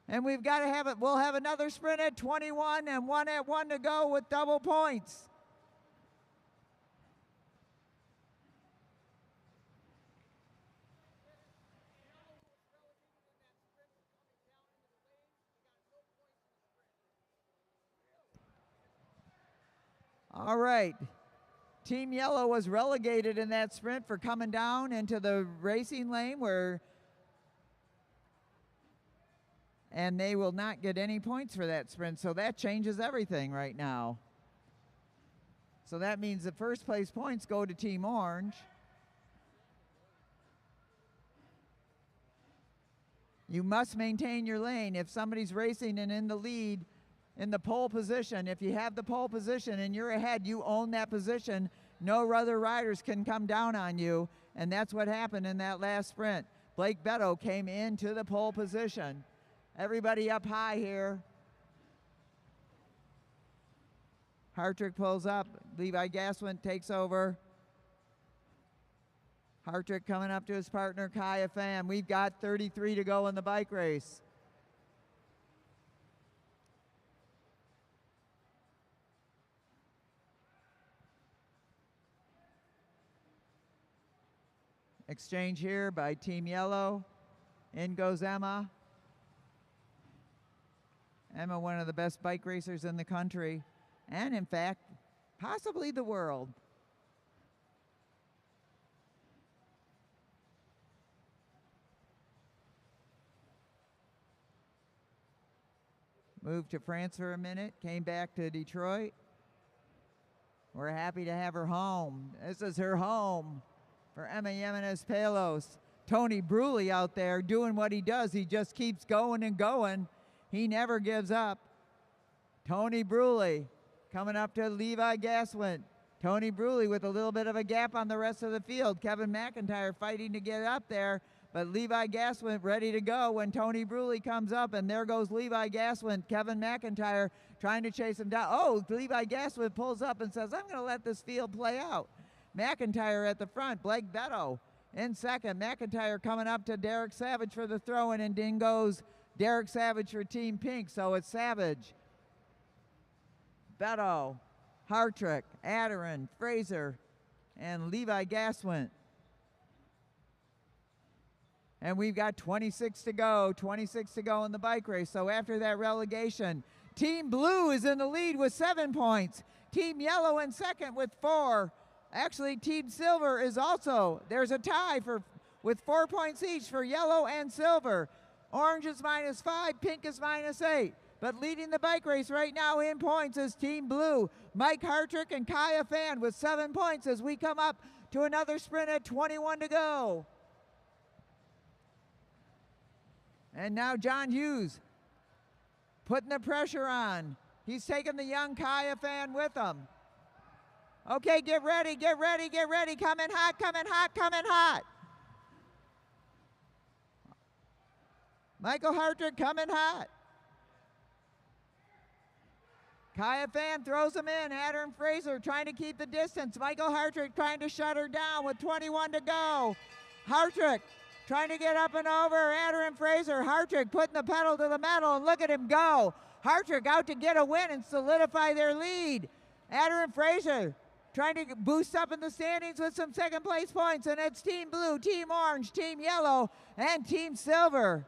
Speaker 2: And we've got to have it. We'll have another sprint at 21 and one at 1 to go with double points. All right. Team Yellow was relegated in that sprint for coming down into the racing lane and they will not get any points for that sprint. So that changes everything right now. So that means the first place points go to Team Orange. You must maintain your lane. If somebody's racing and in the lead, in the pole position, if you have the pole position and you're ahead, you own that position. No other riders can come down on you, and that's what happened in that last sprint. Blake Beto came into the pole position. Everybody up high here. Hartrick pulls up. Levi Gaswint takes over. Hartrick coming up to his partner, Kaya Fan. We've got 33 to go in the bike race. Exchange here by Team Yellow. In goes Emma. Emma, one of the best bike racers in the country, and in fact, possibly the world. Moved to France for a minute, came back to Detroit. We're happy to have her home. This is her home for Emma Jimenez Palos. Tony Bruley out there doing what he does. He just keeps going and going. He never gives up. Tony Bruley coming up to Levi Gaswin. Tony Bruley with a little bit of a gap on the rest of the field. Kevin McIntyre fighting to get up there, but Levi Gaswin ready to go when Tony Bruley comes up, and there goes Levi Gaswin. Kevin McIntyre trying to chase him down. Oh, Levi Gaswin pulls up and says, I'm going to let this field play out. McIntyre at the front, Blake Beto in second. McIntyre coming up to Derek Savage for the throw-in, and in goes Derek Savage for Team Pink. So it's Savage, Beto, Hartrick, Adderin, Fraser, and Levi Gaswin. And we've got 26 to go in the bike race. So after that relegation, Team Blue is in the lead with 7 points. Team Yellow in second with 4. Actually, Team Silver is also, there's a tie with 4 points each for Yellow and Silver. Orange is -5, Pink is -8. But leading the bike race right now in points is Team Blue. Mike Hartrick and Kaya Fan with 7 points as we come up to another sprint at 21 to go. And now John Hughes putting the pressure on. He's taking the young Kaya Fan with him. Okay, get ready, get ready, get ready. Coming hot, coming hot, coming hot. Michael Hartrick coming hot. Kaya Fan throws him in. Adderin Fraser trying to keep the distance. Michael Hartrick trying to shut her down with 21 to go. Hartrick trying to get up and over. Adderin Fraser. Hartrick putting the pedal to the metal, and look at him go. Hartrick out to get a win and solidify their lead. Adderin Fraser trying to boost up in the standings with some second place points, and it's Team Blue, Team Orange, Team Yellow, and Team Silver,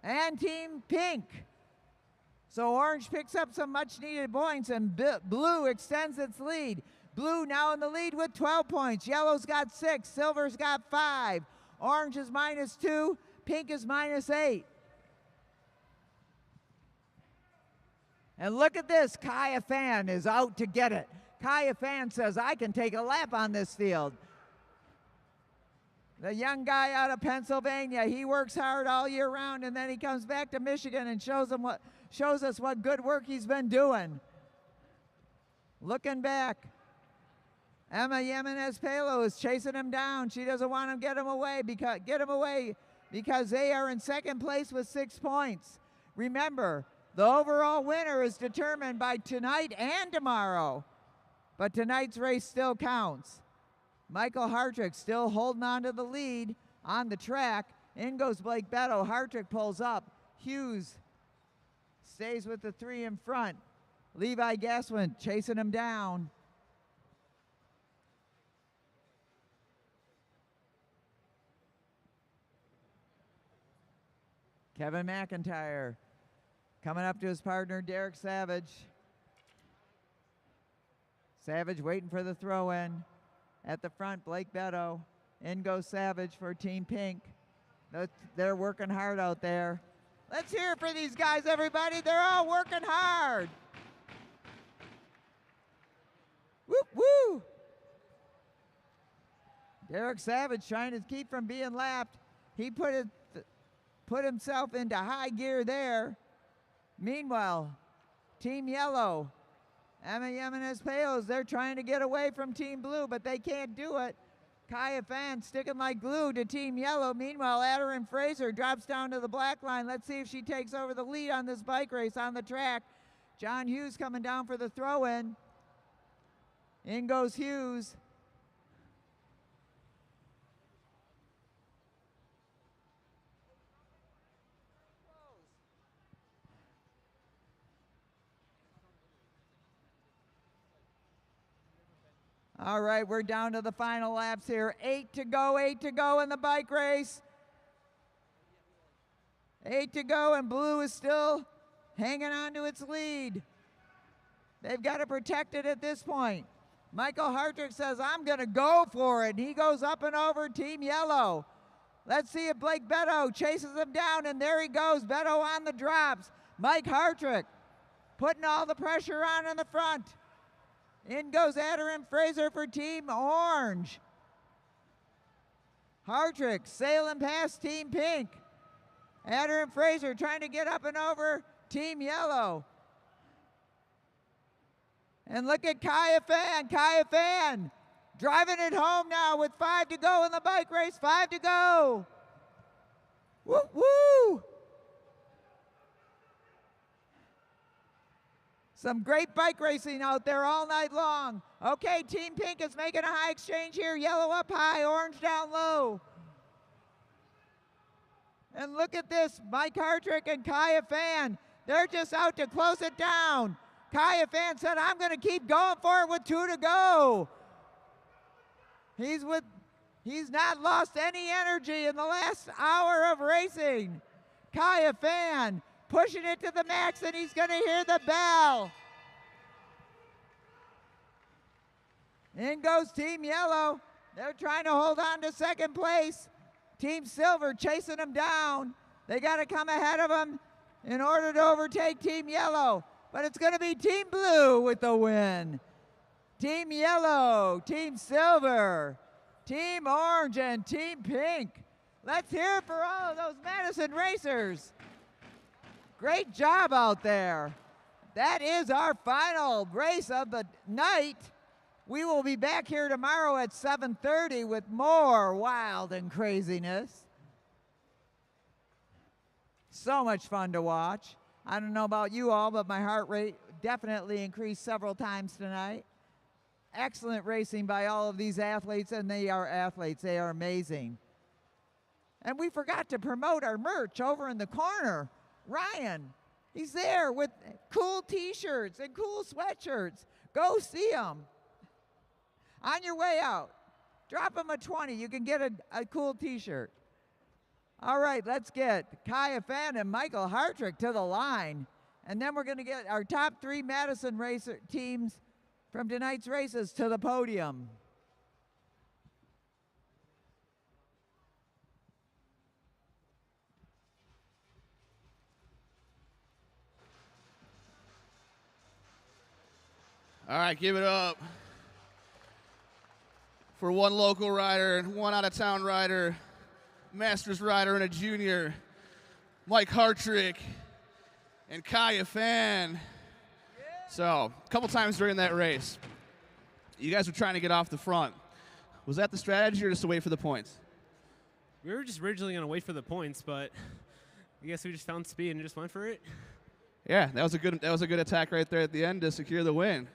Speaker 2: and Team Pink. So Orange picks up some much needed points, and Blue extends its lead. Blue now in the lead with 12 points. Yellow's got 6, Silver's got 5. Orange is -2, Pink is -8. And look at this, Kaya Fan is out to get it. Kaya Fan says, I can take a lap on this field. The young guy out of Pennsylvania, he works hard all year round, and then he comes back to Michigan and shows us what good work he's been doing. Looking back, Emma Jimenez Palo is chasing him down. She doesn't want to get him away because they are in second place with 6 points. Remember, the overall winner is determined by tonight and tomorrow, but tonight's race still counts. Michael Hartrick still holding on to the lead on the track. In goes Blake Beto. Hartrick pulls up. Hughes stays with the 3 in front. Levi Gaswin chasing him down. Kevin McIntyre coming up to his partner, Derek Savage. Savage waiting for the throw-in. At the front, Blake Beto. In goes Savage for Team Pink. They're working hard out there. Let's hear it for these guys, everybody. They're all working hard. Woo, woo. Derek Savage trying to keep from being lapped. He put himself into high gear there. Meanwhile, Team Yellow, Emma Jimenez Payos, they're trying to get away from Team Blue, but they can't do it. Kaya Fan sticking like glue to Team Yellow. Meanwhile, Adderin Fraser drops down to the black line. Let's see if she takes over the lead on this bike race on the track. John Hughes coming down for the throw-in. In goes Hughes. All right, we're down to the final laps here. 8 to go in the bike race. 8 to go, and blue is still hanging on to its lead. They've got to protect it at this point. Michael Hartrick says, I'm going to go for it. He goes up and over Team Yellow. Let's see if Blake Beto chases him down, and there he goes. Beto on the drops. Mike Hartrick putting all the pressure on in the front. In goes Adarin Fraser for Team Orange. Hartrick sailing past Team Pink. Adarin Fraser trying to get up and over Team Yellow. And look at Kaya Fan driving it home now with 5 to go in the bike race. 5 to go. Woo woo! Some great bike racing out there all night long. Okay, Team Pink is making a high exchange here. Yellow up high, orange down low. And look at this, Mike Hartrick and Kaya Fan. They're just out to close it down. Kaya Fan said, I'm going to keep going for it with 2 to go. He's not lost any energy in the last hour of racing. Kaya Fan pushing it to the max, and he's going to hear the bell. In goes Team Yellow. They're trying to hold on to second place. Team Silver chasing them down. They got to come ahead of them in order to overtake Team Yellow. But it's going to be Team Blue with the win. Team Yellow, Team Silver, Team Orange, and Team Pink. Let's hear it for all of those Madison racers. Great job out there. That is our final race of the night. We will be back here tomorrow at 7:30 with more wild and craziness. So much fun to watch. I don't know about you all, but my heart rate definitely increased several times tonight. Excellent racing by all of these athletes, and they are athletes. They are amazing. And we forgot to promote our merch over in the corner. Ryan, he's there with cool t-shirts and cool sweatshirts. Go see him. On your way out, drop him a 20. You can get a cool t-shirt. All right, let's get Kaya Fan and Michael Hartrick to the line. And then we're going to get our top 3 Madison racer teams from tonight's races to the podium.
Speaker 4: All right, give it up for one local rider, one out-of-town rider, Masters rider, and a junior, Mike Hartrick and Kaya Fan. So, a couple times during that race, you guys were trying to get off the front. Was that the strategy or just to wait for the points?
Speaker 5: We were just originally going to wait for the points, but I guess we just found speed and just went for it.
Speaker 4: Yeah, that was a good attack right there at the end to secure the win.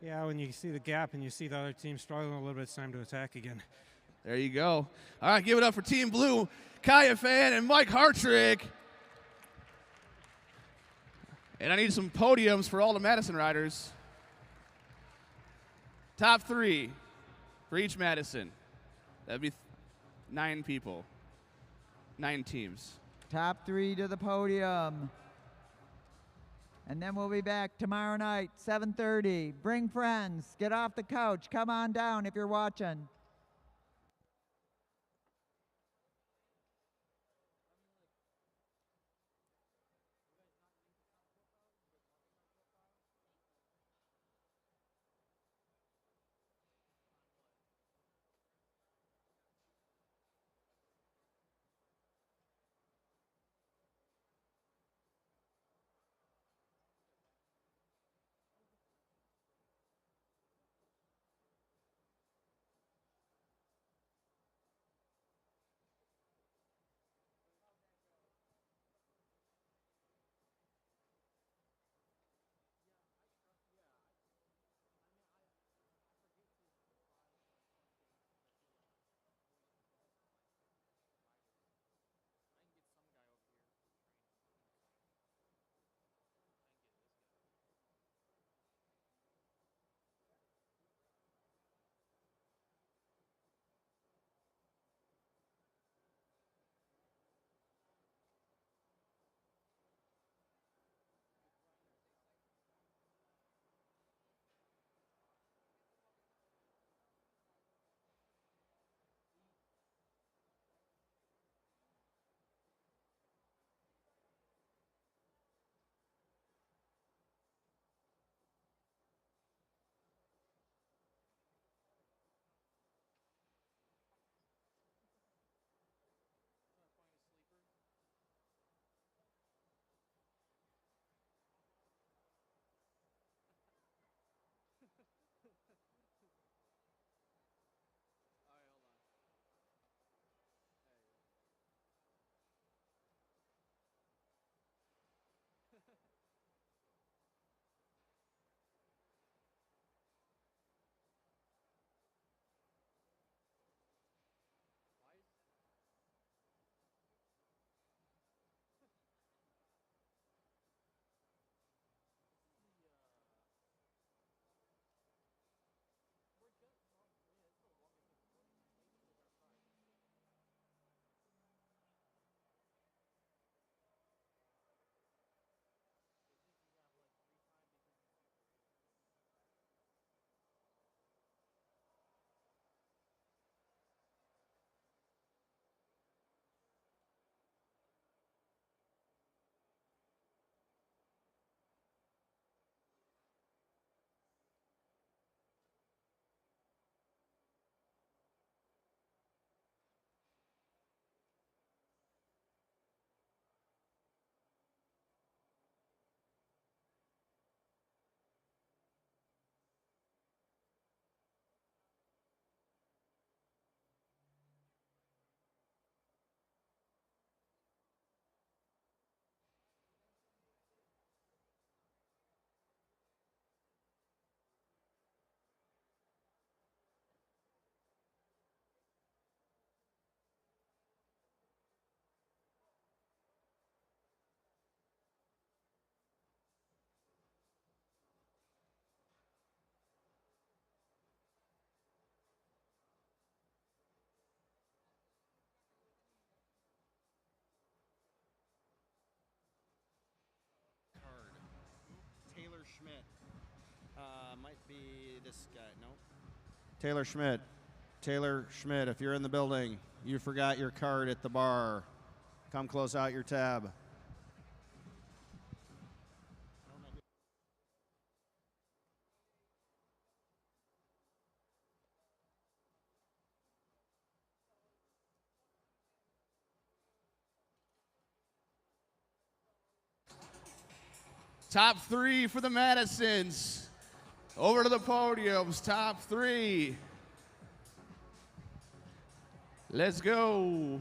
Speaker 11: Yeah, when you see the gap and you see the other team struggling a little bit, it's time to attack again.
Speaker 4: There you go. All right, give it up for Team Blue, Kaya Fan and Mike Hartrick. And I need some podiums for all the Madison riders. Top 3 for each Madison. That'd be 9 people, 9 teams.
Speaker 2: Top 3 to the podium. And then we'll be back tomorrow night, 7:30. Bring friends. Get off the couch. Come on down if you're watching.
Speaker 12: Schmidt. Might be this guy. No. Taylor Schmidt. Taylor Schmidt, if you're in the building, you forgot your card at the bar. Come close out your tab.
Speaker 4: Top three for the Madisons. Over to the podiums, top three. Let's go.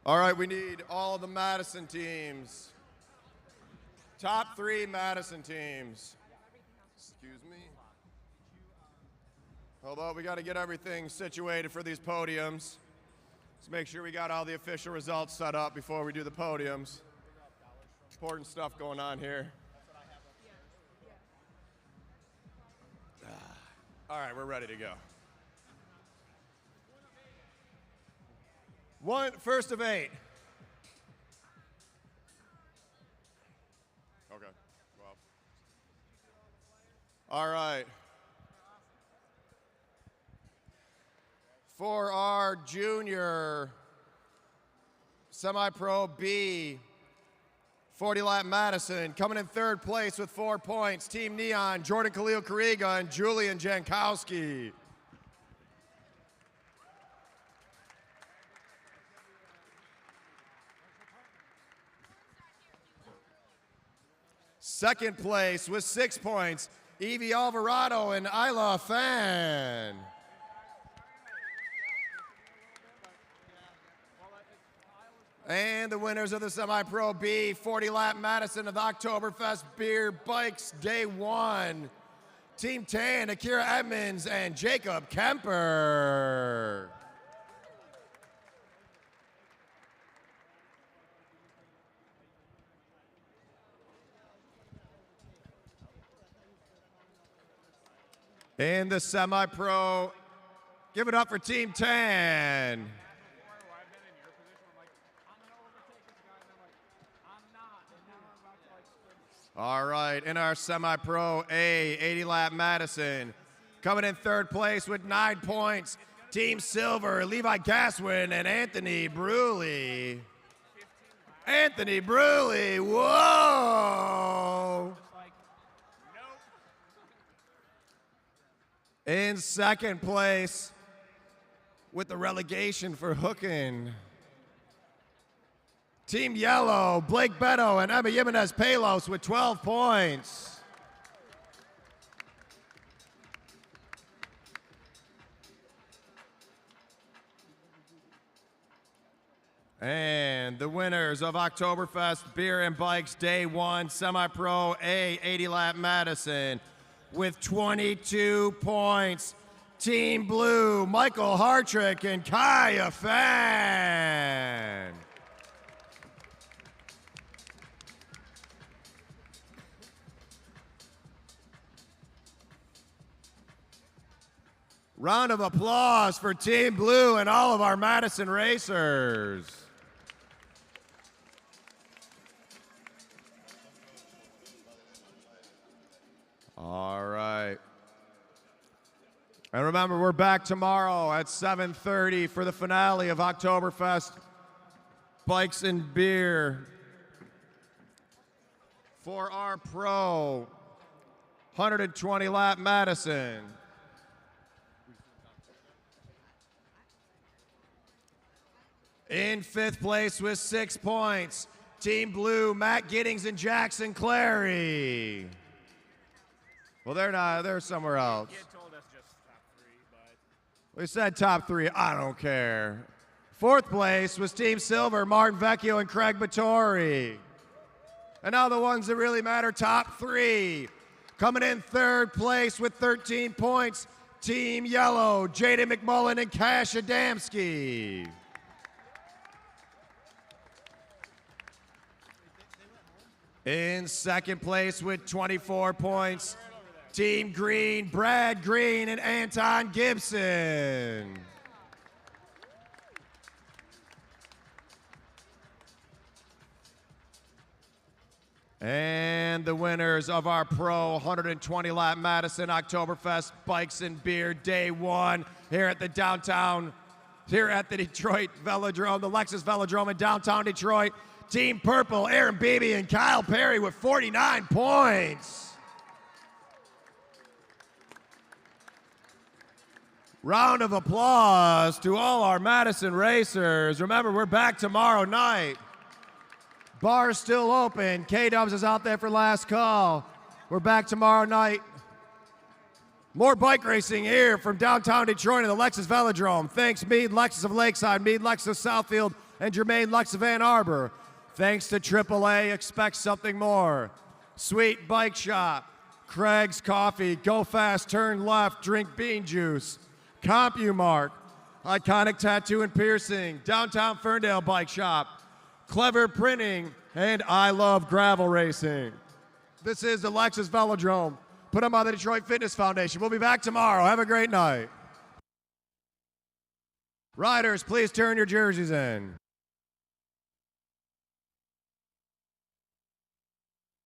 Speaker 1: All right, we need all of the Madison teams. Top three Madison teams. Excuse me. Hold on, we got to get everything situated for these podiums. Let's make sure we got all the official results set up before we do the podiums. Important stuff going on here. All right, we're ready to go. First of 8. Okay. Well. All right. For our junior semi-pro B 40 lap Madison, coming in third place with 4 points, Team Neon, Jordan Khalil Kariga and Julian Jankowski. Second place with 6 points, Evie Alvarado and Isla Fan. And the winners of the Semi-Pro B 40 lap Madison of the Oktoberfest Beer Bikes Day 1, Team Tan, Akira Edmonds and Jacob Kemper. In the semi-pro, give it up for Team Tan. All right, in our semi-pro A 80 lap Madison, coming in third place with 9 points, Team Silver, Levi Gaswin and Anthony Bruley. Anthony Bruley, whoa! In second place, with the relegation for hooking, Team Yellow, Blake Beto and Emma Jimenez Palos with 12 points. And the winners of Oktoberfest Beer and Bikes Day 1 Semi-Pro A 80 lap Madison with 22 points, Team Blue, Michael Hartrick and Kaya Fan. Round of applause for Team Blue and all of our Madison racers. All right. And remember, we're back tomorrow at 7:30 for the finale of Oktoberfest Bikes and Beer. For our pro 120 lap Madison. In fifth place with 6 points, Team Blue, Matt Giddings and Jackson Clary. Well, they're not, they're somewhere else. We said top 3. I don't care. 4th place was Team Silver, Martin Vecchio and Craig Battori. And now the ones that really matter, top 3. Coming in 3rd place with 13 points, Team Yellow, Jaden McMullen and Cash Adamski. In 2nd place with 24 points, Team Green, Brad Green and Anton Gibson. And the winners of our Pro 120 Lap Madison Oktoberfest Bikes and Beer Day 1 here at the Detroit Velodrome, the Lexus Velodrome in downtown Detroit. Team Purple, Aaron Beebe and Kyle Perry with 49 points. Round of applause to all our Madison racers. Remember, we're back tomorrow night. Bar's still open. K-Dubs is out there for last call. We're back tomorrow night. More bike racing here from downtown Detroit in the Lexus Velodrome. Thanks, Mead Lexus of Lakeside, Mead Lexus of Southfield, and Germain Lexus of Ann Arbor. Thanks to AAA, expect something more. Sweet Bike Shop, Craig's Coffee, Go Fast, Turn Left, Drink Bean Juice, CompuMark, Iconic Tattoo and Piercing, Downtown Ferndale Bike Shop, Clever Printing, and I Love Gravel Racing. This is the Lexus Velodrome, put on by the Detroit Fitness Foundation. We'll be back tomorrow. Have a great night. Riders, please turn your jerseys in.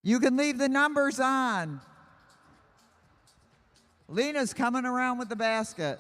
Speaker 2: You can leave the numbers on. Lena's coming around with the basket.